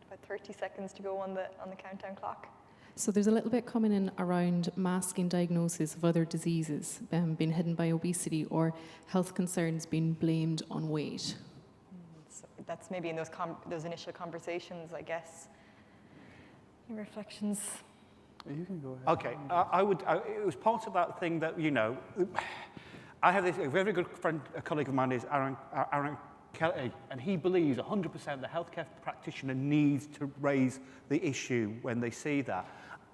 S13: About 30 seconds to go on the countdown clock.
S16: So there's a little bit coming in around masking diagnosis of other diseases being hidden by obesity, or health concerns being blamed on weight.
S13: So that's maybe in those initial conversations, I guess. Any reflections?
S15: You can go ahead.
S14: Okay, it was part of that thing that, you know, I have a very good friend, a colleague of mine is Aaron Kelly, and he believes 100% the healthcare practitioner needs to raise the issue when they see that.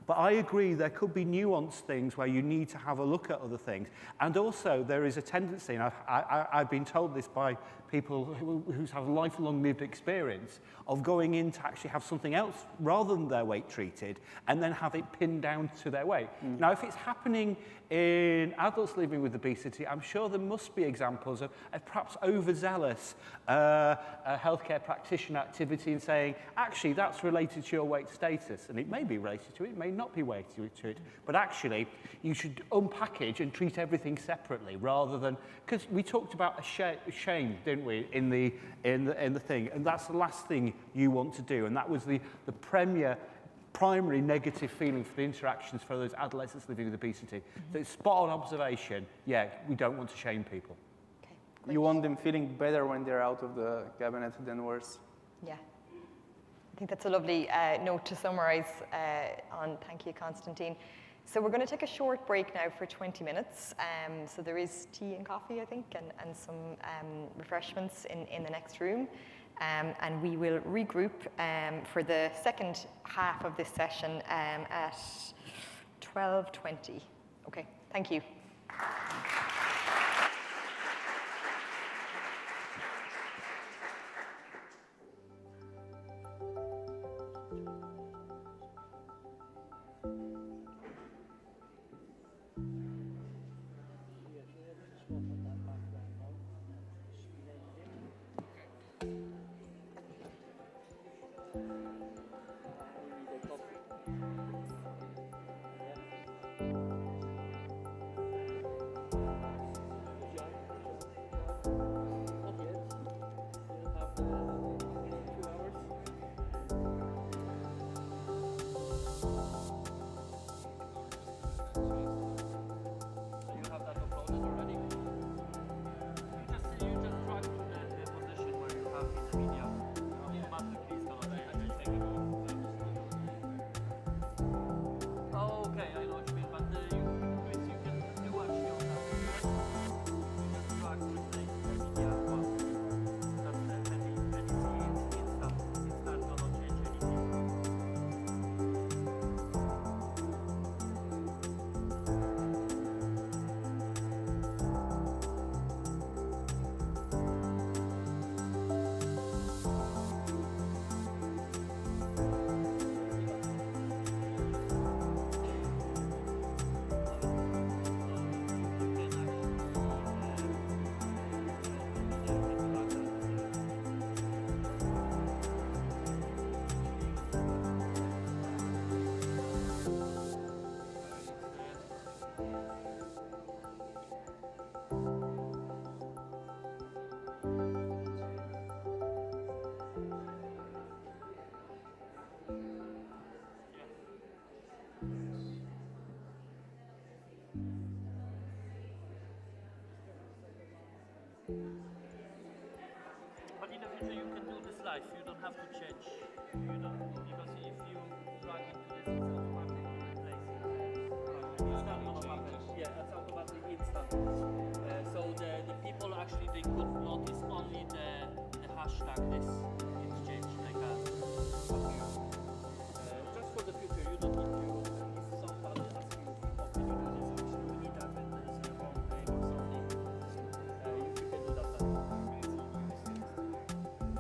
S14: But I agree there could be nuanced things where you need to have a look at other things. And also there is a tendency, and I've been told this by people who have lifelong lived experience, of going in to actually have something else rather than their weight treated, and then have it pinned down to their weight. Now, if it's happening in adults living with obesity, I'm sure there must be examples of perhaps overzealous healthcare practitioner activity in saying, actually, that's related to your weight status. And it may be related to it, it may not be related to it. But actually, you should unpackage and treat everything separately rather than, because we talked about shame, didn't we, in the thing. And that's the last thing you want to do. And that was the primary negative feeling for the interactions for those adolescents living with obesity. So it's spot on observation. Yeah, we don't want to shame people.
S13: Okay,
S15: you want them feeling better when they're out of the cabinet than worse.
S13: Yeah. I think that's a lovely note to summarize on. Thank you, Constantine. So we're going to take a short break now for 20 minutes. So there is tea and coffee, I think, and some refreshments in the next room. And we will regroup for the second half of this session at 12:20. Okay, thank you.
S1: have to change, you know, because if you drag into this, it's automatically replacing. It's not going to happen. Yeah, it's automatically instant. So the people actually, they could notice only the hashtag this exchange, like just for the future, you don't need to, if somebody asks you, oh, can you do this, actually, we need that, and there's a wrong name or something, you can do that.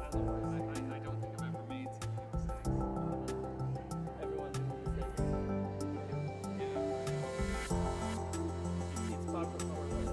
S3: I don't think I've ever made mistakes.
S1: Everyone makes mistakes. It's part of our life.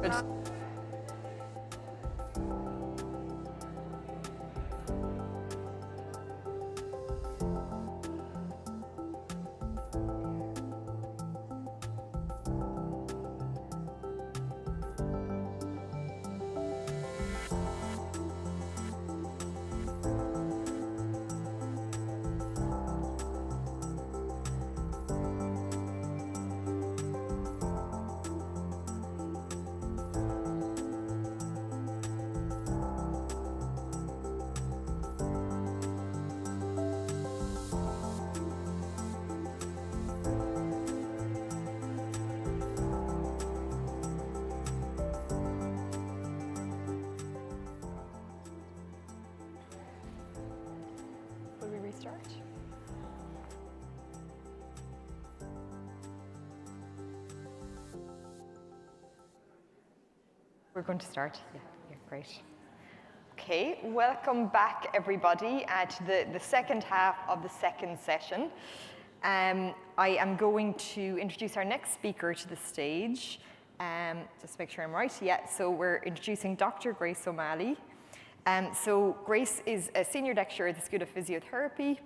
S13: Will we restart? We're going to start. Yeah, great. Okay, welcome back everybody to the second half of the second session. I am going to introduce our next speaker to the stage. Just make sure I'm right. Yeah, so we're introducing Dr. Grace O'Malley. So Grace is a senior lecturer at the School of Physiotherapy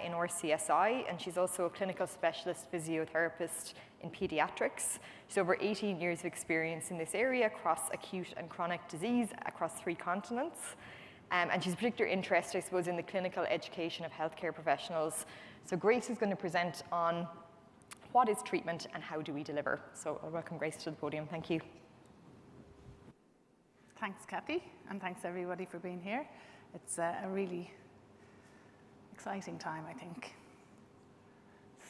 S13: in RCSI, and she's also a clinical specialist physiotherapist in Paediatrics. She's over 18 years of experience in this area across acute and chronic disease across 3 continents. And she's a particular interest, I suppose, in the clinical education of healthcare professionals. So Grace is going to present on what is treatment and how do we deliver. So I'll welcome Grace to the podium. Thank you.
S17: Thanks, Cathy, and thanks everybody for being here. It's a really exciting time, I think.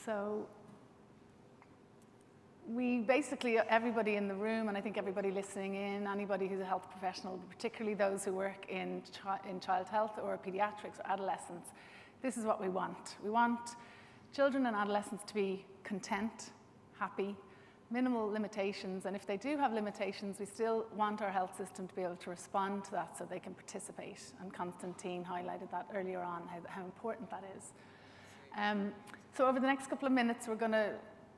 S17: So we basically, everybody in the room, and I think everybody listening in, anybody who's a health professional, particularly those who work in child health or pediatrics or adolescents, this is what we want. We want children and adolescents to be content, happy, minimal limitations, and if they do have limitations, we still want our health system to be able to respond to that so they can participate, and Constantine highlighted that earlier on, how important that is. So over the next couple of minutes, we're going to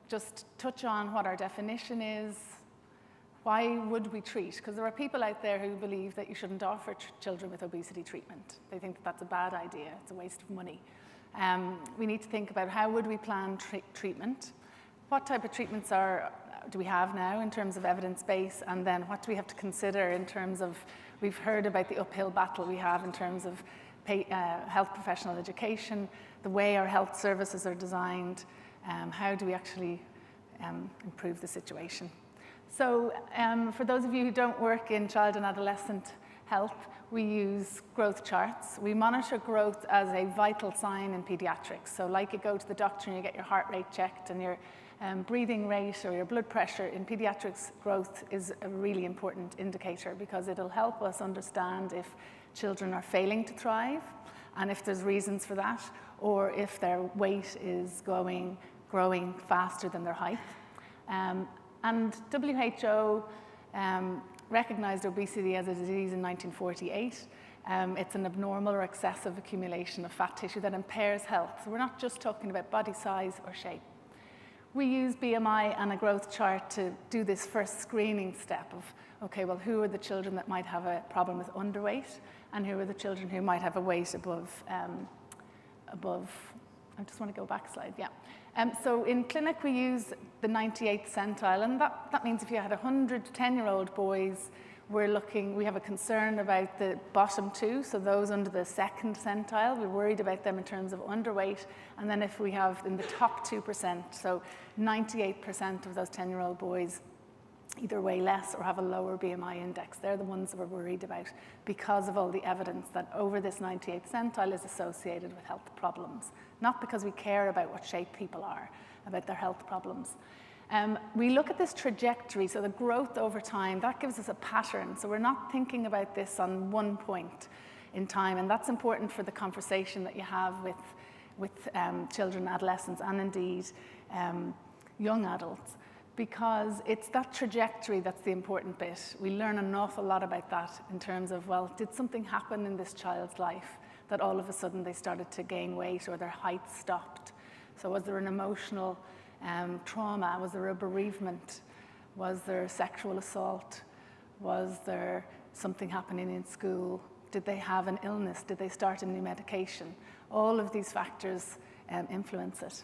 S17: just touch on what our definition is, why would we treat, because there are people out there who believe that you shouldn't offer children with obesity treatment. They think that that's a bad idea, it's a waste of money. We need to think about how would we plan treatment, what type of treatments do we have now in terms of evidence base, and then what do we have to consider in terms of, we've heard about the uphill battle we have in terms of health professional education, the way our health services are designed, how do we actually improve the situation. So for those of you who don't work in child and adolescent health, we use growth charts. We monitor growth as a vital sign in pediatrics. So like you go to the doctor and you get your heart rate checked and your breathing rate or your blood pressure, in pediatrics, growth is a really important indicator because it'll help us understand if children are failing to thrive and if there's reasons for that, or if their weight is growing faster than their height. And WHO recognized obesity as a disease in 1948. It's an abnormal or excessive accumulation of fat tissue that impairs health. So we're not just talking about body size or shape. We use BMI and a growth chart to do this first screening step of, okay, well, who are the children that might have a problem with underweight, and who are the children who might have a weight above, I just want to go back a slide, yeah. So in clinic, we use the 98th centile, and that means if you had 100 10-year-old boys, we have a concern about the bottom 2, so those under the 2nd centile, we're worried about them in terms of underweight, and then if we have in the top 2%, so 98% of those 10-year-old boys either weigh less or have a lower BMI index, they're the ones that we're worried about because of all the evidence that over this 98th centile is associated with health problems, not because we care about what shape people are, about their health problems. We look at this trajectory, so the growth over time, that gives us a pattern. So we're not thinking about this on one point in time, and that's important for the conversation that you have with children, adolescents, and indeed young adults, because it's that trajectory that's the important bit. We learn an awful lot about that in terms of, well, did something happen in this child's life that all of a sudden they started to gain weight or their height stopped? So was there an emotional trauma? Was there a bereavement? Was there sexual assault? Was there something happening in school? Did they have an illness? Did they start a new medication? All of these factors influence it.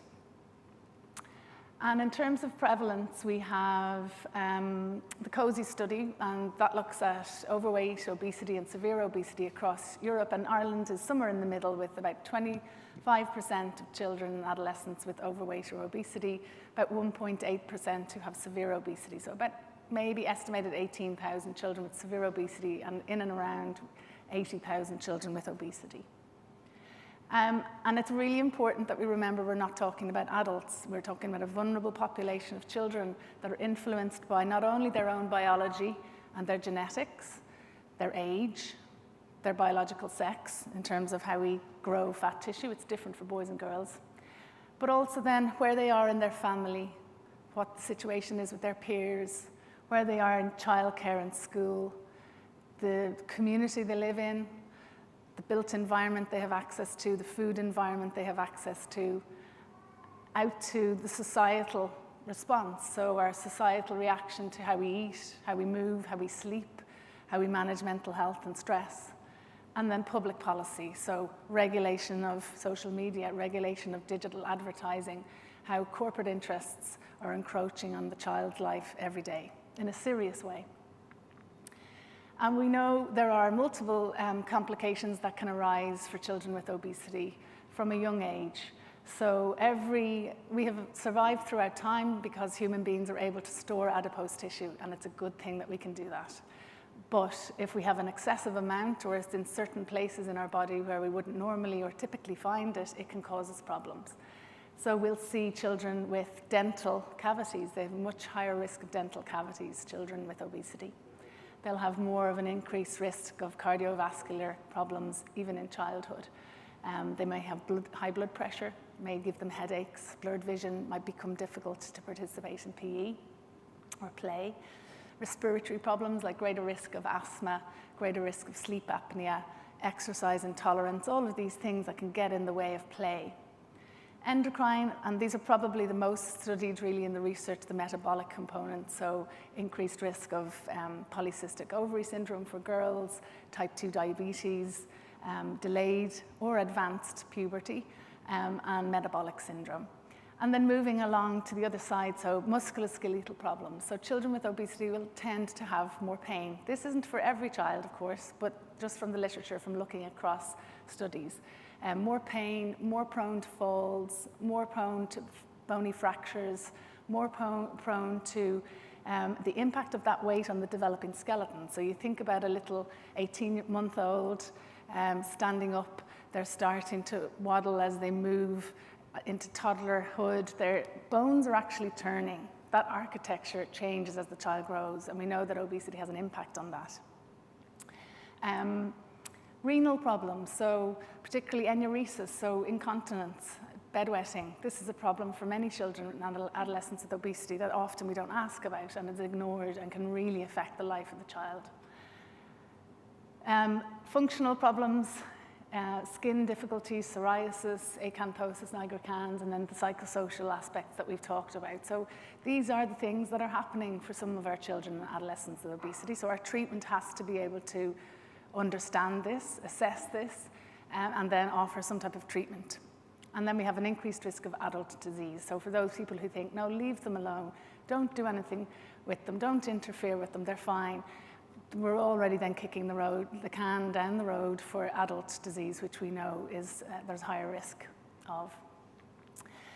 S17: And in terms of prevalence, we have the COSI study, and that looks at overweight, obesity, and severe obesity across Europe. And Ireland is somewhere in the middle, with about 25% of children and adolescents with overweight or obesity, about 1.8% who have severe obesity. So about maybe estimated 18,000 children with severe obesity, and in and around 80,000 children with obesity. And it's really important that we remember we're not talking about adults. We're talking about a vulnerable population of children that are influenced by not only their own biology and their genetics, their age, their biological sex, in terms of how we grow fat tissue. It's different for boys and girls. But also then where they are in their family, what the situation is with their peers, where they are in childcare and school, the community they live in, the built environment they have access to, the food environment they have access to, out to the societal response. So our societal reaction to how we eat, how we move, how we sleep, how we manage mental health and stress. And then public policy, so regulation of social media, regulation of digital advertising, how corporate interests are encroaching on the child's life every day in a serious way. And we know there are multiple complications that can arise for children with obesity from a young age. So we have survived throughout time because human beings are able to store adipose tissue, and it's a good thing that we can do that. But if we have an excessive amount, or it's in certain places in our body where we wouldn't normally or typically find it, it can cause us problems. So we'll see children with dental cavities. They have a much higher risk of dental cavities, children with obesity. They'll have more of an increased risk of cardiovascular problems, even in childhood. They may have high blood pressure, may give them headaches, blurred vision, might become difficult to participate in PE or play. Respiratory problems like greater risk of asthma, greater risk of sleep apnea, exercise intolerance, all of these things that can get in the way of play. Endocrine, and these are probably the most studied really in the research, the metabolic component, so increased risk of polycystic ovary syndrome for girls, type 2 diabetes, delayed or advanced puberty, and metabolic syndrome. And then moving along to the other side, so musculoskeletal problems. So children with obesity will tend to have more pain. This isn't for every child, of course, but just from the literature, from looking across studies. More pain, more prone to falls, more prone to bony fractures, more prone to the impact of that weight on the developing skeleton. So you think about a little 18-month-old standing up, they're starting to waddle as they move into toddlerhood. Their bones are actually turning. That architecture changes as the child grows, and we know that obesity has an impact on that. Renal problems, so particularly enuresis, so incontinence, bedwetting. This is a problem for many children and adolescents with obesity that often we don't ask about and is ignored and can really affect the life of the child. Functional problems, skin difficulties, psoriasis, acanthosis nigricans, and then the psychosocial aspects that we've talked about. So these are the things that are happening for some of our children and adolescents with obesity. So our treatment has to be able to understand this, assess this, and then offer some type of treatment. And then we have an increased risk of adult disease. So for those people who think, no, leave them alone, don't do anything with them, don't interfere with them, they're fine, we're already then kicking the can down the road for adult disease, which we know is there's higher risk of.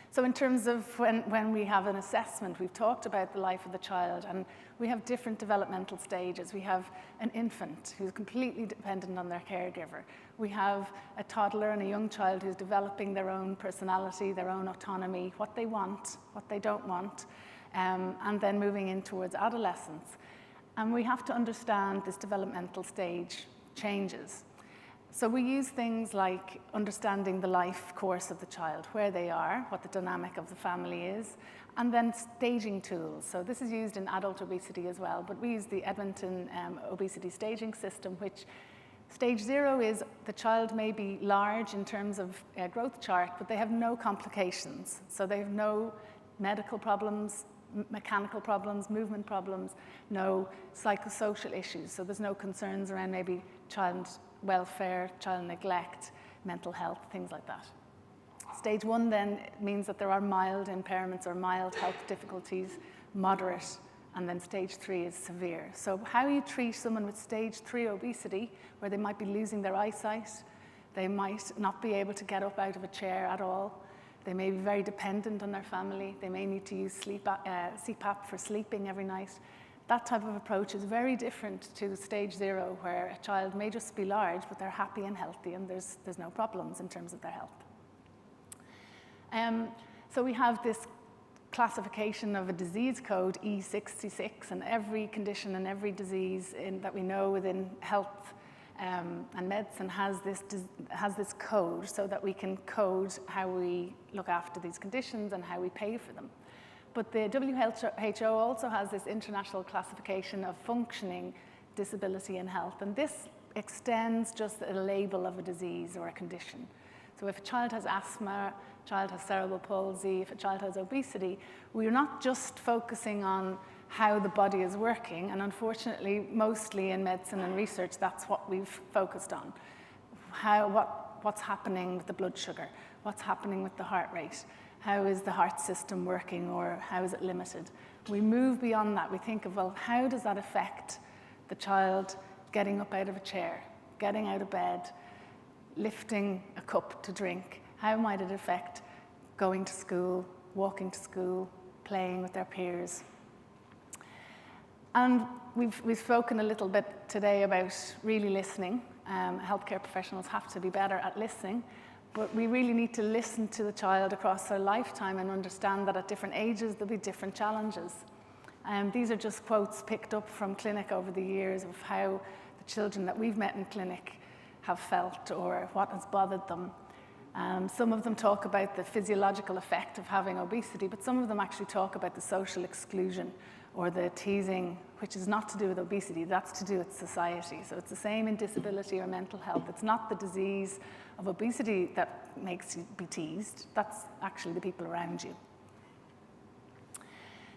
S17: So in terms of when we have an assessment, we've talked about the life of the child, and we have different developmental stages. We have an infant who's completely dependent on their caregiver. We have a toddler and a young child who's developing their own personality, their own autonomy, what they want, what they don't want, and then moving in towards adolescence. And we have to understand this developmental stage changes. So we use things like understanding the life course of the child, where they are, what the dynamic of the family is, and then staging tools. So this is used in adult obesity as well, but we use the Edmonton obesity staging system, which stage 0 is the child may be large in terms of growth chart, but they have no complications. So they have no medical problems, mechanical problems, movement problems, no psychosocial issues. So there's no concerns around maybe child welfare, child neglect, mental health, things like that. Stage 1 then means that there are mild impairments or mild health difficulties, moderate, and then stage 3 is severe. So how you treat someone with stage 3 obesity, where they might be losing their eyesight, they might not be able to get up out of a chair at all, they may be very dependent on their family, they may need to use CPAP for sleeping every night. That type of approach is very different to stage 0, where a child may just be large, but they're happy and healthy, and there's no problems in terms of their health. So we have this classification of a disease code, E66, and every condition and every disease that we know within health and medicine has this code, so that we can code how we look after these conditions and how we pay for them. But the WHO also has this international classification of functioning, disability and health, and this extends just a label of a disease or a condition. So if a child has asthma, a child has cerebral palsy, if a child has obesity, we're not just focusing on how the body is working, and unfortunately, mostly in medicine and research, that's what we've focused on. What's happening with the blood sugar? What's happening with the heart rate? How is the heart system working, or how is it limited? We move beyond that. We think of, well, how does that affect the child getting up out of a chair, getting out of bed, lifting a cup to drink? How might it affect going to school, walking to school, playing with their peers? And we've spoken a little bit today about really listening. Healthcare professionals have to be better at listening, but we really need to listen to the child across their lifetime and understand that at different ages there'll be different challenges. These are just quotes picked up from clinic over the years of how the children that we've met in clinic have felt or what has bothered them. Some of them talk about the physiological effect of having obesity, but some of them actually talk about the social exclusion or the teasing, which is not to do with obesity, that's to do with society. So it's the same in disability or mental health. It's not the disease of obesity that makes you be teased, that's actually the people around you.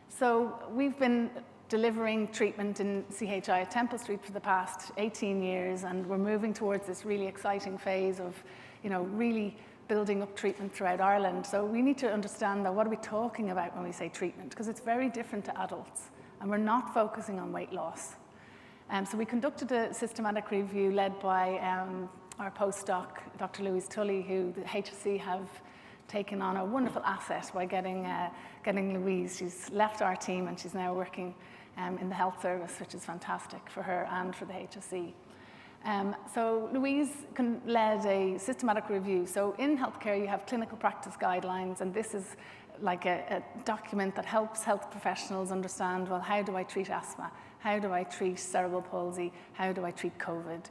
S17: So we've been delivering treatment in CHI at Temple Street for the past 18 years, and we're moving towards this really exciting phase of, really building up treatment throughout Ireland. So we need to understand that what are we talking about when we say treatment, because it's very different to adults, and we're not focusing on weight loss. So we conducted a systematic review led by our postdoc, Dr. Louise Tully, who the HSC have taken on a wonderful asset by getting Louise. She's left our team and she's now working in the health service, which is fantastic for her and for the HSC. So Louise led a systematic review. So in healthcare, you have clinical practice guidelines, and this is like a document that helps health professionals understand, well, how do I treat asthma? How do I treat cerebral palsy? How do I treat COVID?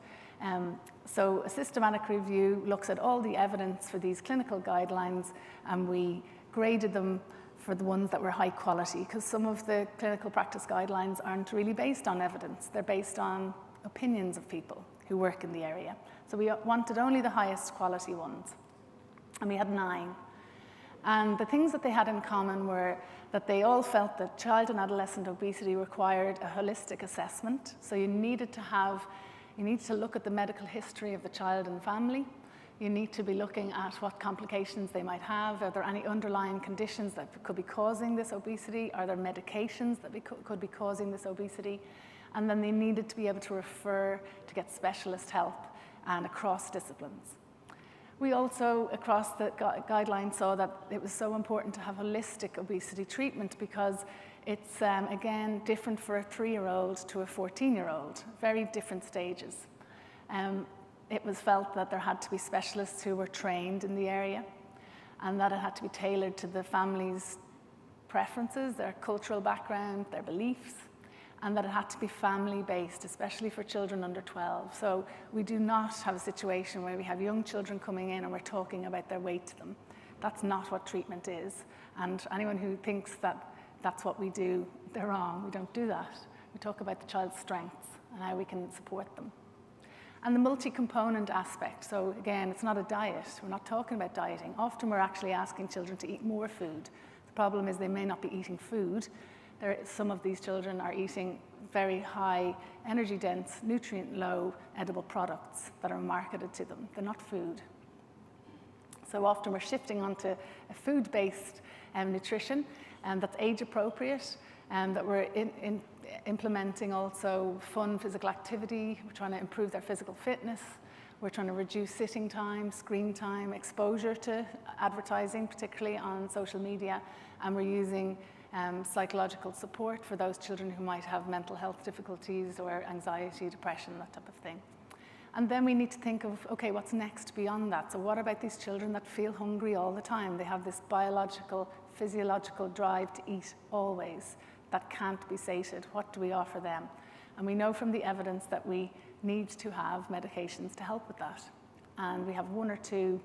S17: So a systematic review looks at all the evidence for these clinical guidelines, and we graded them for the ones that were high quality, because some of the clinical practice guidelines aren't really based on evidence. They're based on opinions of people who work in the area. So we wanted only the highest quality ones. And we had 9. And the things that they had in common were that they all felt that child and adolescent obesity required a holistic assessment. So you need to look at the medical history of the child and family. You need to be looking at what complications they might have. Are there any underlying conditions that could be causing this obesity? Are there medications that could be causing this obesity? And then they needed to be able to refer to get specialist help and across disciplines. We also, across the guidelines, saw that it was so important to have holistic obesity treatment because it's, again, different for a 3-year-old to a 14-year-old, very different stages. It was felt that there had to be specialists who were trained in the area, and that it had to be tailored to the family's preferences, their cultural background, their beliefs, and that it had to be family-based, especially for children under 12. So we do not have a situation where we have young children coming in and we're talking about their weight to them. That's not what treatment is. And anyone who thinks that that's what we do, they're wrong. We don't do that. We talk about the child's strengths and how we can support them. And the multi-component aspect. So again, it's not a diet. We're not talking about dieting. Often we're actually asking children to eat more food. The problem is they may not be eating food. Some of these children are eating very high, energy-dense, nutrient-low edible products that are marketed to them. They're not food. So often we're shifting onto a food-based nutrition that's age-appropriate, and that we're implementing also fun physical activity. We're trying to improve their physical fitness. We're trying to reduce sitting time, screen time, exposure to advertising, particularly on social media, and we're using psychological support for those children who might have mental health difficulties or anxiety, depression, that type of thing. And then we need to think of, okay, what's next beyond that? So what about these children that feel hungry all the time? They have this biological, physiological drive to eat always that can't be sated. What do we offer them? And we know from the evidence that we need to have medications to help with that. And we have 1 or 2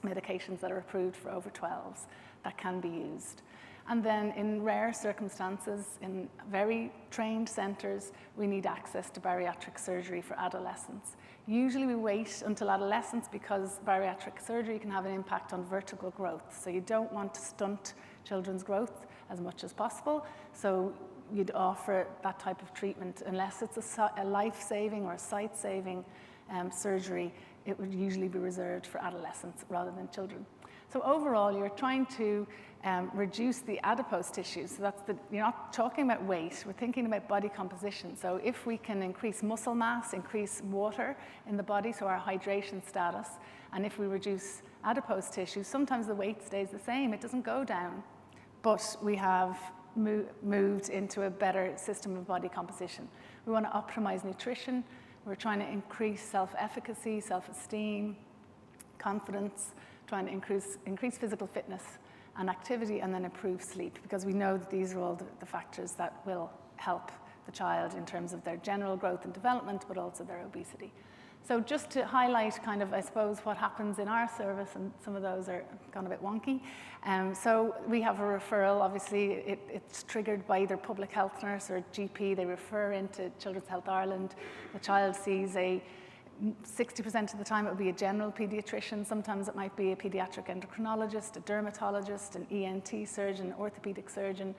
S17: medications that are approved for over 12s that can be used. And then in rare circumstances, in very trained centres, we need access to bariatric surgery for adolescents. Usually we wait until adolescence because bariatric surgery can have an impact on vertical growth. So you don't want to stunt children's growth as much as possible. So you'd offer that type of treatment unless it's a life-saving or a sight-saving surgery. It would usually be reserved for adolescents rather than children. So overall, you're trying to reduce the adipose tissue. So you're not talking about weight, we're thinking about body composition. So if we can increase muscle mass, increase water in the body, so our hydration status, and if we reduce adipose tissue, sometimes the weight stays the same, it doesn't go down, but we have moved into a better system of body composition. We want to optimize nutrition, we're trying to increase self-efficacy, self-esteem, confidence, trying to increase physical fitness and activity, and then improve sleep, because we know that these are all the factors that will help the child in terms of their general growth and development, but also their obesity. So just to highlight kind of, I suppose, what happens in our service, and some of those are gone a bit wonky. So we have a referral, obviously it's triggered by either public health nurse or GP. They refer into Children's Health Ireland. The child sees 60% of the time it will be a general paediatrician. Sometimes it might be a paediatric endocrinologist, a dermatologist, an ENT surgeon, orthopedic surgeon.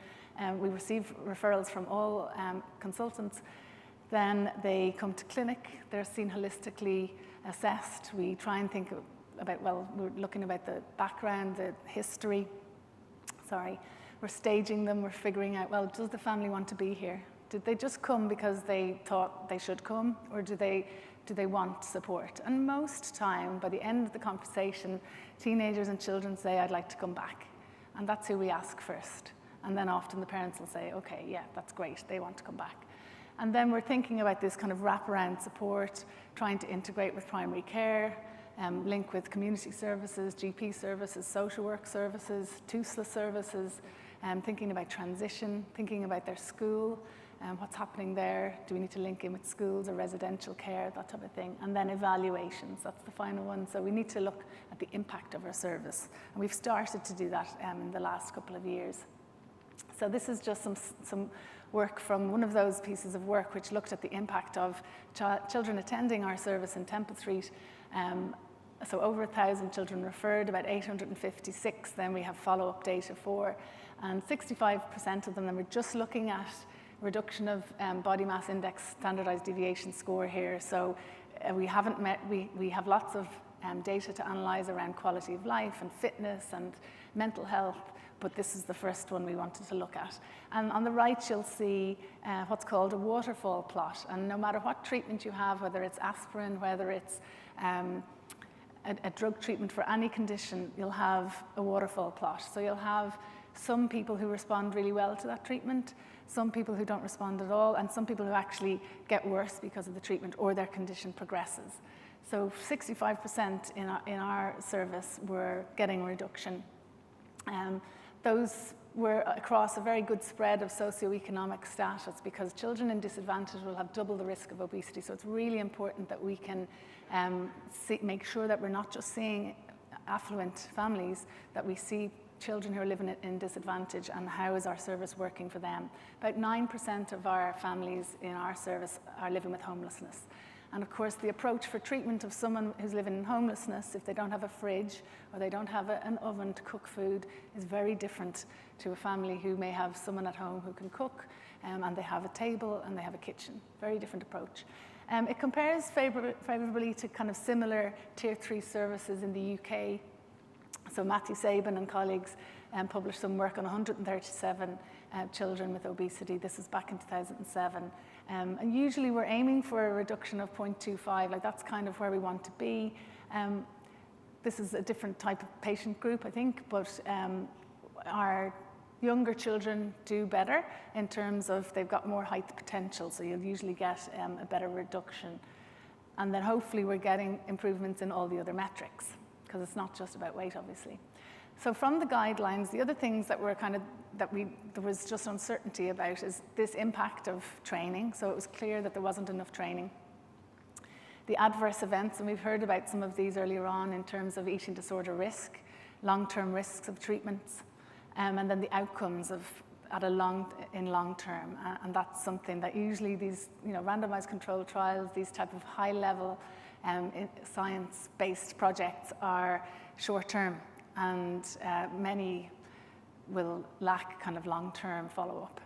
S17: We receive referrals from all consultants. Then they come to clinic, they're seen holistically assessed. We try and think about, well, we're looking about the background, the history. We're staging them, we're figuring out, well, does the family want to be here? Did they just come because they thought they should come, or do they want support? And most time, by the end of the conversation, teenagers and children say, I'd like to come back. And that's who we ask first. And then often the parents will say, okay, yeah, that's great, they want to come back. And then we're thinking about this kind of wraparound support, trying to integrate with primary care, link with community services, GP services, social work services, TUSLA services, thinking about transition, thinking about their school, what's happening there, do we need to link in with schools or residential care, that type of thing, and then evaluations, that's the final one. So we need to look at the impact of our service, and we've started to do that in the last couple of years. So this is just some work from one of those pieces of work which looked at the impact of children attending our service in Temple Street. So over 1,000 children referred, about 856 then we have follow-up data for, and 65% of them were just looking at reduction of body mass index standardized deviation score here. So we have lots of data to analyze around quality of life and fitness and mental health, but this is the first one we wanted to look at. And on the right, you'll see what's called a waterfall plot. And no matter what treatment you have, whether it's aspirin, whether it's a drug treatment for any condition, you'll have a waterfall plot. So you'll have some people who respond really well to that treatment, some people who don't respond at all, and some people who actually get worse because of the treatment or their condition progresses. So 65% in our service were getting a reduction. Those were across a very good spread of socioeconomic status, because children in disadvantage will have double the risk of obesity. So it's really important that we can make sure that we're not just seeing affluent families, that we see children who are living in disadvantage, and how is our service working for them. About 9% of our families in our service are living with homelessness. And of course, the approach for treatment of someone who's living in homelessness, if they don't have a fridge or they don't have an oven to cook food, is very different to a family who may have someone at home who can cook, and they have a table and they have a kitchen. Very different approach. It compares favorably to kind of similar Tier 3 services in the UK. So Matthew Sabin and colleagues published some work on 137 children with obesity. This was back in 2007. And usually we're aiming for a reduction of 0.25, like that's kind of where we want to be. This is a different type of patient group, I think, but our younger children do better in terms of they've got more height potential, so you'll usually get a better reduction. And then hopefully we're getting improvements in all the other metrics, because it's not just about weight, obviously. So from the guidelines, the other things that were there was just uncertainty about is this impact of training. So it was clear that there wasn't enough training. The adverse events, and we've heard about some of these earlier on in terms of eating disorder risk, long-term risks of treatments, and then the outcomes of in long term. And that's something that usually these randomized controlled trials, these type of high-level science-based projects are short-term, and many will lack kind of long-term follow-up.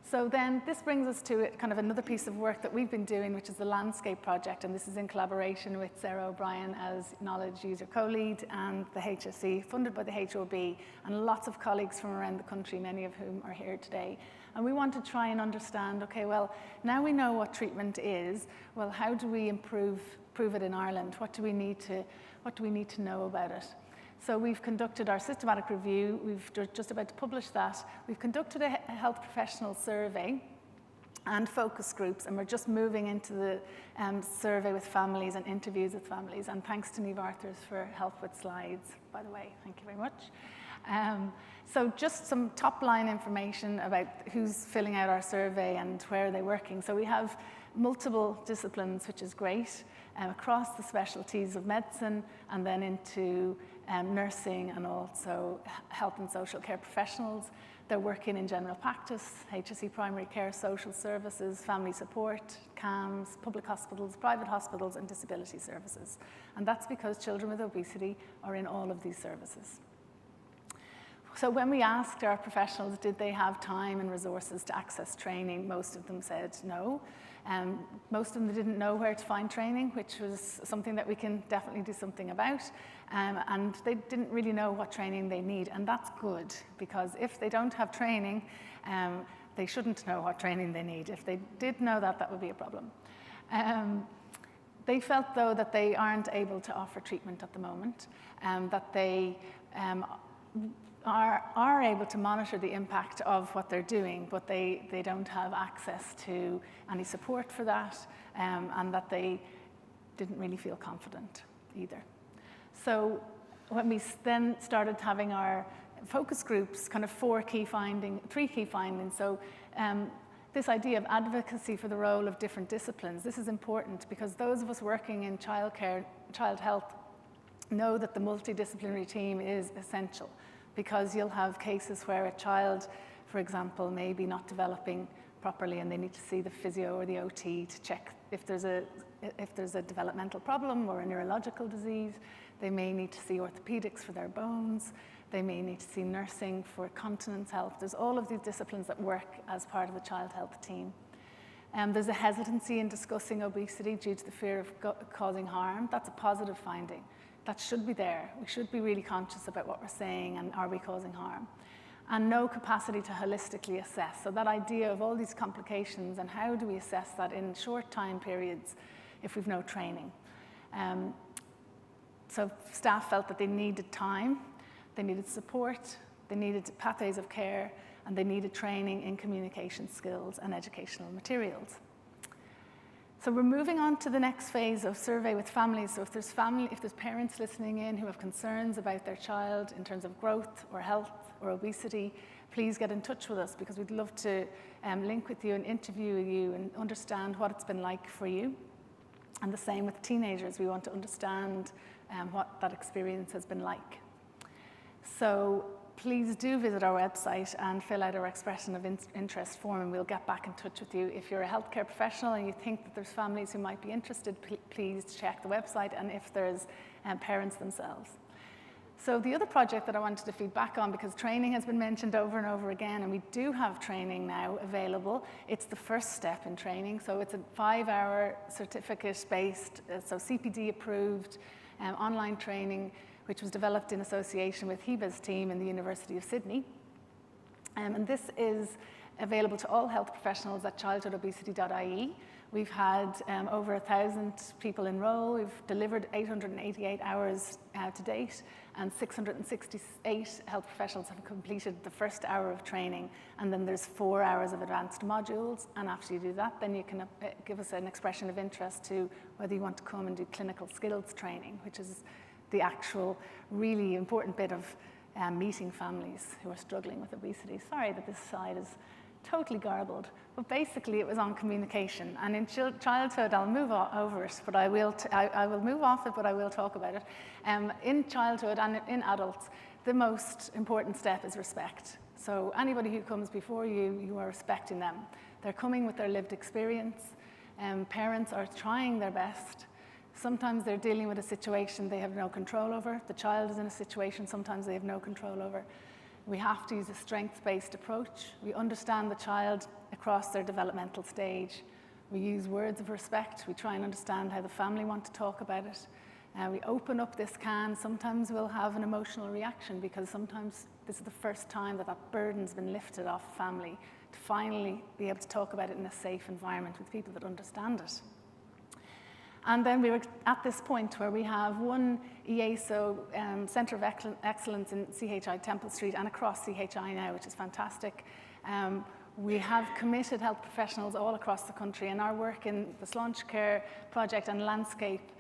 S17: So then this brings us to kind of another piece of work that we've been doing, which is the Landscape Project, and this is in collaboration with Sarah O'Brien as Knowledge User Co-Lead and the HSE, funded by the HOB, and lots of colleagues from around the country, many of whom are here today. And we want to try and understand, okay, well, now we know what treatment is, well, how do we improve it in Ireland? What do we need to know about it? So we've conducted our systematic review. We're just about to publish that. We've conducted a health professional survey and focus groups, and we're just moving into the survey with families and interviews with families. And thanks to Niamh Arthurs for help with slides, by the way. Thank you very much. So just some top-line information about who's filling out our survey and where are they working. So we have multiple disciplines, which is great, across the specialties of medicine and then into nursing and also health and social care professionals. They're working in general practice, HSE primary care, social services, family support, CAMS, public hospitals, private hospitals, and disability services. And that's because children with obesity are in all of these services. So when we asked our professionals, did they have time and resources to access training, most of them said no. Most of them didn't know where to find training, which was something that we can definitely do something about. And they didn't really know what training they need. And that's good, because if they don't have training, they shouldn't know what training they need. If they did know that, that would be a problem. They felt, though, that they aren't able to offer treatment at the moment, that they are able to monitor the impact of what they're doing, but they don't have access to any support for that, and that they didn't really feel confident either. So when we then started having our focus groups, kind of three key findings. So this idea of advocacy for the role of different disciplines, this is important because those of us working in childcare, child health, know that the multidisciplinary team is essential, because you'll have cases where a child, for example, may be not developing properly and they need to see the physio or the OT to check if there's a developmental problem or a neurological disease. They may need to see orthopedics for their bones. They may need to see nursing for continence health. There's all of these disciplines that work as part of the child health team. There's a hesitancy in discussing obesity due to the fear of causing harm. That's a positive finding. That should be there. We should be really conscious about what we're saying and are we causing harm. And no capacity to holistically assess. So that idea of all these complications and how do we assess that in short time periods if we've no training. So staff felt that they needed time, they needed support, they needed pathways of care, and they needed training in communication skills and educational materials. So we're moving on to the next phase of survey with families. So if there's parents listening in who have concerns about their child in terms of growth or health or obesity, please get in touch with us, because we'd love to link with you and interview you and understand what it's been like for you. And the same with teenagers. We want to understand what that experience has been like. So please do visit our website and fill out our expression of interest form, and we'll get back in touch with you. If you're a healthcare professional and you think that there's families who might be interested, please check the website, and if there's parents themselves. So the other project that I wanted to feed back on, because training has been mentioned over and over again, and we do have training now available. It's the first step in training, so it's a 5-hour certificate-based, so CPD approved online training, which was developed in association with Hiba's team in the University of Sydney. And this is available to all health professionals at childhoodobesity.ie. We've had over 1,000 people enroll. We've delivered 888 hours to date, and 668 health professionals have completed the first hour of training. And then there's 4 hours of advanced modules. And after you do that, then you can give us an expression of interest to whether you want to come and do clinical skills training, which is the actual really important bit of meeting families who are struggling with obesity. Sorry that this slide is totally garbled, but basically it was on communication. And in childhood, I'll move over it, but I will move off it, but I will talk about it. In childhood and in adults, the most important step is respect. So anybody who comes before you, you are respecting them. They're coming with their lived experience. Parents are trying their best. Sometimes they're dealing with a situation they have no control over. The child is in a situation sometimes they have no control over. We have to use a strengths-based approach. We understand the child across their developmental stage. We use words of respect. We try and understand how the family want to talk about it. We open up this can. Sometimes we'll have an emotional reaction because sometimes this is the first time that that burden's been lifted off the family to finally be able to talk about it in a safe environment with people that understand it. And then we were at this point where we have one EASO Centre of Excellence in CHI Temple Street and across CHI now, which is fantastic. We have committed health professionals all across the country, and our work in the Slaunch Care Project and Landscape,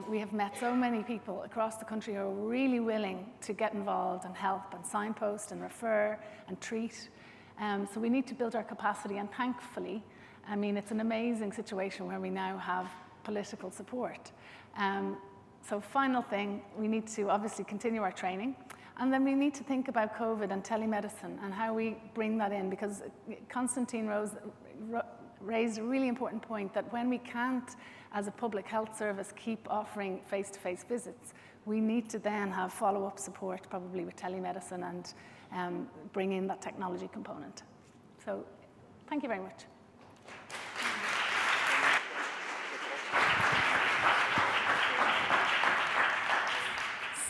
S17: we have met so many people across the country who are really willing to get involved and help and signpost and refer and treat. So we need to build our capacity, and thankfully, I mean, it's an amazing situation where we now have political support. So final thing, we need to obviously continue our training, and then we need to think about COVID and telemedicine and how we bring that in, because Constantine raised a really important point that when we can't, as a public health service, keep offering face-to-face visits, we need to then have follow-up support, probably with telemedicine, and bring in that technology component. So thank you very much.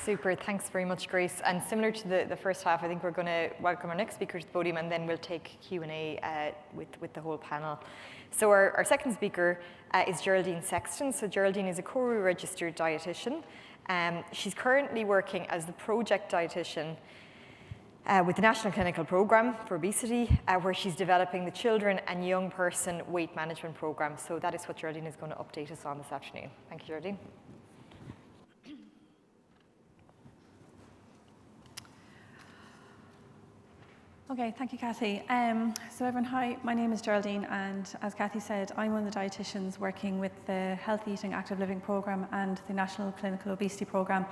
S13: Super, thanks very much, Grace. And similar to the first half, I think we're going to welcome our next speaker to the podium, and then we'll take Q&A with the whole panel. So our second speaker is Geraldine Sexton. So Geraldine is a CORU registered dietitian. She's currently working as the project dietitian with the National Clinical Programme for Obesity, where she's developing the Children and Young Person Weight Management Programme. So that is what Geraldine is going to update us on this afternoon. Thank you, Geraldine.
S18: Okay, thank you, Cathy. So everyone, hi, my name is Geraldine, and as Cathy said, I'm one of the dietitians working with the Health Eating Active Living Programme and the National Clinical Obesity Programme.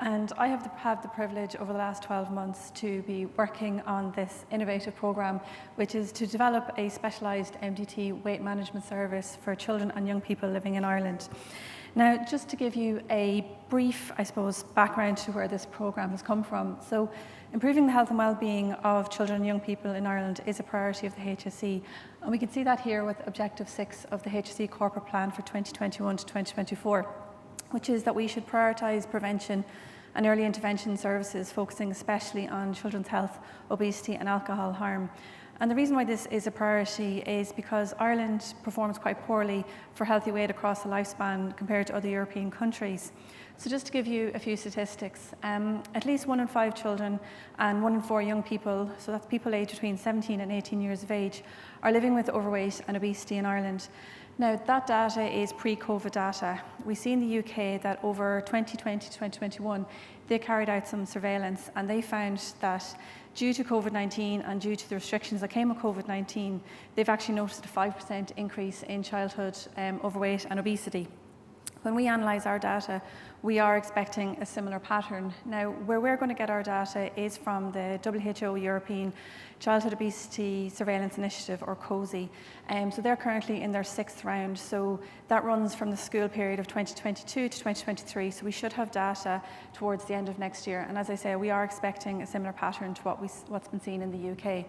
S18: And I have had the privilege over the last 12 months to be working on this innovative programme, which is to develop a specialised MDT weight management service for children and young people living in Ireland. Now, just to give you a brief, I suppose, background to where this programme has come from. So, improving the health and well-being of children and young people in Ireland is a priority of the HSE, and we can see that here with Objective 6 of the HSE Corporate Plan for 2021 to 2024, which is that we should prioritise prevention and early intervention services, focusing especially on children's health, obesity and alcohol harm. And the reason why this is a priority is because Ireland performs quite poorly for healthy weight across the lifespan compared to other European countries. So just to give you a few statistics, at least 1 in 5 children and 1 in 4 young people, so that's people aged between 17 and 18 years of age, are living with overweight and obesity in Ireland. Now, that data is pre-COVID data. We see in the UK that over 2020 to 2021, they carried out some surveillance, and they found that due to COVID-19 and due to the restrictions that came with COVID-19, they've actually noticed a 5% increase in childhood overweight and obesity. When we analyse our data, we are expecting a similar pattern. Now, where we're going to get our data is from the WHO European Childhood Obesity Surveillance Initiative, or COSI. So they're currently in their 6th round. So that runs from the school period of 2022 to 2023. So we should have data towards the end of next year. And as I say, we are expecting a similar pattern to what's been seen in the UK.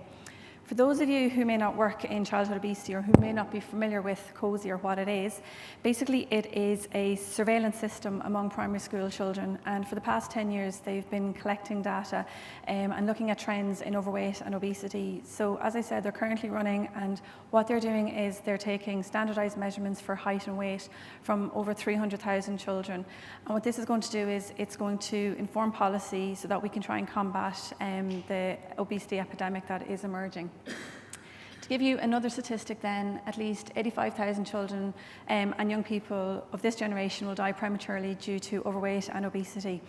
S18: For those of you who may not work in childhood obesity or who may not be familiar with COSI or what it is, basically it is a surveillance system among primary school children, and for the past 10 years they've been collecting data and looking at trends in overweight and obesity. So as I said, they're currently running, and what they're doing is they're taking standardized measurements for height and weight from over 300,000 children. And what this is going to do is it's going to inform policy so that we can try and combat the obesity epidemic that is emerging. To give you another statistic then, at least 85,000 children and young people of this generation will die prematurely due to overweight and obesity.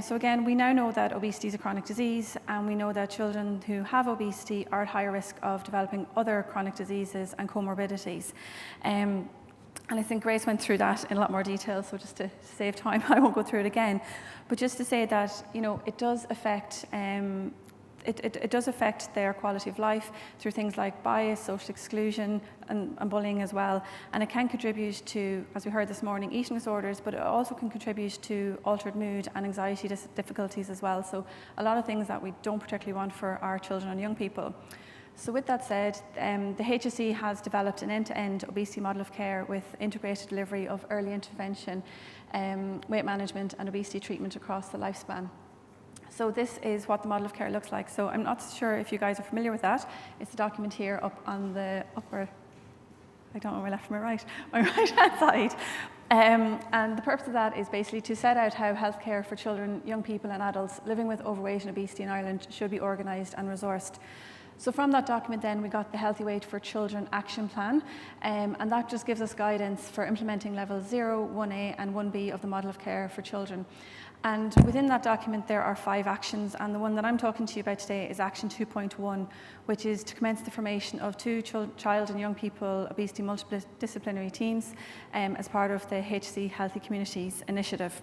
S18: So again, we now know that obesity is a chronic disease, and we know that children who have obesity are at higher risk of developing other chronic diseases and comorbidities. And I think Grace went through that in a lot more detail, so just to save time, I won't go through it again. But just to say that, you know, it does affect it does affect their quality of life through things like bias, social exclusion, and bullying as well. And it can contribute to, as we heard this morning, eating disorders, but it also can contribute to altered mood and anxiety difficulties as well. So a lot of things that we don't particularly want for our children and young people. So with that said, the HSE has developed an end-to-end obesity model of care with integrated delivery of early intervention, weight management and obesity treatment across the lifespan. So this is what the model of care looks like. So I'm not sure if you guys are familiar with that. It's the document here up on the upper, I don't know my left from my right-hand side. And the purpose of that is basically to set out how healthcare for children, young people and adults living with overweight and obesity in Ireland should be organised and resourced. So from that document then we got the Healthy Weight for Children Action Plan, and that just gives us guidance for implementing levels 0, 1A and 1B of the model of care for children. And within that document there are 5 actions, and the one that I'm talking to you about today is Action 2.1, which is to commence the formation of 2 child and young people obesity multidisciplinary teams as part of the HC Healthy Communities Initiative.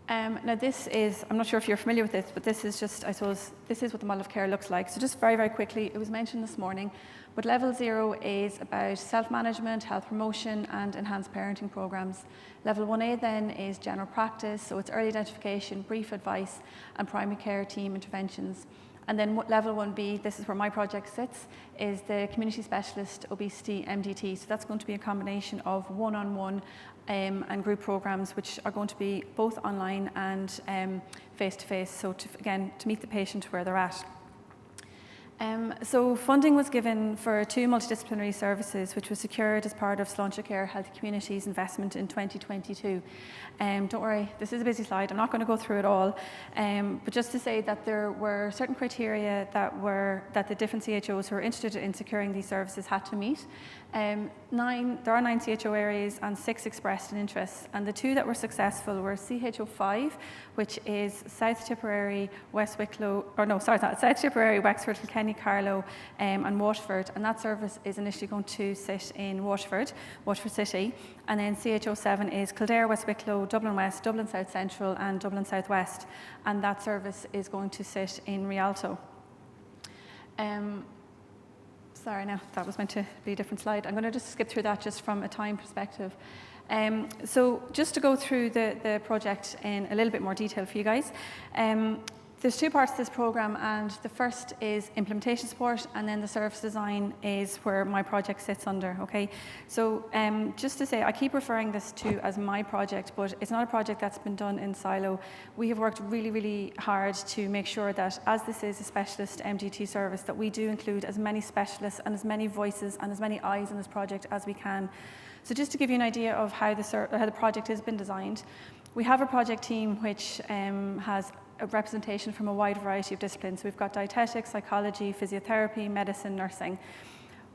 S18: Now this is, I'm not sure if you're familiar with this, but this is just, I suppose, this is what the model of care looks like. So just very, very quickly, it was mentioned this morning, but level 0 is about self-management, health promotion and enhanced parenting programs. Level 1A then is general practice, so it's early identification, brief advice and primary care team interventions. And then level 1B, this is where my project sits, is the community specialist obesity MDT. So that's going to be a combination of one-on-one and group programs, which are going to be both online and face-to-face, so again, to meet the patient where they're at. So funding was given for 2 multidisciplinary services, which was secured as part of Sláintecare Healthy Communities investment in 2022. Don't worry, this is a busy slide. I'm not going to go through it all, but just to say that there were certain criteria that the different CHOs who are interested in securing these services had to meet. There are 9 CHO areas and 6 expressed an interest, and the 2 that were successful were CHO5, which is South Tipperary, West Wicklow, or no, sorry, not South Tipperary, Wexford, Kilkenny, Carlow, and Waterford, and that service is initially going to sit in Waterford City, and then CHO7 is Kildare, West Wicklow, Dublin West, Dublin South Central, and Dublin South West, and that service is going to sit in Rialto. Sorry, now that was meant to be a different slide. I'm going to just skip through that just from a time perspective. So just to go through the project in a little bit more detail for you guys. There's 2 parts to this program, and the first is implementation support, and then the service design is where my project sits under, okay? So just to say, I keep referring this to as my project, but it's not a project that's been done in silo. We have worked really, really hard to make sure that as this is a specialist MDT service, that we do include as many specialists and as many voices and as many eyes in this project as we can. So just to give you an idea of how the project has been designed, we have a project team which has a representation from a wide variety of disciplines. So we've got dietetics, psychology, physiotherapy, medicine, nursing.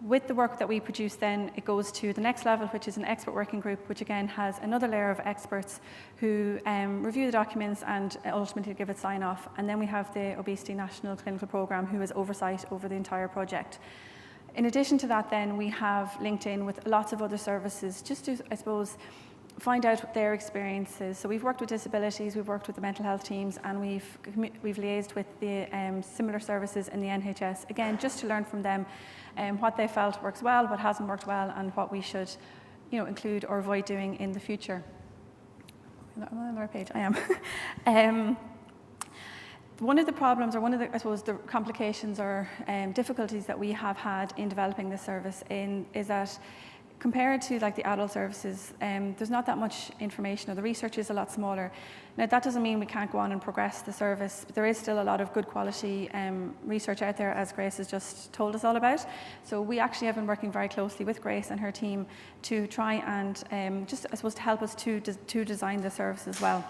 S18: With the work that we produce then, it goes to the next level, which is an expert working group, which again has another layer of experts who review the documents and ultimately give it sign off. And then we have the Obesity National Clinical Programme, who has oversight over the entire project. In addition to that, then, we have linked in with lots of other services just to, I suppose, find out their experiences. So we've worked with disabilities, we've worked with the mental health teams, and we've liaised with the similar services in the NHS, again, just to learn from them what they felt works well, what hasn't worked well, and what we should, include or avoid doing in the future. Am I on the right page? I am. One of the problems, or one of the, I suppose, the complications or difficulties that we have had in developing this service is that compared to like the adult services, there's not that much information, or the research is a lot smaller. Now, that doesn't mean we can't go on and progress the service, but there is still a lot of good quality research out there, as Grace has just told us all about. So we actually have been working very closely with Grace and her team to try and just, I suppose, to help us to design the service as well.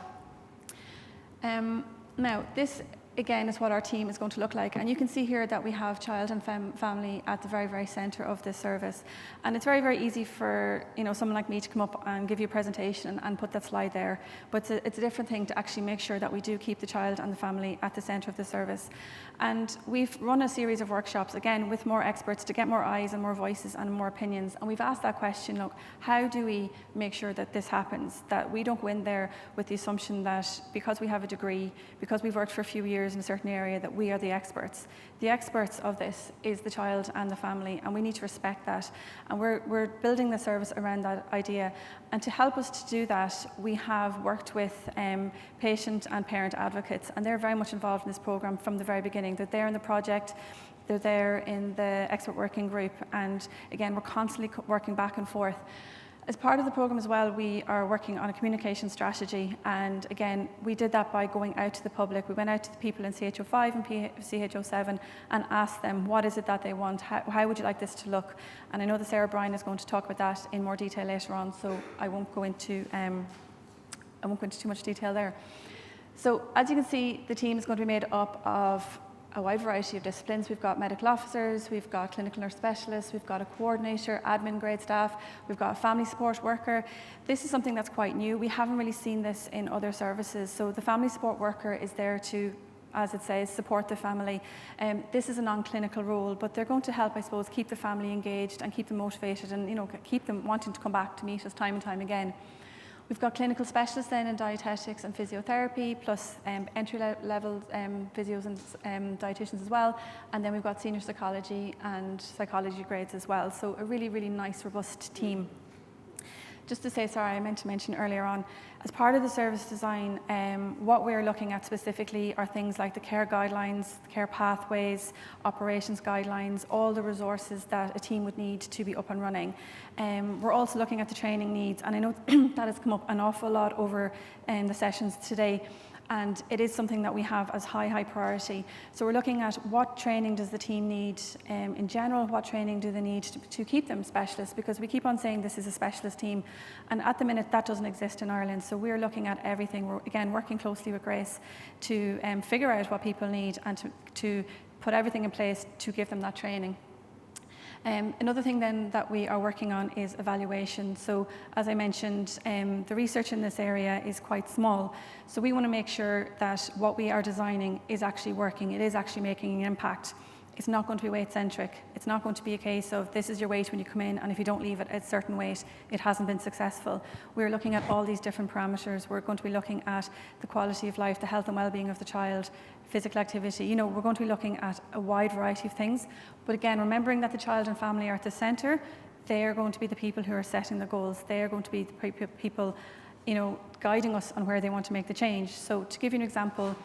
S18: Now, this again is what our team is going to look like, and you can see here that we have child and family at the very, very centre of this service. And it's very, very easy for someone like me to come up and give you a presentation and put that slide there, but it's a different thing to actually make sure that we do keep the child and the family at the centre of the service. And we've run a series of workshops, again, with more experts to get more eyes and more voices and more opinions. And we've asked that question, look, how do we make sure that this happens? That we don't go in there with the assumption that because we have a degree, because we've worked for a few years in a certain area, that we are the experts. The experts of this is the child and the family, and we need to respect that. And we're building the service around that idea. And to help us to do that, we have worked with patient and parent advocates, and they're very much involved in this programme from the very beginning. They're there in the project, they're there in the expert working group, and again, we're constantly working back and forth. As part of the programme as well, we are working on a communication strategy, and again, we did that by going out to the public. We went out to the people in CHO5 and CHO7 and asked them, what is it that they want? How would you like this to look? And I know that Sarah Breen is going to talk about that in more detail later on, so I won't go into too much detail there. So as you can see, the team is going to be made up of a wide variety of disciplines. We've got medical officers, we've got clinical nurse specialists, we've got a coordinator, admin grade staff, we've got a family support worker. This is something that's quite new. We haven't really seen this in other services. So the family support worker is there to, as it says, support the family. This is a non-clinical role, but they're going to help, I suppose, keep the family engaged and keep them motivated and keep them wanting to come back to meet us time and time again. We've got clinical specialists then in dietetics and physiotherapy, plus entry-level physios and dietitians as well. And then we've got senior psychology and psychology grades as well. So a really, really nice, robust team. Just to say, sorry, I meant to mention earlier on, as part of the service design, what we're looking at specifically are things like the care guidelines, care pathways, operations guidelines, all the resources that a team would need to be up and running. We're also looking at the training needs, and I know that has come up an awful lot over the sessions today. And it is something that we have as high priority. So we're looking at what training does the team need in general, what training do they need to keep them specialists, because we keep on saying this is a specialist team, and at the minute that doesn't exist in Ireland. So we're looking at everything. We're again working closely with Grace to figure out what people need and to put everything in place to give them that training. Another thing then that we are working on is evaluation. So as I mentioned, the research in this area is quite small. So we want to make sure that what we are designing is actually working. It is actually making an impact. It's not going to be weight-centric. It's not going to be a case of this is your weight when you come in, and if you don't leave it at a certain weight, it hasn't been successful. We're looking at all these different parameters. We're going to be looking at the quality of life, the health and well-being of the child, physical activity. We're going to be looking at a wide variety of things. But again, remembering that the child and family are at the centre, they are going to be the people who are setting the goals. They are going to be the people, guiding us on where they want to make the change. So to give you an example,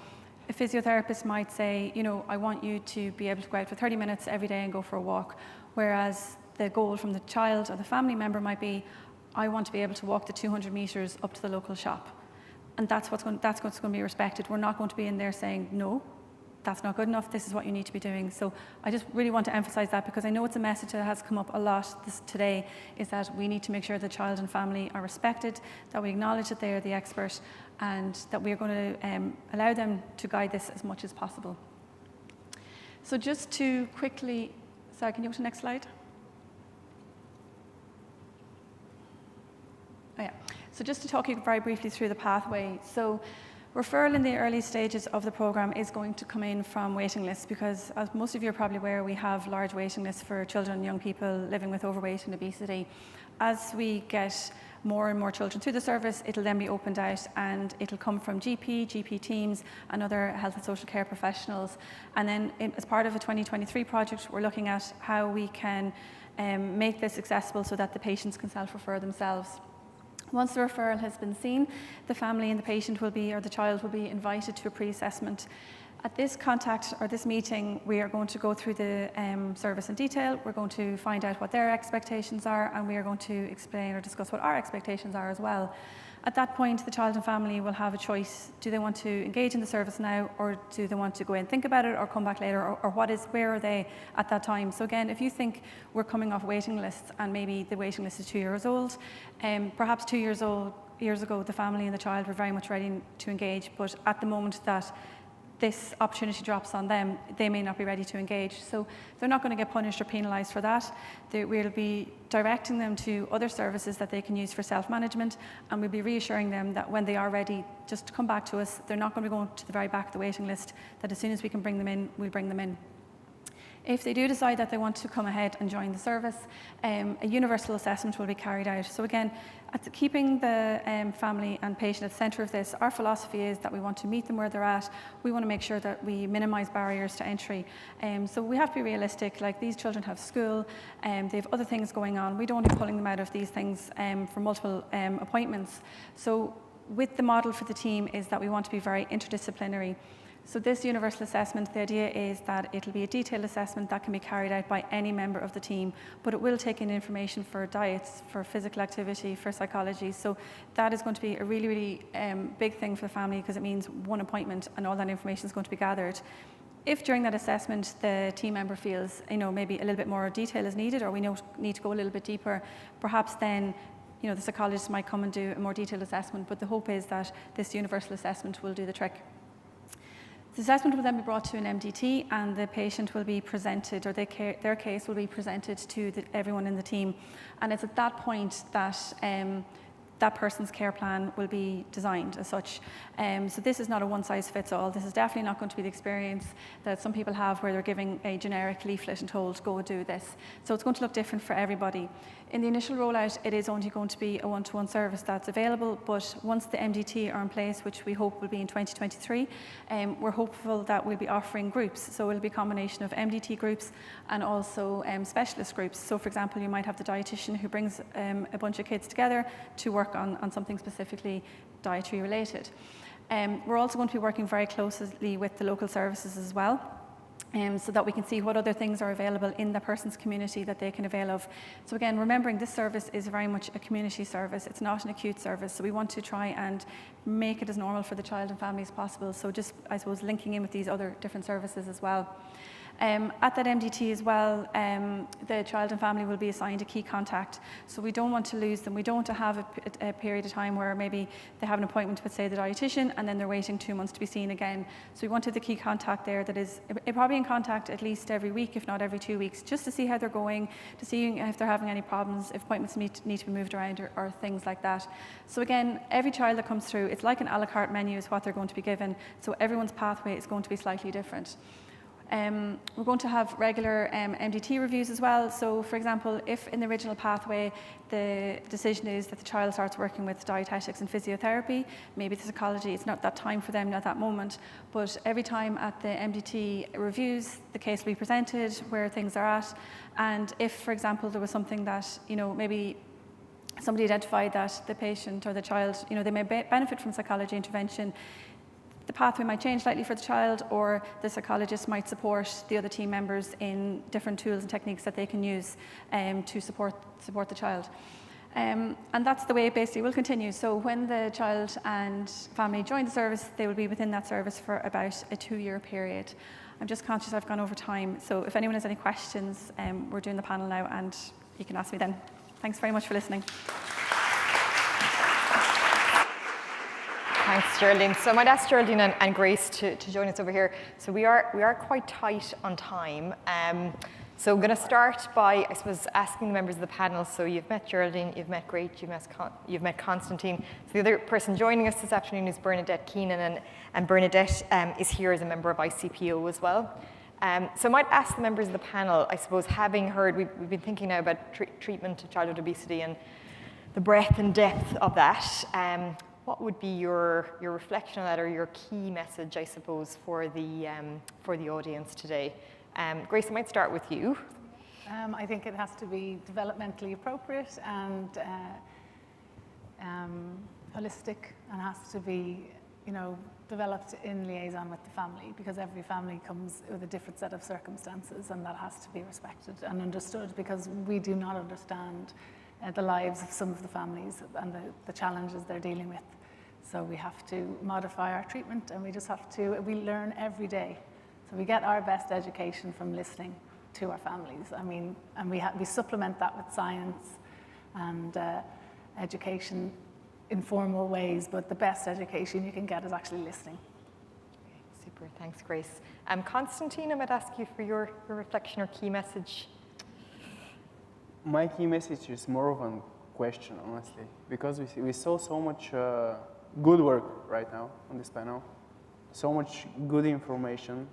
S18: a physiotherapist might say, I want you to be able to go out for 30 minutes every day and go for a walk. Whereas the goal from the child or the family member might be, I want to be able to walk the 200 metres up to the local shop. And that's what's going to be respected. We're not going to be in there saying, no, that's not good enough, this is what you need to be doing. So I just really want to emphasise that, because I know it's a message that has come up a lot today, is that we need to make sure the child and family are respected, that we acknowledge that they are the expert, and that we are going to allow them to guide this as much as possible. So just to quickly, sorry, can you go to the next slide? Oh yeah. So just to talk you very briefly through the pathway. So Referral in the early stages of the programme is going to come in from waiting lists because, as most of you are probably aware, we have large waiting lists for children and young people living with overweight and obesity. As we get more and more children through the service, it'll then be opened out and it'll come from GP teams and other health and social care professionals. And then as part of a 2023 project, we're looking at how we can make this accessible so that the patients can self-refer themselves. Once the referral has been seen, the family and the patient will be, or the child will be invited to a pre-assessment. At this contact or this meeting, we are going to go through the service in detail. We're going to find out what their expectations are, and we are going to explain or discuss what our expectations are as well. At that point, the child and family will have a choice. Do they want to engage in the service now, or do they want to go in and think about it, or come back later, or where are they at that time? So again, if you think we're coming off waiting lists and maybe the waiting list is 2 years old, perhaps 2 years ago, the family and the child were very much ready to engage, but at the moment that this opportunity drops on them, they may not be ready to engage. So they're not going to get punished or penalised for that. We'll be directing them to other services that they can use for self-management, and we'll be reassuring them that when they are ready, just come back to us. They're not going to be going to the very back of the waiting list, that as soon as we can bring them in, we'll bring them in. If they do decide that they want to come ahead and join the service, a universal assessment will be carried out. So again, keeping the family and patient at the centre of this, our philosophy is that we want to meet them where they're at. We want to make sure that we minimise barriers to entry. So we have to be realistic. Like, these children have school, they have other things going on. We don't want to be pulling them out of these things for multiple appointments. So with the model for the team is that we want to be very interdisciplinary. So this universal assessment, the idea is that it'll be a detailed assessment that can be carried out by any member of the team, but it will take in information for diets, for physical activity, for psychology. So that is going to be a really, really big thing for the family, because it means one appointment and all that information is going to be gathered. If during that assessment the team member feels, maybe a little bit more detail is needed, or we need to go a little bit deeper, perhaps then the psychologist might come and do a more detailed assessment, but the hope is that this universal assessment will do the trick. The assessment will then be brought to an MDT, and the patient will be presented, or their case will be presented to everyone in the team. And it's at that point that that person's care plan will be designed as such. So this is not a one-size-fits-all. This is definitely not going to be the experience that some people have where they're giving a generic leaflet and told, go do this. So it's going to look different for everybody. In the initial rollout, it is only going to be a one-to-one service that's available, but once the MDT are in place, which we hope will be in 2023, we're hopeful that we'll be offering groups. So it'll be a combination of MDT groups and also specialist groups. So for example, you might have the dietitian who brings a bunch of kids together to work on something specifically dietary related. We're also going to be working very closely with the local services as well, so that we can see what other things are available in the person's community that they can avail of. So again, remembering this service is very much a community service. It's not an acute service. So we want to try and make it as normal for the child and family as possible. So just, I suppose, linking in with these other different services as well. At that MDT as well, the child and family will be assigned a key contact. So we don't want to lose them. We don't want to have a period of time where maybe they have an appointment with, say, the dietitian, and then they're waiting 2 months to be seen again. So we wanted the key contact there that is probably in contact at least every week, if not every 2 weeks, just to see how they're going, to see if they're having any problems, if appointments need to be moved around or things like that. So again, every child that comes through, it's like an a la carte menu is what they're going to be given. So everyone's pathway is going to be slightly different. We're going to have regular MDT reviews as well. So for example, if in the original pathway the decision is that the child starts working with dietetics and physiotherapy, maybe the psychology, it's not that time for them at that moment, but every time at the MDT reviews, the case will be presented, where things are at, and if, for example, there was something that, maybe somebody identified that the patient or the child, they may benefit from psychology intervention, the pathway might change slightly for the child, or the psychologist might support the other team members in different tools and techniques that they can use to support the child. And that's the way it basically will continue. So when the child and family join the service, they will be within that service for about a 2-year period. I'm just conscious I've gone over time, so if anyone has any questions, we're doing the panel now and you can ask me then. Thanks very much for listening.
S13: Thanks, Geraldine. So I might ask Geraldine and Grace to join us over here. So we are quite tight on time. So I'm going to start by, I suppose, asking the members of the panel. So you've met Geraldine, you've met Great, you've met Constantine. So the other person joining us this afternoon is Bernadette Keenan, and Bernadette is here as a member of ICPO as well. So I might ask the members of the panel, I suppose, having heard, we've been thinking now about treatment of childhood obesity and the breadth and depth of that. What would be your reflection on that, or your key message, I suppose, for the audience today? Grace, I might start with you.
S17: I think it has to be developmentally appropriate and holistic, and has to be, developed in liaison with the family, because every family comes with a different set of circumstances, and that has to be respected and understood, because we do not understand the lives of some of the families and the challenges they're dealing with. So we have to modify our treatment, and we learn every day. So we get our best education from listening to our families. And we supplement that with science and education in formal ways, but the best education you can get is actually listening.
S13: Super, thanks, Grace. Constantine, I might ask you for your reflection or key message.
S15: My key message is more of a question, honestly, because we saw so much good work right now on this panel, so much good information,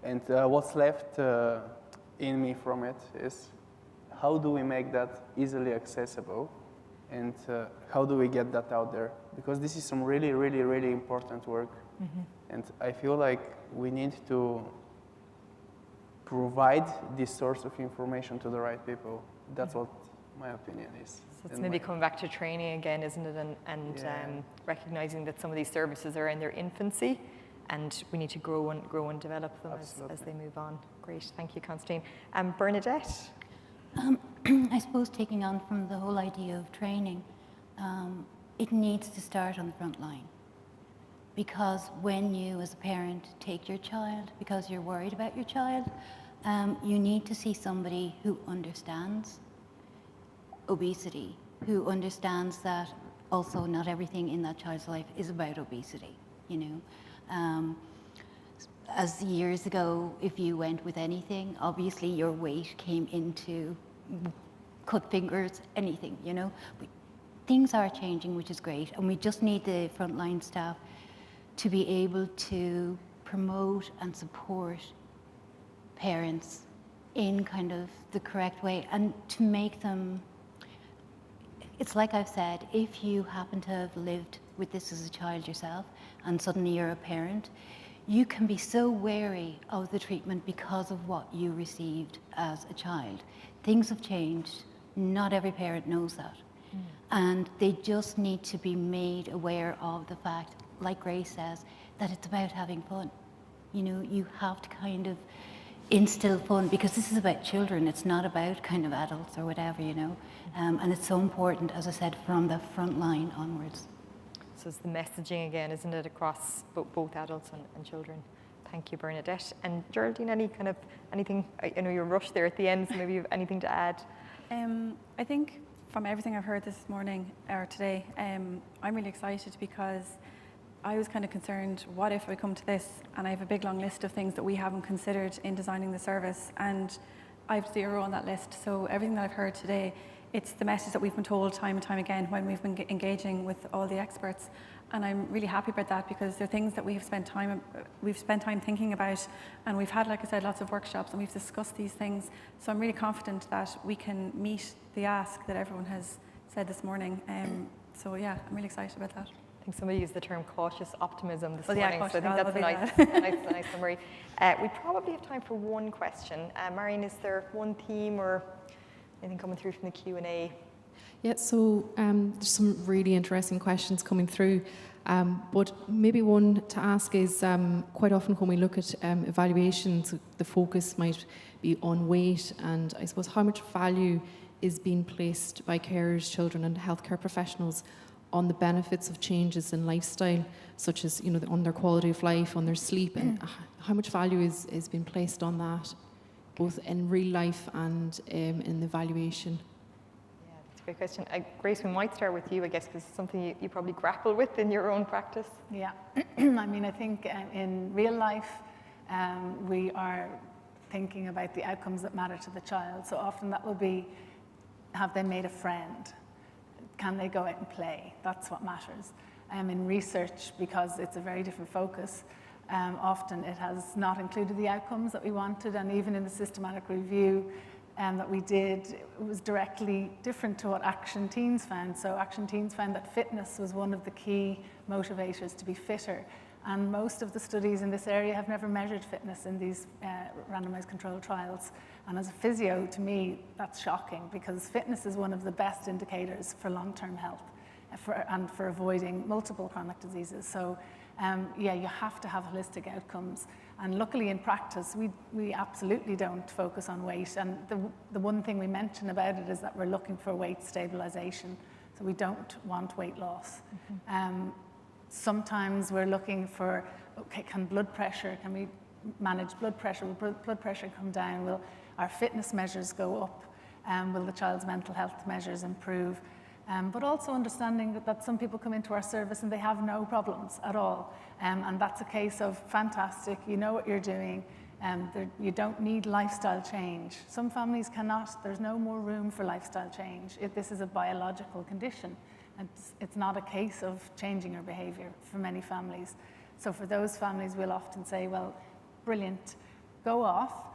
S15: and what's left in me from it is, how do we make that easily accessible, and how do we get that out there? Because this is some really, really, really important work, and I feel like we need to provide this source of information to the right people. That's what my opinion is.
S13: So it's maybe coming back to training again, isn't it? And recognizing that some of these services are in their infancy, and we need to grow and develop them as they move on. Great, thank you, Constantine. Bernadette?
S19: I suppose taking on from the whole idea of training, it needs to start on the front line. Because when you, as a parent, take your child because you're worried about your child, you need to see somebody who understands obesity, who understands that also not everything in that child's life is about obesity, As years ago, if you went with anything, obviously your weight came into cut fingers, anything, But things are changing, which is great, and we just need the frontline staff to be able to promote and support parents in kind of the correct way, and to make them, it's like I've said, if you happen to have lived with this as a child yourself and suddenly you're a parent, you can be so wary of the treatment because of what you received as a child. Things have changed. Not every parent knows that. And they just need to be made aware of the fact, like Grace says, that it's about having fun. You have to kind of instill fun, because this is about children. It's not about kind of adults or whatever, and it's so important, as I said, from the front line onwards.
S13: So it's the messaging again, isn't it, across both adults and children. Thank you, Bernadette. And Geraldine, anything, I know you're rushed there at the end, so maybe you have anything to add?
S18: I think from everything I've heard this morning or today, I'm really excited, because I was kind of concerned, what if we come to this and I have a big long list of things that we haven't considered in designing the service, and I have 0 on that list. So everything that I've heard today, it's the message that we've been told time and time again when we've been engaging with all the experts, and I'm really happy about that, because they're things that we've spent time thinking about, and we've had, like I said, lots of workshops, and we've discussed these things. So I'm really confident that we can meet the ask that everyone has said this morning. So yeah, I'm really excited about that.
S13: I think somebody used the term cautious optimism this
S18: Yeah,
S13: morning, so I think that's a nice summary. We probably have time for one question. Marion, is there one theme or anything coming through from the Q&A?
S16: Yeah, so there's some really interesting questions coming through, but maybe one to ask is, quite often when we look at evaluations, the focus might be on weight, and I suppose how much value is being placed by carers, children and healthcare professionals on the benefits of changes in lifestyle, such as on their quality of life, on their sleep, and how much value is being placed on that, both in real life and in the evaluation?
S13: Yeah, that's a great question. Grace, we might start with you, I guess, because it's something you probably grapple with in your own practice.
S17: Yeah, I think in real life, we are thinking about the outcomes that matter to the child. So often that will be, have they made a friend? Can they go out and play? That's what matters. In research, because it's a very different focus, often it has not included the outcomes that we wanted, and even in the systematic review that we did, it was directly different to what Action Teens found. So Action Teens found that fitness was one of the key motivators to be fitter. And most of the studies in this area have never measured fitness in these randomized controlled trials. And as a physio, to me, that's shocking, because fitness is one of the best indicators for long-term health and for avoiding multiple chronic diseases. So yeah, you have to have holistic outcomes. And luckily in practice, we absolutely don't focus on weight. And the one thing we mention about it is that we're looking for weight stabilization. So we don't want weight loss. Sometimes we're looking for, okay, can we manage blood pressure? Will blood pressure come down? Will our fitness measures go up? Will the child's mental health measures improve? But also understanding that some people come into our service and they have no problems at all. And that's a case of fantastic, you know what you're doing, you don't need lifestyle change. Some families cannot, there's no more room for lifestyle change. This is a biological condition. And it's not a case of changing your behavior for many families. So for those families, we'll often say, well, brilliant, go off.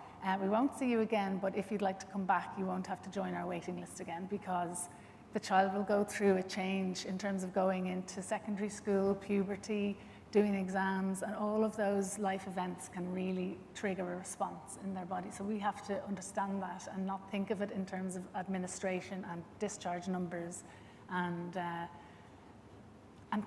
S17: We won't see you again, but if you'd like to come back, you won't have to join our waiting list again, because the child will go through a change in terms of going into secondary school, puberty, doing exams, and all of those life events can really trigger a response in their body. So we have to understand that and not think of it in terms of administration and discharge numbers. And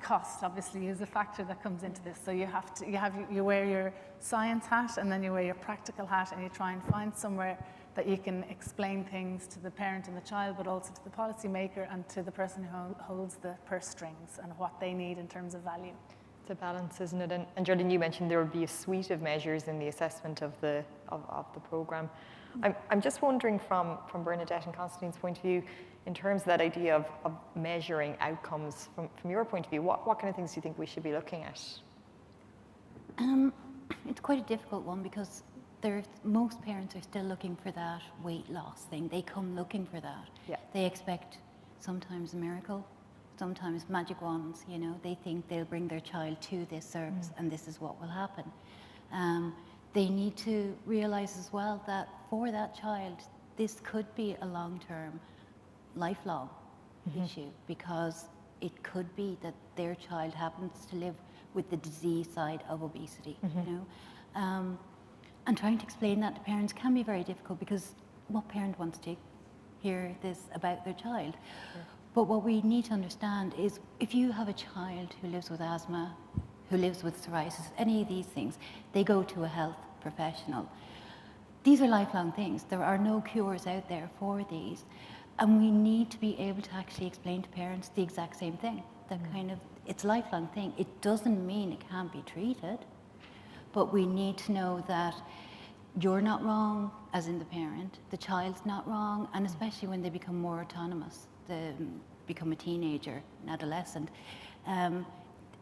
S17: cost obviously is a factor that comes into this. So you wear your science hat, and then you wear your practical hat, and you try and find somewhere that you can explain things to the parent and the child, but also to the policymaker and to the person who holds the purse strings and what they need in terms of value.
S13: It's a balance, isn't it? And Geraldine, you mentioned there would be a suite of measures in the assessment of the programme. I'm just wondering from Bernadette and Constantine's point of view, in terms of that idea of measuring outcomes, from your point of view, what kind of things do you think we should be looking at?
S19: It's quite a difficult one, because most parents are still looking for that weight loss thing. They come looking for that.
S13: Yeah.
S19: They expect sometimes a miracle, sometimes magic wands, you know. They think they'll bring their child to this service and this is what will happen. They need to realize as well that for that child, this could be a long-term, lifelong issue, because it could be that their child happens to live with the disease side of obesity, you know. And trying to explain that to parents can be very difficult, because what parent wants to hear this about their child? Sure. But what we need to understand is, if you have a child who lives with asthma, who lives with psoriasis, any of these things, they go to a health professional. These are lifelong things. There are no cures out there for these. And we need to be able to actually explain to parents the exact same thing. That kind of, it's a lifelong thing. It doesn't mean it can't be treated, but we need to know that you're not wrong, as in the parent, the child's not wrong, and especially when they become more autonomous, they become a teenager, an adolescent.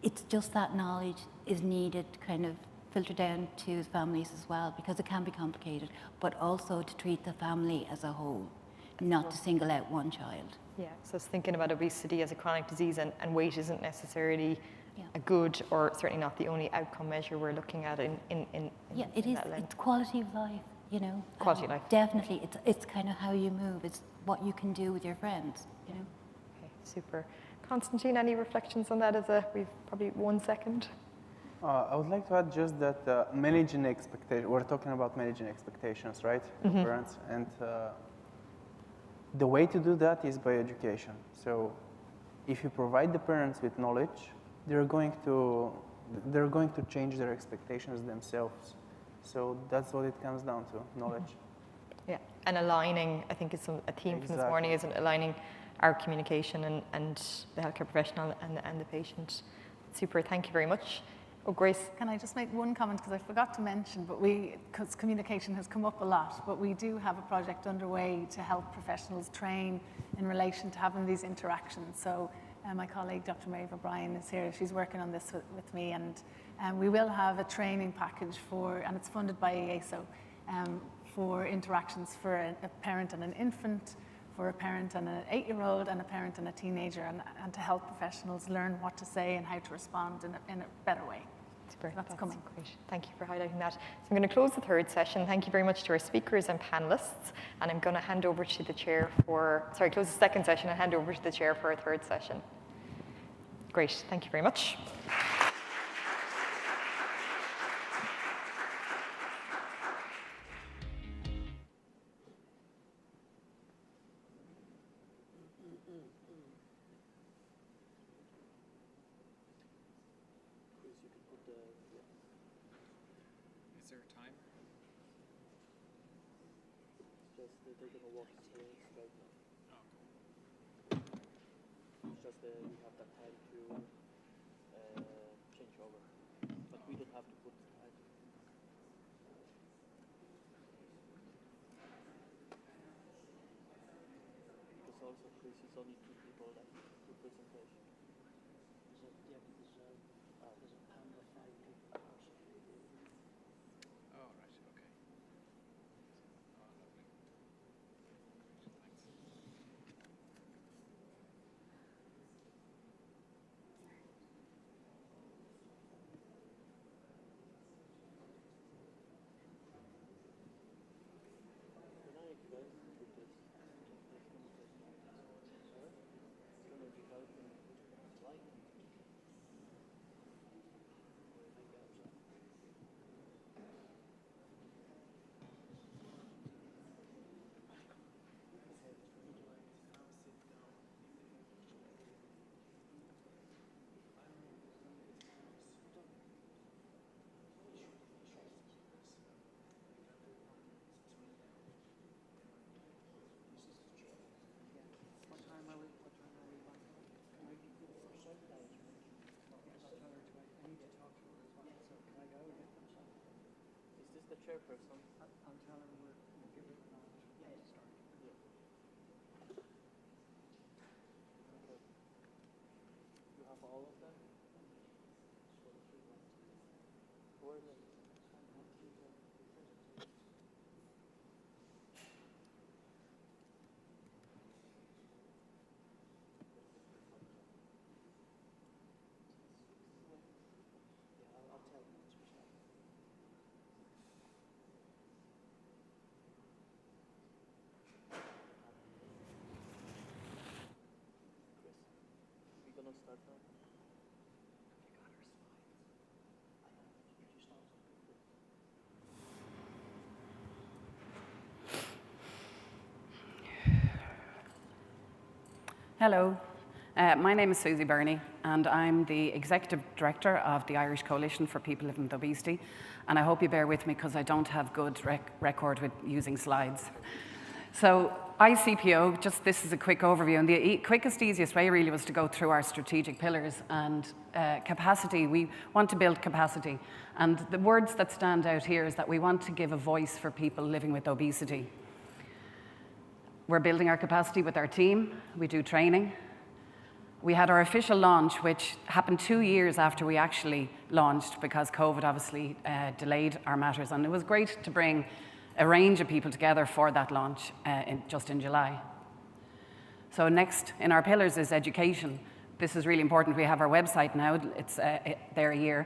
S19: It's just that knowledge is needed to kind of filter down to families as well, because it can be complicated, but also to treat the family as a whole, not to single out one child.
S13: Yeah, so it's thinking about obesity as a chronic disease, and weight isn't necessarily a good, or certainly not the only outcome measure we're looking at in
S19: yeah, it is. It's quality of life, you know.
S13: Quality of life.
S19: Definitely, it's kind of how you move. It's what you can do with your friends, you know.
S13: Okay, super. Constantine, any reflections on that? We've probably 1 second.
S15: I would like to add just that managing expectations. We're talking about managing expectations, right, for parents, and the way to do that is by education. So, if you provide the parents with knowledge, they're going to change their expectations themselves. So that's what it comes down to, knowledge.
S13: Yeah, and aligning, I think, is a theme from this morning, isn't aligning our communication and the healthcare professional and the patient. Super, thank you very much. Oh, Grace.
S17: Can I just make one comment, because I forgot to mention, because communication has come up a lot, but we do have a project underway to help professionals train in relation to having these interactions. So my colleague, Dr. Maeve O'Brien, is here. She's working on this with me, and we will have a training package and it's funded by ASO, for interactions for a parent and an infant, for a parent and an 8-year-old, and a parent and a teenager, and to help professionals learn what to say and how to respond in a better way. That's coming.
S13: Great. Thank you for highlighting that. So I'm going to close the third session. Thank you very much to our speakers and panelists. And I'm going to hand over to the chair for, close the second session and hand over to the chair for our third session. Great. Thank you very much.
S1: They're going to walk right now. It's just we have that time to change over, but we don't have to put time. Because also, Chris, it's only 2 people that do presentation.
S12: Yeah, because there's a panel of 5 people per person.
S3: Oh, right, okay.
S1: The chairperson.
S12: I'll tell her we'll give it to start.
S1: Yeah. Okay. You have all of them? Where are they? Yeah, I'll tell you once we start. Start now.
S20: Hello, my name is Susie Burney, and I'm the Executive Director of the Irish Coalition for People Living with Obesity, and I hope you bear with me because I don't have good record with using slides. So ICPO, just this is a quick overview, and the quickest, easiest way really was to go through our strategic pillars and capacity. We want to build capacity, and the words that stand out here is that we want to give a voice for people living with obesity. We're building our capacity with our team. We do training. We had our official launch, which happened 2 years after we actually launched because COVID obviously delayed our matters, and it was great to bring a range of people together for that launch just in July. So next in our pillars is education. This is really important. We have our website now. It's there a year.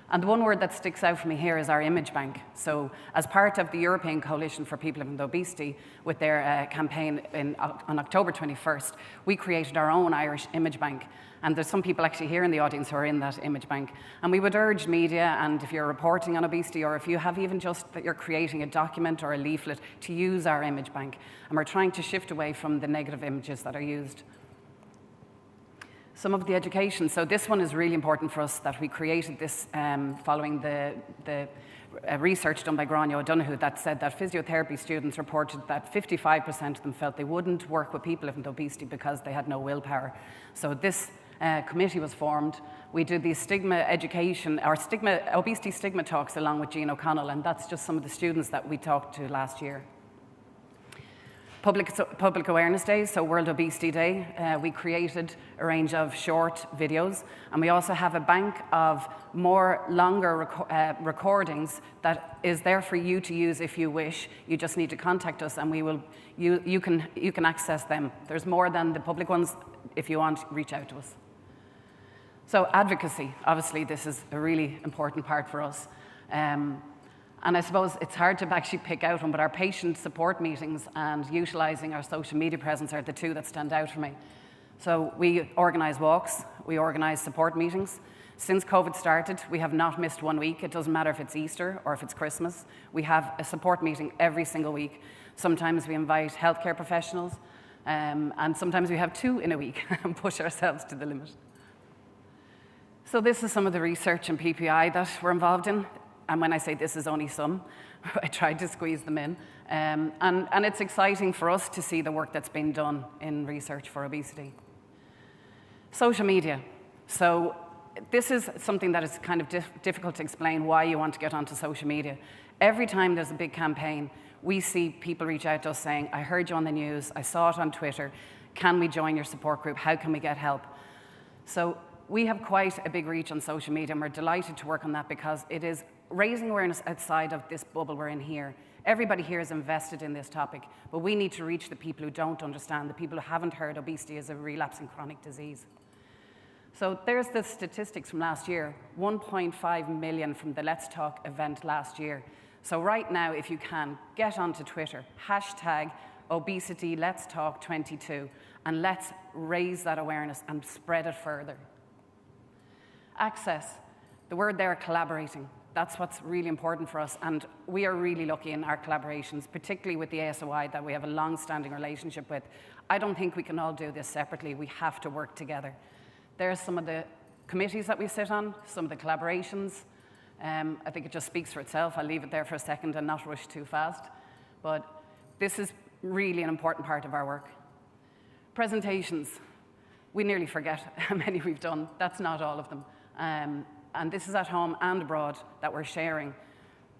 S20: And the one word that sticks out for me here is our image bank. So as part of the European Coalition for People Living with Obesity, with their campaign on October 21st, we created our own Irish image bank. And there's some people actually here in the audience who are in that image bank. And we would urge media, and if you're reporting on obesity, or if you have even just that you're creating a document or a leaflet, to use our image bank. And we're trying to shift away from the negative images that are used. Some of the education. So this one is really important for us, that we created this following the research done by Gráinne O'Donoghue that said that physiotherapy students reported that 55% of them felt they wouldn't work with people living with obesity because they had no willpower. So this committee was formed. We did these stigma education, or obesity stigma talks along with Jean O'Connell, and that's just some of the students that we talked to last year. Public Awareness Day, so World Obesity Day, we created a range of short videos, and we also have a bank of longer recordings that is there for you to use if you wish. You just need to contact us, and you can access them. There's more than the public ones. If you want, reach out to us. So advocacy, obviously, this is a really important part for us. And I suppose it's hard to actually pick out one, but our patient support meetings and utilising our social media presence are the two that stand out for me. So we organise walks, we organise support meetings. Since COVID started, we have not missed 1 week. It doesn't matter if it's Easter or if it's Christmas. We have a support meeting every single week. Sometimes we invite healthcare professionals, and sometimes we have 2 in a week and push ourselves to the limit. So this is some of the research and PPI that we're involved in. And when I say this is only some, I tried to squeeze them in. And it's exciting for us to see the work that's been done in research for obesity. Social media. So this is something that is kind of difficult to explain why you want to get onto social media. Every time there's a big campaign, we see people reach out to us saying, I heard you on the news, I saw it on Twitter, can we join your support group? How can we get help? So we have quite a big reach on social media, and we're delighted to work on that because it is raising awareness outside of this bubble we're in here. Everybody here is invested in this topic, but we need to reach the people who don't understand, the people who haven't heard obesity is a relapsing chronic disease. So there's the statistics from last year, 1.5 million from the Let's Talk event last year. So right now, if you can, get onto Twitter, hashtag obesity let's talk 22, and let's raise that awareness and spread it further. Access, the word there, collaborating. That's what's really important for us, and we are really lucky in our collaborations, particularly with the ASOI that we have a long-standing relationship with. I don't think we can all do this separately. We have to work together. There's some of the committees that we sit on, some of the collaborations. I think it just speaks for itself. I'll leave it there for a second and not rush too fast. But this is really an important part of our work. Presentations. We nearly forget how many we've done. That's not all of them. And this is at home and abroad that we're sharing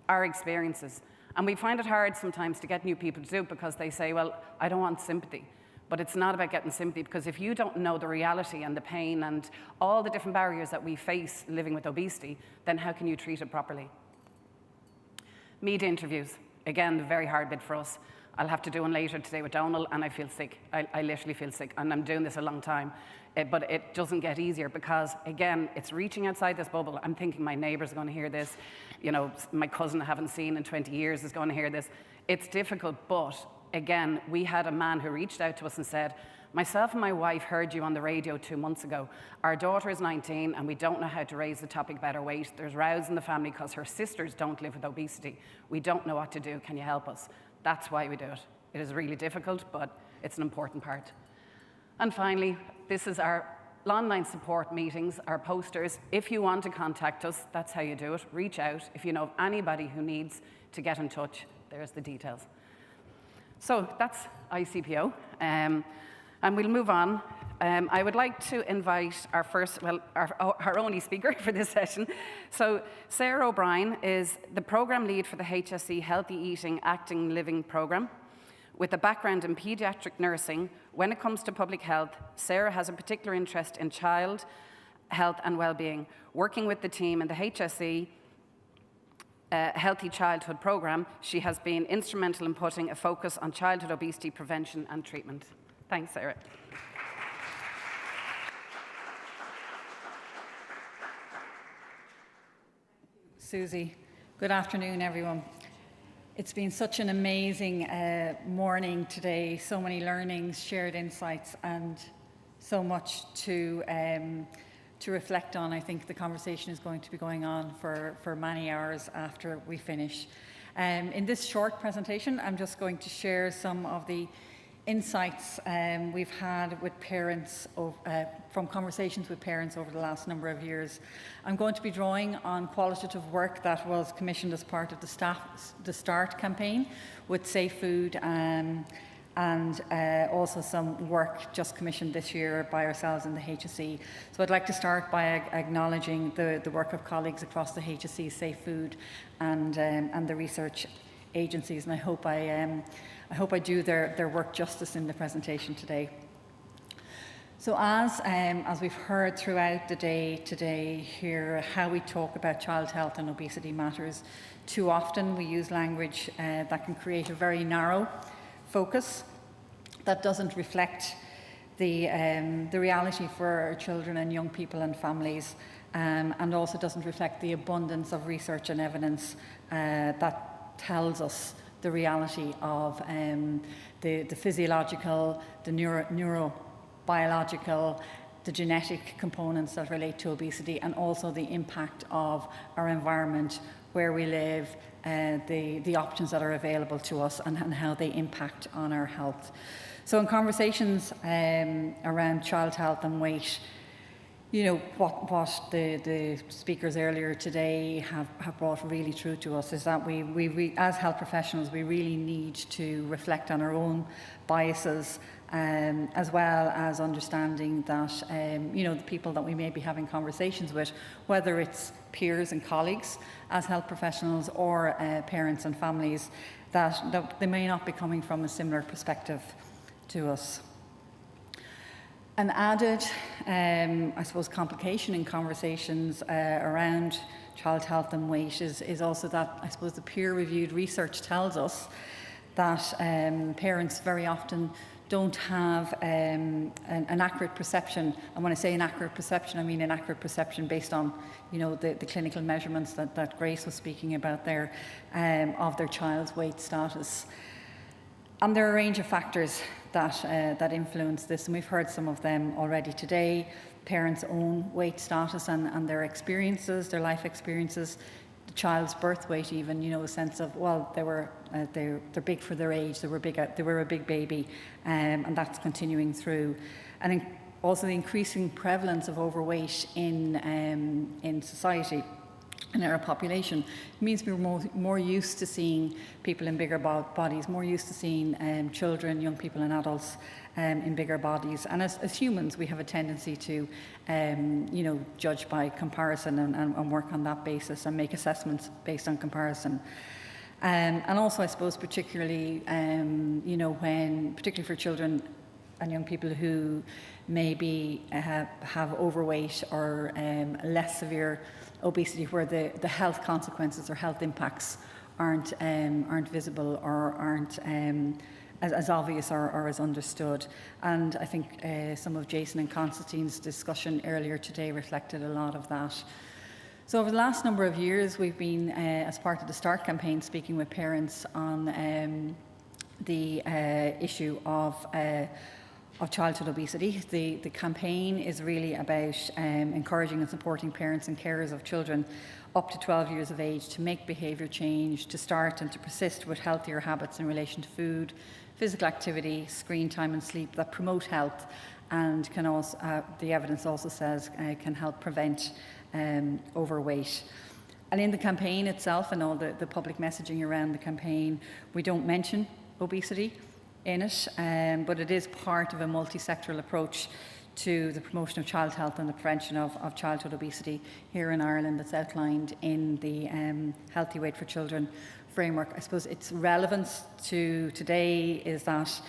S20: our experiences. And we find it hard sometimes to get new people to do it because they say, well, I don't want sympathy. But it's not about getting sympathy, because if you don't know the reality and the pain and all the different barriers that we face living with obesity, then how can you treat it properly? Media interviews, again, the very hard bit for us. I'll have to do one later today with Donal, and I feel sick. I literally feel sick, and I'm doing this a long time. But it doesn't get easier because, again, it's reaching outside this bubble. I'm thinking my neighbours are going to hear this. You know, my cousin I haven't seen in 20 years is going to hear this. It's difficult, but again, we had a man who reached out to us and said, myself and my wife heard you on the radio 2 months ago. Our daughter is 19 and we don't know how to raise the topic about her weight. There's rows in the family because her sisters don't live with obesity. We don't know what to do. Can you help us? That's why we do it. It is really difficult, but it's an important part. And finally, this is our online support meetings, our posters. If you want to contact us, that's how you do it. Reach out. If you know of anybody who needs to get in touch, there's the details. So that's ICPO, and we'll move on. I would like to invite our first, well, our only speaker for this session. So Ciara O'Brien is the program lead for the HSE Healthy Eating Acting Living program. With a background in paediatric nursing, when it comes to public health, Ciara has a particular interest in child health and well-being. Working with the team in the HSE Healthy Childhood program, she has been instrumental in putting a focus on childhood obesity prevention and treatment. Thanks, Ciara.
S10: Susie. Good afternoon, everyone. It's been such an amazing morning today, so many learnings, shared insights, and so much to reflect on. I think the conversation is going to be going on for many hours after we finish. In this short presentation, I'm just going to share some of the insights we've had with parents from conversations with parents over the last number of years. I'm going to be drawing on qualitative work that was commissioned as part of the START campaign with Safe Food and also some work just commissioned this year by ourselves in the HSE. So I'd like to start by acknowledging the work of colleagues across the HSE, Safe Food, and the research agencies, and I hope I do their work justice in the presentation today. So as we've heard throughout the day today here, how we talk about child health and obesity matters. Too often we use language that can create a very narrow focus that doesn't reflect the reality for our children and young people and families, and also doesn't reflect the abundance of research and evidence that tells us the reality of the physiological, the neurobiological, the genetic components that relate to obesity, and also the impact of our environment, where we live, the options that are available to us, and how they impact on our health. So in conversations around child health and weight, you know, what the speakers earlier today have brought really true to us is that we as health professionals, we really need to reflect on our own biases, as well as understanding that, you know, the people that we may be having conversations with, whether it's peers and colleagues as health professionals or parents and families, that they may not be coming from a similar perspective to us. An added, I suppose, complication in conversations around child health and weight is also that, I suppose, the peer-reviewed research tells us that parents very often don't have an accurate perception. And when I say an accurate perception, I mean an accurate perception based on, you know, the clinical measurements that Grace was speaking about there, of their child's weight status. And there are a range of factors that influence this, and we've heard some of them already today. Parents' own weight status and their experiences, their life experiences, the child's birth weight, even, you know, a sense of, well, they're big for their age, they were a big baby, and that's continuing through. And also the increasing prevalence of overweight in society. In our population, it means we're more used to seeing people in bigger bodies, more used to seeing children, young people and adults in bigger bodies. And as humans, we have a tendency to, you know, judge by comparison and work on that basis and make assessments based on comparison. And also, I suppose, particularly, you know, particularly for children and young people who maybe have overweight or less severe obesity, where the health consequences or health impacts aren't visible or aren't as obvious or as understood. And I think some of Jason and Constantine's discussion earlier today reflected a lot of that. So over the last number of years, we've been, as part of the START campaign, speaking with parents on the issue of childhood obesity. The campaign is really about encouraging and supporting parents and carers of children up to 12 years of age to make behaviour change, to start and to persist with healthier habits in relation to food, physical activity, screen time and sleep that promote health, and can also, the evidence also says, can help prevent overweight. And in the campaign itself and all the public messaging around the campaign, we don't mention obesity in it, but it is part of a multi-sectoral approach to the promotion of child health and the prevention of childhood obesity here in Ireland that's outlined in the Healthy Weight for Children framework. I suppose its relevance to today is that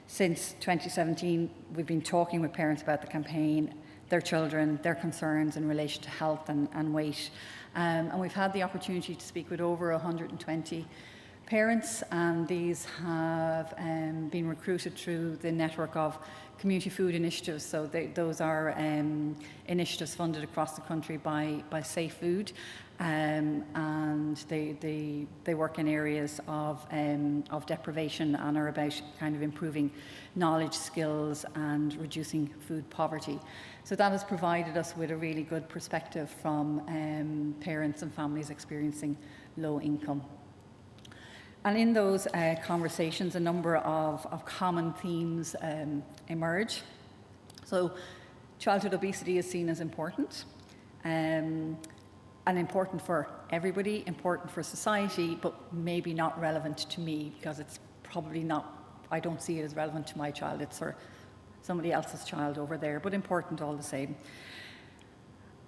S10: since 2017 we've been talking with parents about the campaign, their children, their concerns in relation to health and weight, and we've had the opportunity to speak with over 120 parents, and these have been recruited through the network of community food initiatives. So those are initiatives funded across the country by Safe Food, and they work in areas of deprivation and are about kind of improving knowledge, skills and reducing food poverty. So that has provided us with a really good perspective from parents and families experiencing low income. And in those conversations, a number of common themes emerge. So childhood obesity is seen as important, and important for everybody, important for society, but maybe not relevant to me because it's probably not, I don't see it as relevant to my child. It's for somebody else's child over there, but important all the same.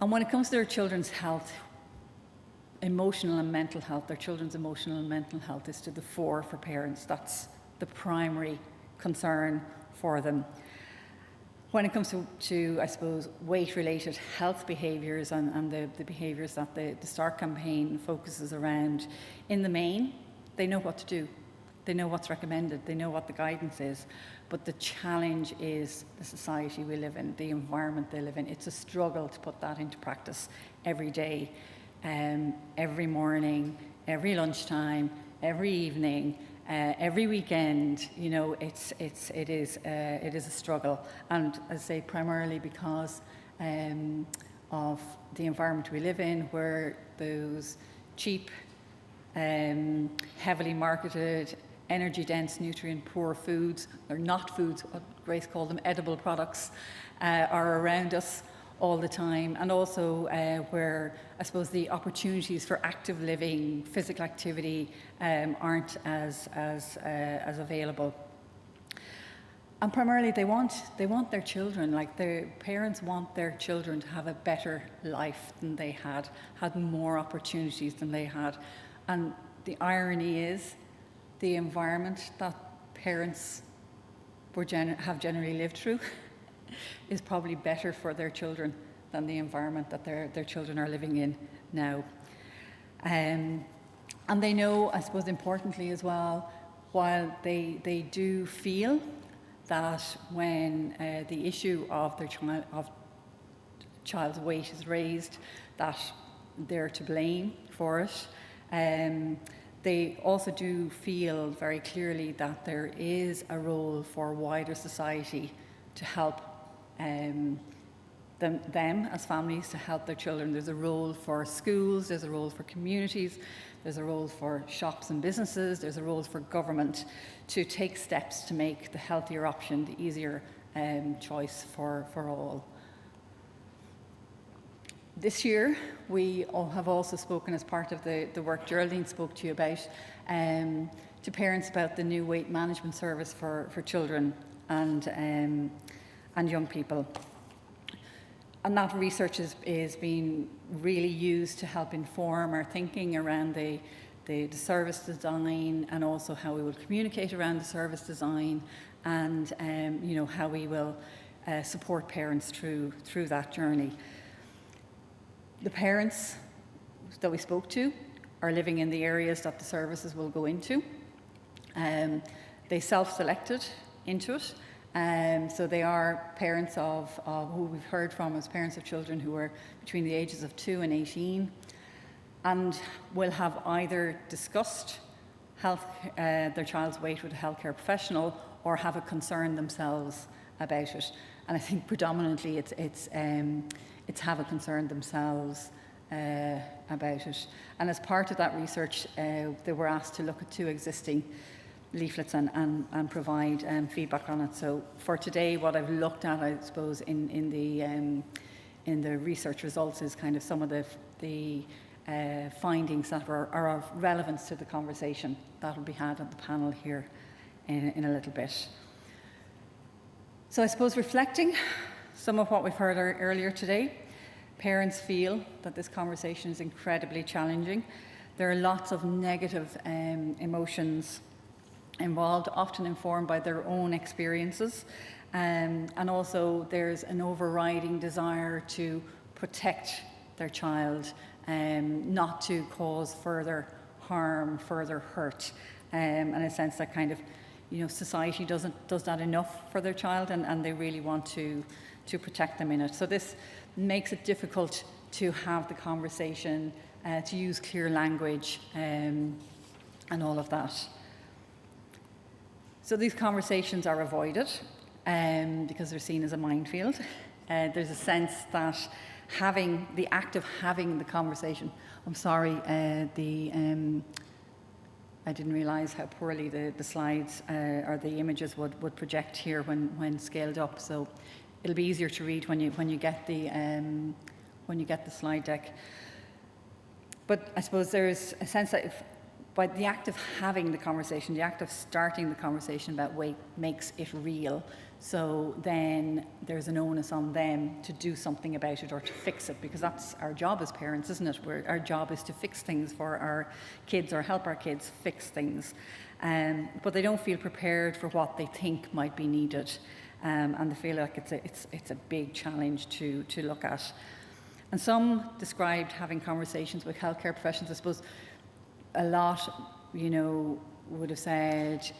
S10: And when it comes to their children's health, emotional and mental health, their children's emotional and mental health is to the fore for parents. That's the primary concern for them. When it comes to I suppose, weight-related health behaviours and the behaviours that the START campaign focuses around, in the main, they know what to do. They know what's recommended. They know what the guidance is. But the challenge is the society we live in, the environment they live in. It's a struggle to put that into practice every day, every morning, every lunchtime, every evening. Every weekend, you know, it is a struggle, and as I say, primarily because of the environment we live in, where those cheap, heavily marketed, energy-dense, nutrient-poor foods, they're not foods, what Grace called them, edible products, are around us all the time, and also where I suppose the opportunities for active living, physical activity aren't as available. And primarily they want their children, like their parents want their children to have a better life than they had more opportunities than they had. And the irony is the environment that parents have generally lived through is probably better for their children than the environment that their children are living in now. And they know, I suppose importantly as well, while they do feel that when the issue of their child's weight is raised, that they're to blame for it, they also do feel very clearly that there is a role for wider society to help them as families, to help their children. There's a role for schools, there's a role for communities, there's a role for shops and businesses, there's a role for government to take steps to make the healthier option the easier choice for all. This year, we have also spoken as part of the work Geraldine spoke to you about, to parents about the new weight management service for children and young people. And that research is being really used to help inform our thinking around the service design, and also how we will communicate around the service design, and you know, how we will support parents through that journey. The parents that we spoke to are living in the areas that the services will go into. They self-selected into it. So they are parents of who we've heard from as parents of children who are between the ages of 2 and 18, and will have either discussed their child's weight with a healthcare professional, or have a concern themselves about it. And I think predominantly it's have a concern themselves about it. And as part of that research, they were asked to look at 2 existing leaflets and provide feedback on it. So for today, what I've looked at, I suppose, in the research results is kind of some of the findings that are of relevance to the conversation that will be had at the panel here in a little bit. So I suppose reflecting some of what we've heard earlier today, parents feel that this conversation is incredibly challenging. There are lots of negative emotions involved, often informed by their own experiences, and also there's an overriding desire to protect their child, not to cause further harm, further hurt, and in a sense that kind of, you know, society does that enough for their child, and they really want to protect them in it. So this makes it difficult to have the conversation, to use clear language, and all of that. So these conversations are avoided because they're seen as a minefield. There's a sense that the act of having the conversation, I'm sorry, I didn't realise how poorly the slides or the images would project here when scaled up. So it'll be easier to read when you get the slide deck. But I suppose there's a sense that by the act of having the conversation, the act of starting the conversation about weight makes it real.
S21: So then there's an onus on them to do something about it or to fix it, because that's our job as parents, isn't it? Our job is to fix things for our kids or help our kids fix things. But they don't feel prepared for what they think might be needed. And they feel like it's a big challenge to look at. And some described having conversations with healthcare professionals. I suppose a lot, would have said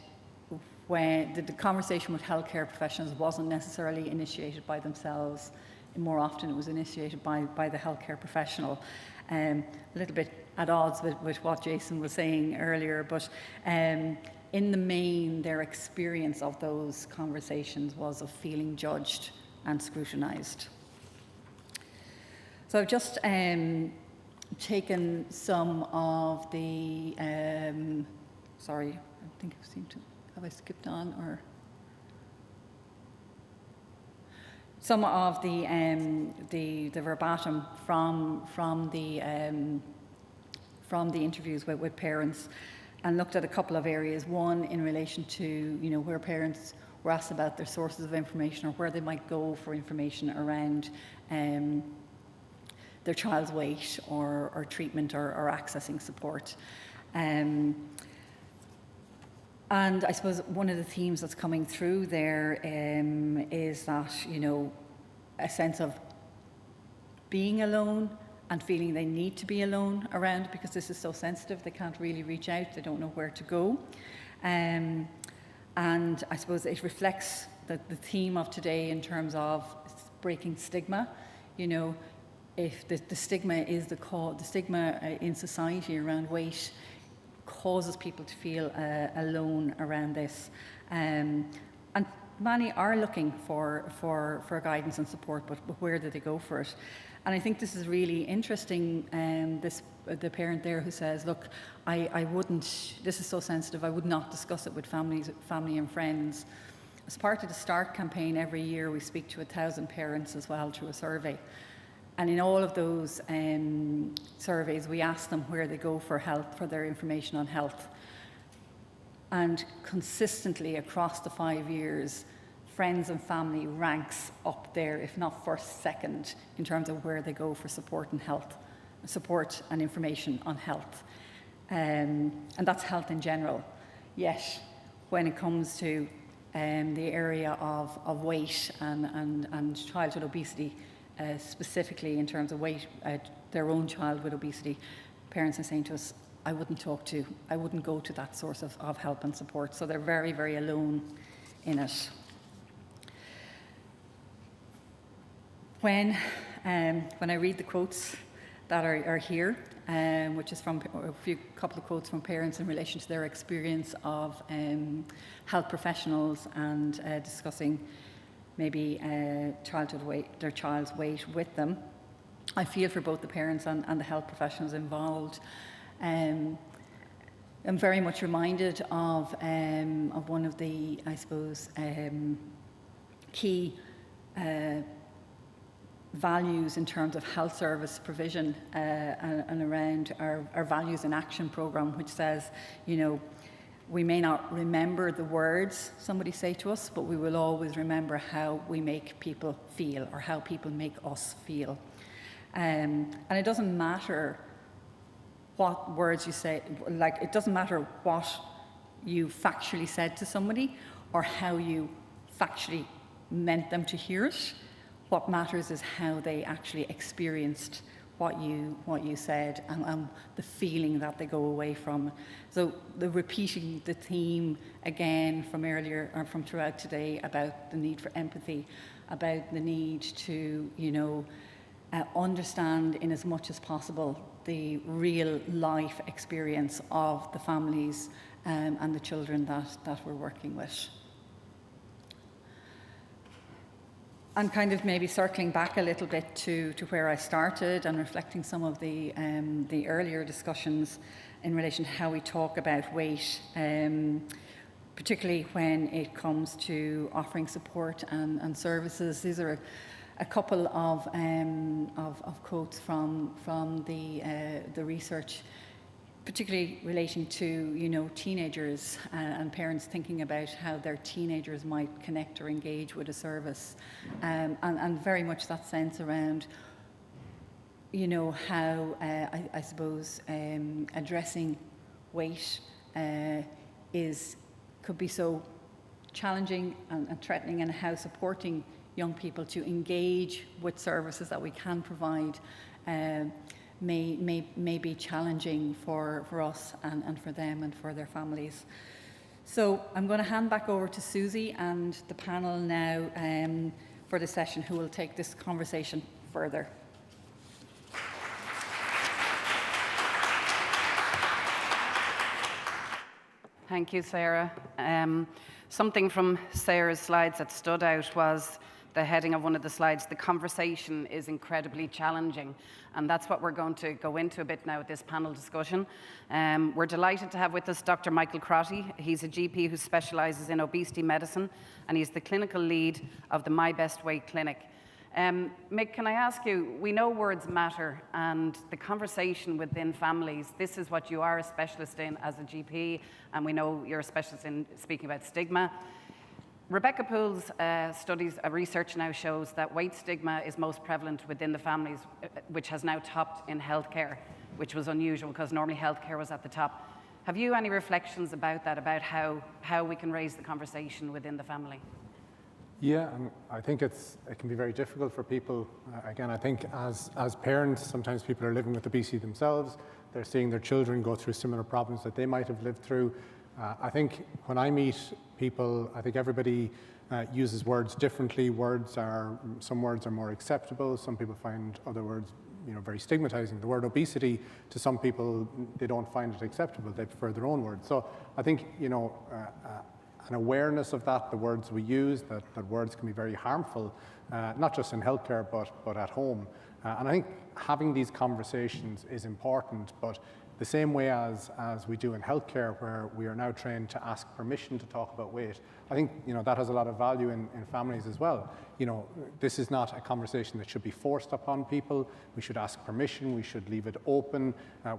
S21: when the conversation with healthcare professionals wasn't necessarily initiated by themselves. More often it was initiated by the healthcare professional. A little bit at odds with what Jason was saying earlier, but in the main, their experience of those conversations was of feeling judged and scrutinised. So I've just taken some of the, sorry, I think have I skipped on, or? Some of the verbatim from the interviews with parents, and looked at a couple of areas. One in relation to where parents were asked about their sources of information or where they might go for information around their child's weight or treatment or accessing support. And I suppose one of the themes that's coming through there is that, a sense of being alone and feeling they need to be alone around, because this is so sensitive, they can't really reach out, they don't know where to go. And I suppose it reflects the theme of today in terms of breaking stigma. If the stigma is the stigma in society around weight causes people to feel alone around this. And many are looking for guidance and support, but where do they go for it? And I think this is really interesting, the parent there who says, look, I wouldn't, this is so sensitive, I would not discuss it with family and friends. As part of the START campaign, every year we speak to 1,000 parents as well through a survey. And in all of those surveys, we ask them where they go for help, for their information on health. And consistently across the 5 years, friends and family ranks up there, if not first, second, in terms of where they go for support and information on health. And that's health in general. Yet, when it comes to the area of weight and childhood obesity, specifically in terms of weight, their own child with obesity, parents are saying to us, I wouldn't go to that source of help and support. So they're very, very alone in it. When I read the quotes that are here, which is from a couple of quotes from parents in relation to their experience of health professionals and discussing maybe their child's weight with them, I feel for both the parents and the health professionals involved. I'm very much reminded of one of the, I suppose, key values in terms of health service provision and around our Values in Action programme, which says, we may not remember the words somebody say to us, but we will always remember how we make people feel or how people make us feel. And it doesn't matter what words you say, it doesn't matter what you factually said to somebody or how you factually meant them to hear it. What matters is how they actually experienced what you said and the feeling that they go away from. So repeating the theme again from earlier or from throughout today about the need for empathy, about the need to understand in as much as possible the real life experience of the families and the children that we're working with. And kind of maybe circling back a little bit to where I started and reflecting some of the earlier discussions in relation to how we talk about weight, particularly when it comes to offering support and services. These are a couple of quotes from the research, particularly relating to, you know, teenagers and parents thinking about how their teenagers might connect or engage with a service, and very much that sense around, you know, how I suppose addressing weight could be so challenging and threatening, and how supporting young people to engage with services that we can provide may be challenging for us and for them and for their families. So I'm going to hand back over to Susie and the panel now for the session, who will take this conversation further.
S20: Thank you, Ciara. Something from Ciara's slides that stood out was the heading of one of the slides: the conversation is incredibly challenging. And that's what we're going to go into a bit now with this panel discussion. We're delighted to have with us Dr. Michael Crotty. He's a GP who specialises in obesity medicine, and he's the clinical lead of the My Best Weight Clinic. Mick, can I ask you, we know words matter, and the conversation within families, this is what you are a specialist in as a GP, and we know you're a specialist in speaking about stigma. Rebecca Poole's research now shows that weight stigma is most prevalent within the families, which has now topped in healthcare, which was unusual because normally healthcare was at the top. Have you any reflections about that, about how we can raise the conversation within the family?
S4: Yeah, I think it can be very difficult for people. Again, I think as parents, sometimes people are living with obesity themselves. They're seeing their children go through similar problems that they might have lived through. I think when I meet people, I think everybody uses words differently. Some words are more acceptable. Some people find other words, you know, very stigmatizing. The word obesity, to some people, they don't find it acceptable. They prefer their own words. So I think, you know, an awareness of that, the words we use, that words can be very harmful, not just in healthcare, but at home. And I think having these conversations is important, but the same way as we do in healthcare, where we are now trained to ask permission to talk about weight, I think, you know, that has a lot of value in families as well. You know, this is not a conversation that should be forced upon people. We should ask permission, we should leave it open,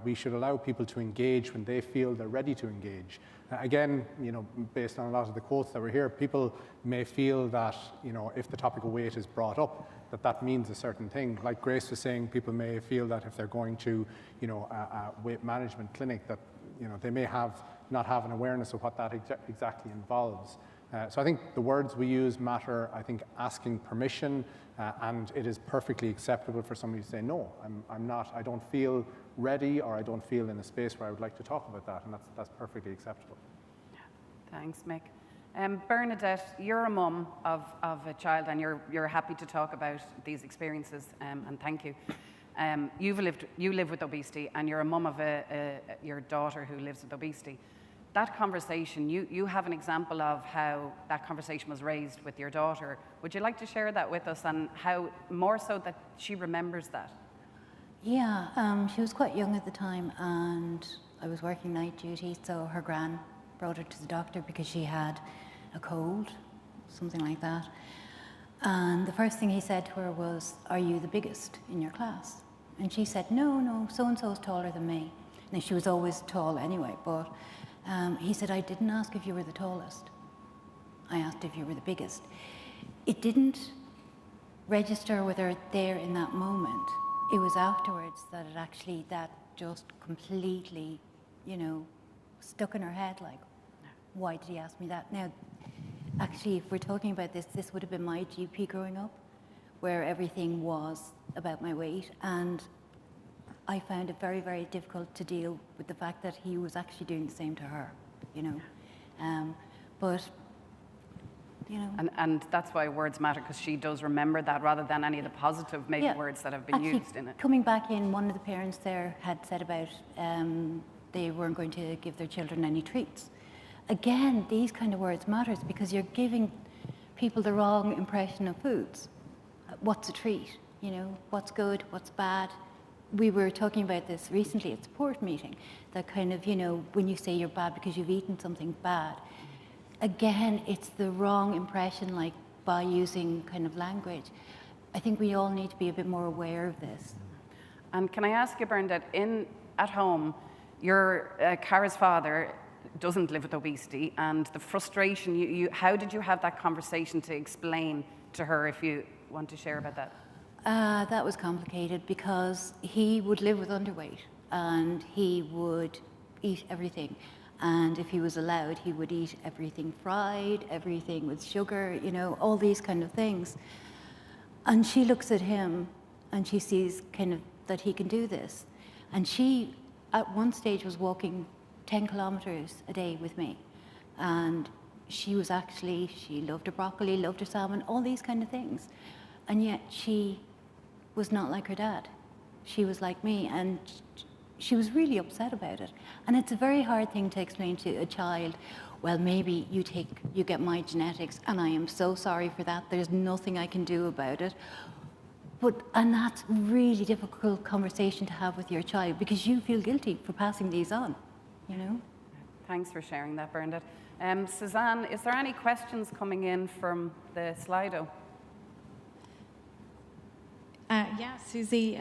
S4: we should allow people to engage when they feel they're ready to engage. Again, you know, based on a lot of the quotes that were here, people may feel that, you know, if the topic of weight is brought up, that means a certain thing. Like Grace was saying, people may feel that if they're going to, you know, a weight management clinic, that, you know, they may not have an awareness of what that exactly involves. So I think the words we use matter. I think asking permission, and it is perfectly acceptable for somebody to say, no, I don't feel ready, or I don't feel in a space where I would like to talk about that, and that's perfectly acceptable.
S20: Thanks, Mick. Bernadette, you're a mum of a child, and you're happy to talk about these experiences, and thank you. You live with obesity, and you're a mum of your daughter who lives with obesity. That conversation, you have an example of how that conversation was raised with your daughter. Would you like to share that with us, and how more so that she remembers that?
S19: Yeah, she was quite young at the time, and I was working night duty, so her gran brought her to the doctor because she had a cold, something like that. And the first thing he said to her was, "Are you the biggest in your class?" And she said, no, so-and-so is taller than me. Now, she was always tall anyway, but he said, "I didn't ask if you were the tallest. I asked if you were the biggest." It didn't register with her there in that moment. It was afterwards that that just completely, you know, stuck in her head, like, why did he ask me that? Now, actually, if we're talking about this would have been my GP growing up, where everything was about my weight, and I found it very, very difficult to deal with the fact that he was actually doing the same to her, you know. But, you know.
S20: And that's why words matter, because she does remember that, rather than any of the positive words that have been used in it.
S19: Coming back in, one of the parents there had said about they weren't going to give their children any treats. Again, these kind of words matters, because you're giving people the wrong impression of foods. What's a treat? You know, what's good, what's bad? We were talking about this recently at support meeting, that kind of, you know, when you say you're bad because you've eaten something bad, again, it's the wrong impression, like, by using kind of language. I think we all need to be a bit more aware of this.
S20: And can I ask you, Bernadette, at home, Ciara's father doesn't live with obesity, and the frustration, how did you have that conversation to explain to her, if you want to share about that?
S19: That was complicated because he would live with underweight and he would eat everything. And if he was allowed, he would eat everything fried, everything with sugar, you know, all these kind of things. And she looks at him and she sees kind of that he can do this. And she, at one stage, was walking 10 kilometers a day with me. And she was actually, she loved her broccoli, loved her salmon, all these kind of things. And yet she was not like her dad. She was like me, and she was really upset about it. And it's a very hard thing to explain to a child, well, maybe you get my genetics, and I am so sorry for that. There's nothing I can do about it. And that's a really difficult conversation to have with your child because you feel guilty for passing these on, you know?
S20: Thanks for sharing that, Bernadette. Suzanne, is there any questions coming in from the Slido?
S9: Yeah, Susie,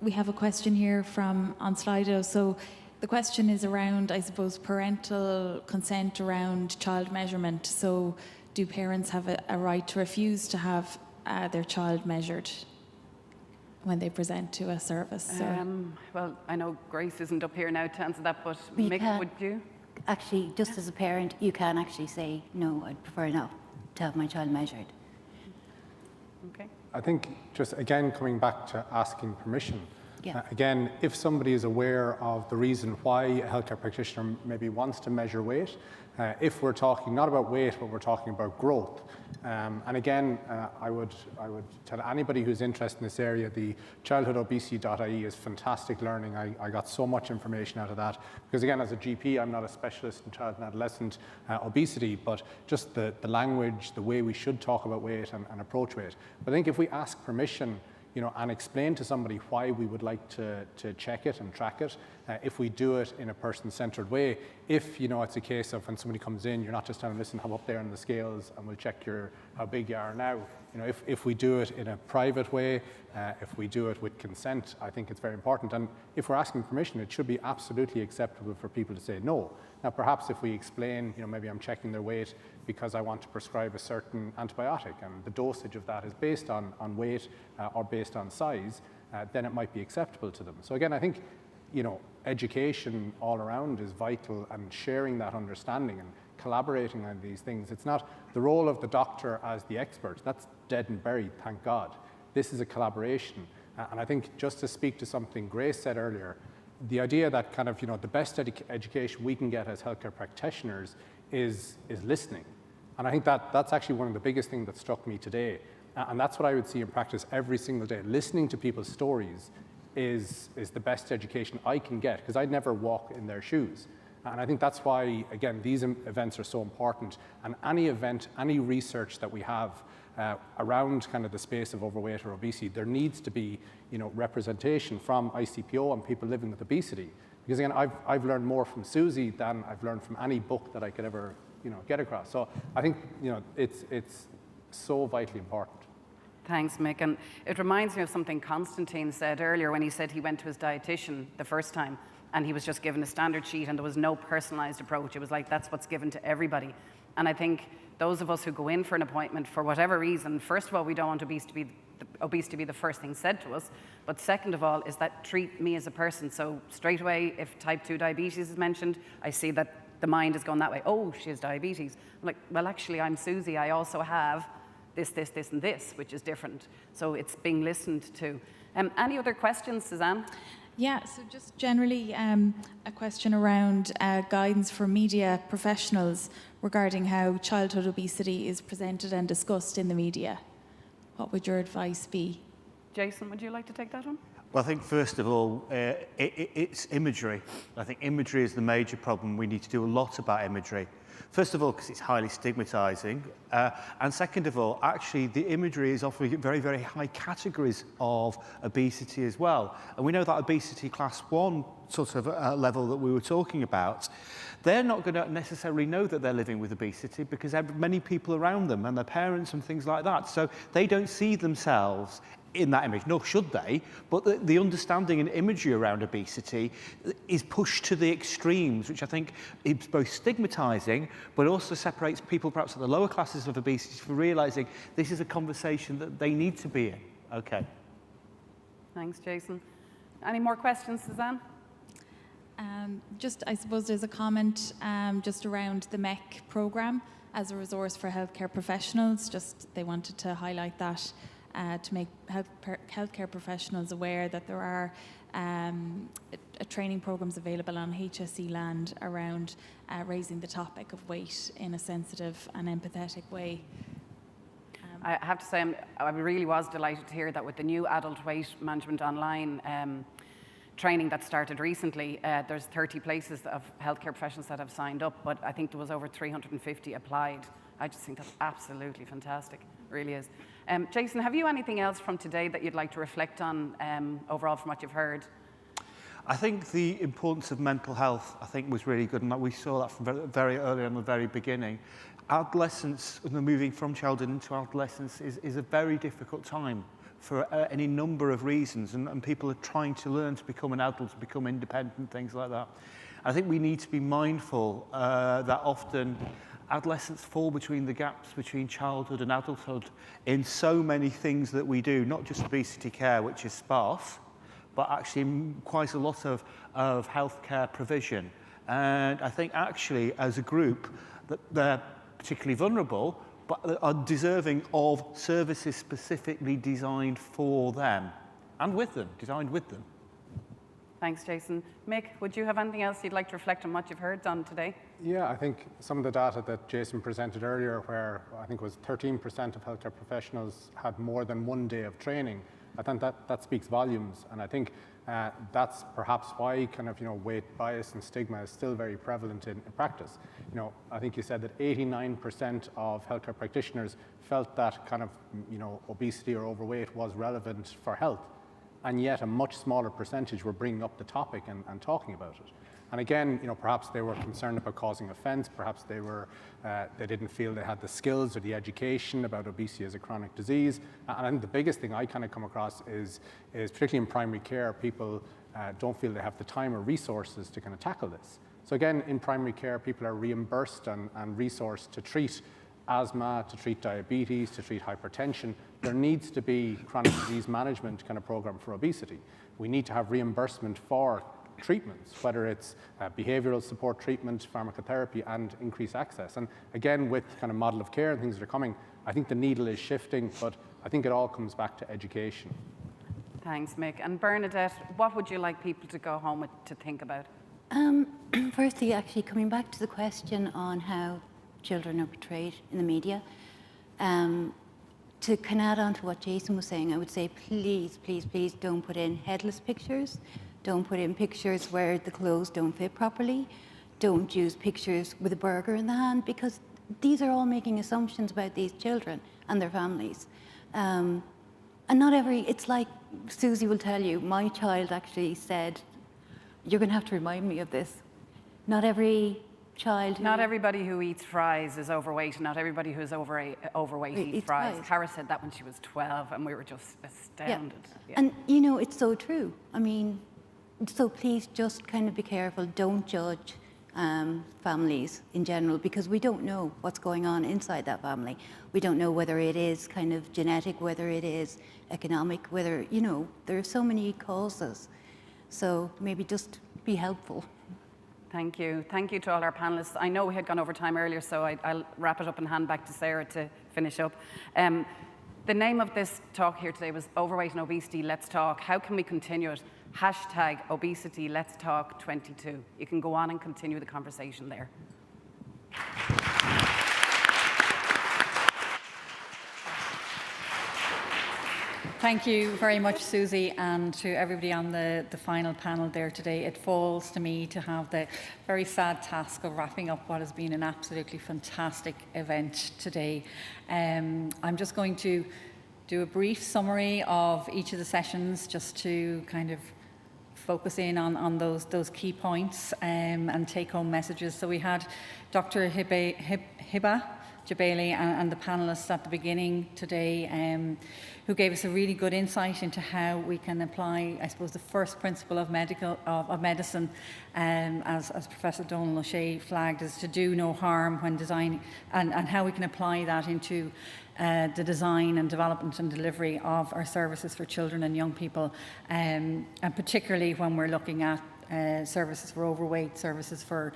S9: we have a question here on Slido. So the question is around, I suppose, parental consent around child measurement. So do parents have a right to refuse to have their child measured when they present to a service?
S20: Well, I know Grace isn't up here now to answer that, but Mick, would you?
S19: Actually, just as a parent, you can actually say, no, I'd prefer not to have my child measured.
S20: Okay.
S4: I think just again coming back to asking permission,
S19: Yeah.
S4: Again, if somebody is aware of the reason why a healthcare practitioner maybe wants to measure weight, if we're talking not about weight, but we're talking about growth. And again, I would tell anybody who's interested in this area, the childhoodobesity.ie is fantastic learning. I got so much information out of that. Because again, as a GP, I'm not a specialist in child and adolescent obesity, but just the language, the way we should talk about weight and approach weight. But I think if we ask permission, you know, and explain to somebody why we would like to check it and track it, if we do it in a person-centered way, if, you know, it's a case of when somebody comes in, you're not just telling them, listen, hop up there on the scales and we'll check how big you are now. You know, if we do it in a private way, if we do it with consent, I think it's very important. And if we're asking permission, it should be absolutely acceptable for people to say no. Now, perhaps if we explain, you know, maybe I'm checking their weight because I want to prescribe a certain antibiotic and the dosage of that is based on weight or based on size, then it might be acceptable to them. So again, I think, you know, education all around is vital, and sharing that understanding and collaborating on these things. It's not the role of the doctor as the expert. That's dead and buried, thank God. This is a collaboration. And I think just to speak to something Grace said earlier, the idea that kind of, you know, the best education we can get as healthcare practitioners is listening. And I think that's actually one of the biggest things that struck me today. And that's what I would see in practice every single day. Listening to people's stories is the best education I can get, because I'd never walk in their shoes. And I think that's why, again, these events are so important. And any event, any research that we have around kind of the space of overweight or obesity, there needs to be, you know, representation from ICPO and people living with obesity. Because again, I've learned more from Susie than I've learned from any book that I could ever, you know, get across. So I think, you know, it's so vitally important.
S20: Thanks, Mick. And it reminds me of something Constantine said earlier when he said he went to his dietitian the first time and he was just given a standard sheet and there was no personalized approach. It was like, that's what's given to everybody. And I think those of us who go in for an appointment for whatever reason, first of all, we don't want obesity to be the first thing said to us, but second of all is that treat me as a person. So straight away, if type 2 diabetes is mentioned, I see that the mind is going that way. Oh, she has diabetes. I'm like, well, actually, I'm Susie. I also have this, and this, which is different. So it's being listened to. Any other questions, Suzanne?
S9: Yeah, so just generally a question around guidance for media professionals regarding how childhood obesity is presented and discussed in the media. What would your advice be?
S20: Jason, would you like to take that one?
S14: Well, I think first of all, it's imagery. I think imagery is the major problem. We need to do a lot about imagery. First of all, because it's highly stigmatizing. And second of all, actually, the imagery is offering very, very high categories of obesity as well. And we know that obesity class 1 sort of level that we were talking about, they're not going to necessarily know that they're living with obesity because there are many people around them and their parents and things like that. So they don't see themselves in that image, nor should they, but the understanding and imagery around obesity is pushed to the extremes, which I think is both stigmatizing, but also separates people perhaps at the lower classes of obesity from realizing this is a conversation that they need to be in. Okay.
S20: Thanks, Jason. Any more questions, Suzanne?
S9: Just, I suppose there's a comment just around the MEC programme as a resource for healthcare professionals. Just they wanted to highlight that to make healthcare professionals aware that there are training programs available on HSE land around raising the topic of weight in a sensitive and empathetic way.
S20: I have to say, I really was delighted to hear that with the new adult weight management online training that started recently, there's 30 places of healthcare professionals that have signed up, but I think there was over 350 applied. I just think that's absolutely fantastic, it really is. Jason, have you anything else from today that you'd like to reflect on overall from what you've heard?
S14: I think the importance of mental health, I think, was really good, and we saw that from very early on the very beginning. Adolescence, moving from childhood into adolescence, is a very difficult time for any number of reasons, and people are trying to learn to become an adult, to become independent, things like that. I think we need to be mindful that often adolescents fall between the gaps between childhood and adulthood in so many things that we do, not just obesity care, which is sparse, but actually quite a lot of healthcare provision. And I think actually as a group that they're particularly vulnerable, but are deserving of services specifically designed for them and with them, designed with them.
S20: Thanks, Jason. Mick, would you have anything else you'd like to reflect on what you've heard on today?
S4: Yeah, I think some of the data that Jason presented earlier, where I think it was 13% of healthcare professionals had more than one day of training, I think that speaks volumes. And I think that's perhaps why kind of, weight bias and stigma is still very prevalent in practice. I think you said that 89% of healthcare practitioners felt that kind of, obesity or overweight was relevant for health. And yet a much smaller percentage were bringing up the topic and talking about it. And again, perhaps they were concerned about causing offense, perhaps they didn't feel they had the skills or the education about obesity as a chronic disease. And I think the biggest thing I kind of come across is particularly in primary care, people don't feel they have the time or resources to kind of tackle this. So again, in primary care, people are reimbursed and resourced to treat asthma, to treat diabetes, to treat hypertension. There needs to be chronic disease management kind of program for obesity. We need to have reimbursement for treatments, whether it's behavioral support treatment, pharmacotherapy, and increased access. And again, with kind of model of care and things that are coming, I think the needle is shifting, but I think it all comes back to education.
S20: Thanks, Mick. And Bernadette, what would you like people to go home with to think about?
S19: Firstly, actually coming back to the question on how children are portrayed in the media, to kind of add on to what Jason was saying, I would say please, please, please don't put in headless pictures. Don't put in pictures where the clothes don't fit properly. Don't use pictures with a burger in the hand, because these are all making assumptions about these children and their families. And not every, it's like Susie will tell you, my child actually said, you're going to have to remind me of this. Not every child.
S20: Not everybody who eats fries is overweight, and not everybody who's overweight eats fries. Cara said that when she was 12, and we were just astounded.
S19: Yeah. And it's so true. I mean, so please just kind of be careful. Don't judge families in general, because we don't know what's going on inside that family. We don't know whether it is kind of genetic, whether it is economic, whether, there are so many causes. So maybe just be helpful.
S20: Thank you. Thank you to all our panelists. I know we had gone over time earlier, so I'll wrap it up and hand back to Ciara to finish up. The name of this talk here today was Overweight and Obesity, Let's Talk. How can we continue it? Hashtag Obesity, Let's Talk 22. You can go on and continue the conversation there.
S21: Thank you very much, Susie, and to everybody on the final panel there today. It falls to me to have the very sad task of wrapping up what has been an absolutely fantastic event today. I'm just going to do a brief summary of each of the sessions, just to kind of focus in on those key points and take home messages. So we had Dr. Hiba Jebeile and the panellists at the beginning today, who gave us a really good insight into how we can apply, I suppose, the first principle of medicine, as Professor Donal O'Shea flagged, is to do no harm when designing, and how we can apply that into the design and development and delivery of our services for children and young people, and particularly when we're looking at services for overweight, services for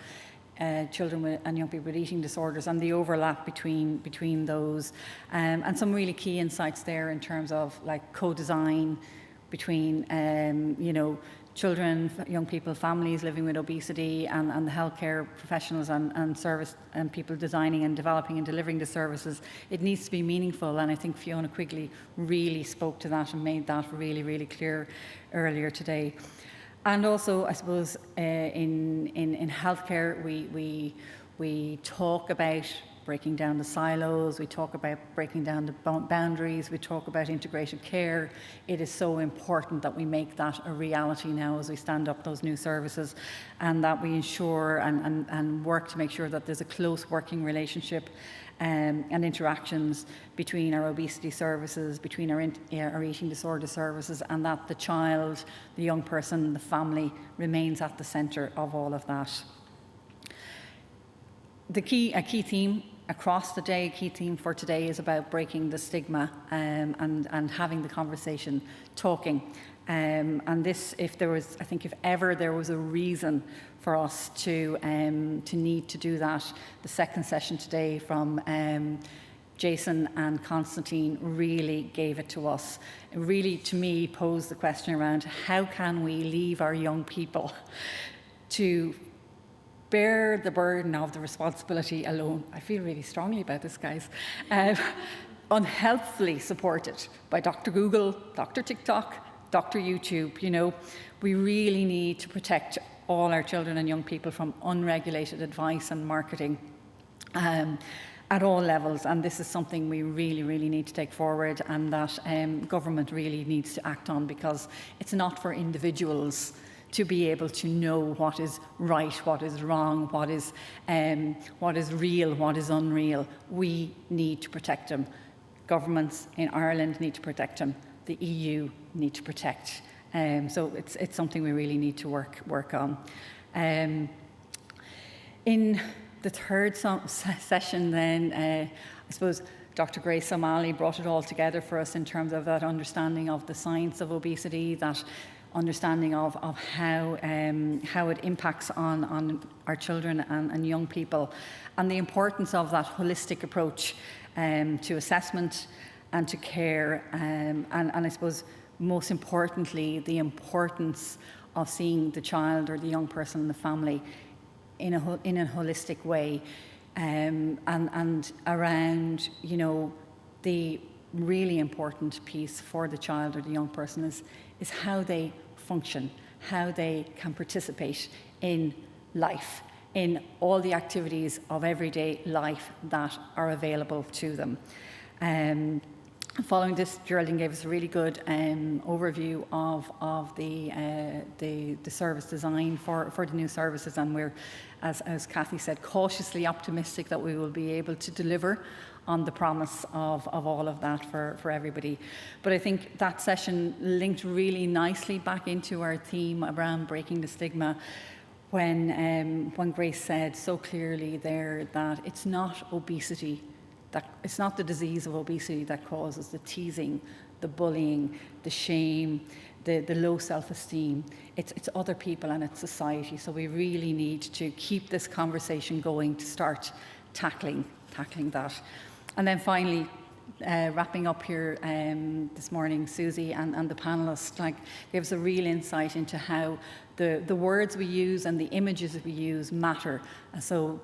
S21: children and young people with eating disorders, and the overlap between those, and some really key insights there in terms of like co-design between children, young people, families living with obesity, and the healthcare professionals and service and people designing and developing and delivering the services. It needs to be meaningful, and I think Fiona Quigley really spoke to that and made that really, really clear earlier today. And also, I suppose, in healthcare, we talk about breaking down the silos, we talk about breaking down the boundaries, we talk about integrated care. It is so important that we make that a reality now as we stand up those new services, and that we ensure and work to make sure that there's a close working relationship and interactions between our obesity services, between our eating disorder services, and that the child, the young person, the family remains at the centre of all of that. A key theme across the day, a key theme for today is about breaking the stigma and having the conversation, talking. And this, if ever there was a reason for us to need to do that, the second session today from Jason and Constantine really gave it to us. It really, to me, posed the question around how can we leave our young people to bear the burden of the responsibility alone. I feel really strongly about this, guys. Unhelpfully supported by Dr. Google, Dr. TikTok, Dr. YouTube. You know, we really need to protect all our children and young people from unregulated advice and marketing at all levels, and this is something we really, really need to take forward, and that government really needs to act on, because it's not for individuals to be able to know what is right, what is wrong, what is real, what is unreal. We need to protect them. Governments in Ireland need to protect them. The EU need to protect. So it's something we really need to work on. In the third session then, I suppose Dr. Grace O'Malley brought it all together for us in terms of that understanding of the science of obesity, that understanding of how it impacts on our children and young people, and the importance of that holistic approach to assessment and to care, and I suppose most importantly the importance of seeing the child or the young person in the family in a holistic way, and around, you know, the really important piece for the child or the young person is how they function, how they can participate in life, in all the activities of everyday life that are available to them. Following this, Geraldine gave us a really good overview of the service design for the new services, and we're, as Cathy said, cautiously optimistic that we will be able to deliver on the promise of all of that for everybody. But I think that session linked really nicely back into our theme around breaking the stigma, when Grace said so clearly there that it's not obesity, that it's not the disease of obesity that causes the teasing, the bullying, the shame, the low self-esteem. It's other people and it's society. So we really need to keep this conversation going to start tackling that. And then finally, wrapping up here this morning, Susie and the panellists gave us a real insight into how the words we use and the images that we use matter. So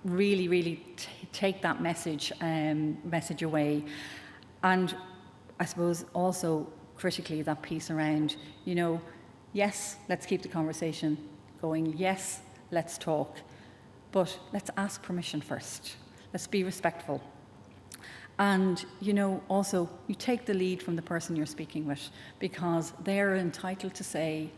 S21: really take that message away. And I suppose also critically that piece around, you know, yes, let's keep the conversation going. Yes, let's talk, but let's ask permission first. Let's be respectful. And, you know, also you take the lead from the person you're speaking with, because they're entitled to say,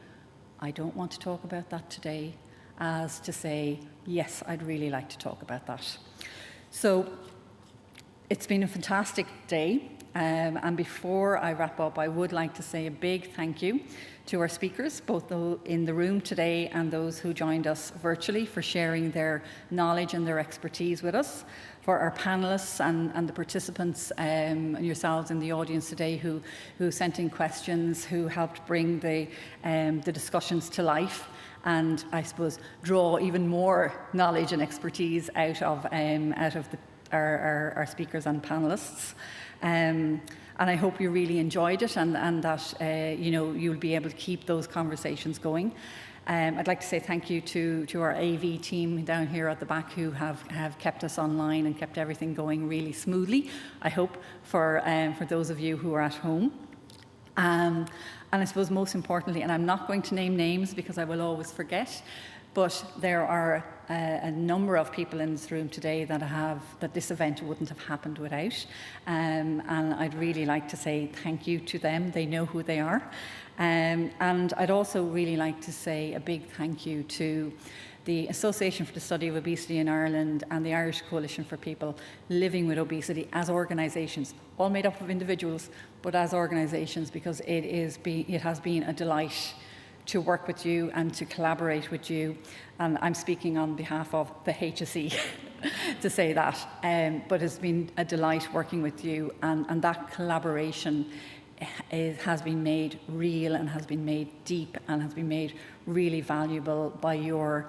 S21: I don't want to talk about that today, as to say, yes, I'd really like to talk about that. So it's been a fantastic day. And before I wrap up, I would like to say a big thank you to our speakers, both in the room today and those who joined us virtually, for sharing their knowledge and their expertise with us, for our panellists and the participants and yourselves in the audience today who sent in questions, who helped bring the discussions to life, and I suppose draw even more knowledge and expertise out of our speakers and panellists. And I hope you really enjoyed it, and that you'll be able to keep those conversations going. I'd like to say thank you to our AV team down here at the back, who have kept us online and kept everything going really smoothly, I hope, for those of you who are at home. And I suppose most importantly, and I'm not going to name names because I will always forget, but there are a number of people in this room today that this event wouldn't have happened without. And I'd really like to say thank you to them. They know who they are. And I'd also really like to say a big thank you to the Association for the Study of Obesity in Ireland and the Irish Coalition for People Living with Obesity as organisations, all made up of individuals, but as organisations, because it has been a delight to work with you and to collaborate with you. And I'm speaking on behalf of the HSE to say that, but it's been a delight working with you, and that collaboration has been made real and has been made deep and has been made really valuable by your,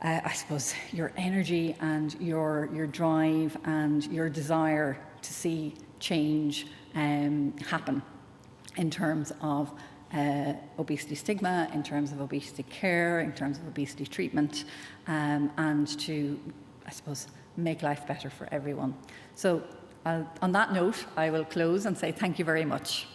S21: I suppose, your energy and your drive and your desire to see change happen in terms of obesity stigma, in terms of obesity care, in terms of obesity treatment, and to, I suppose, make life better for everyone. So on that note, I will close and say thank you very much.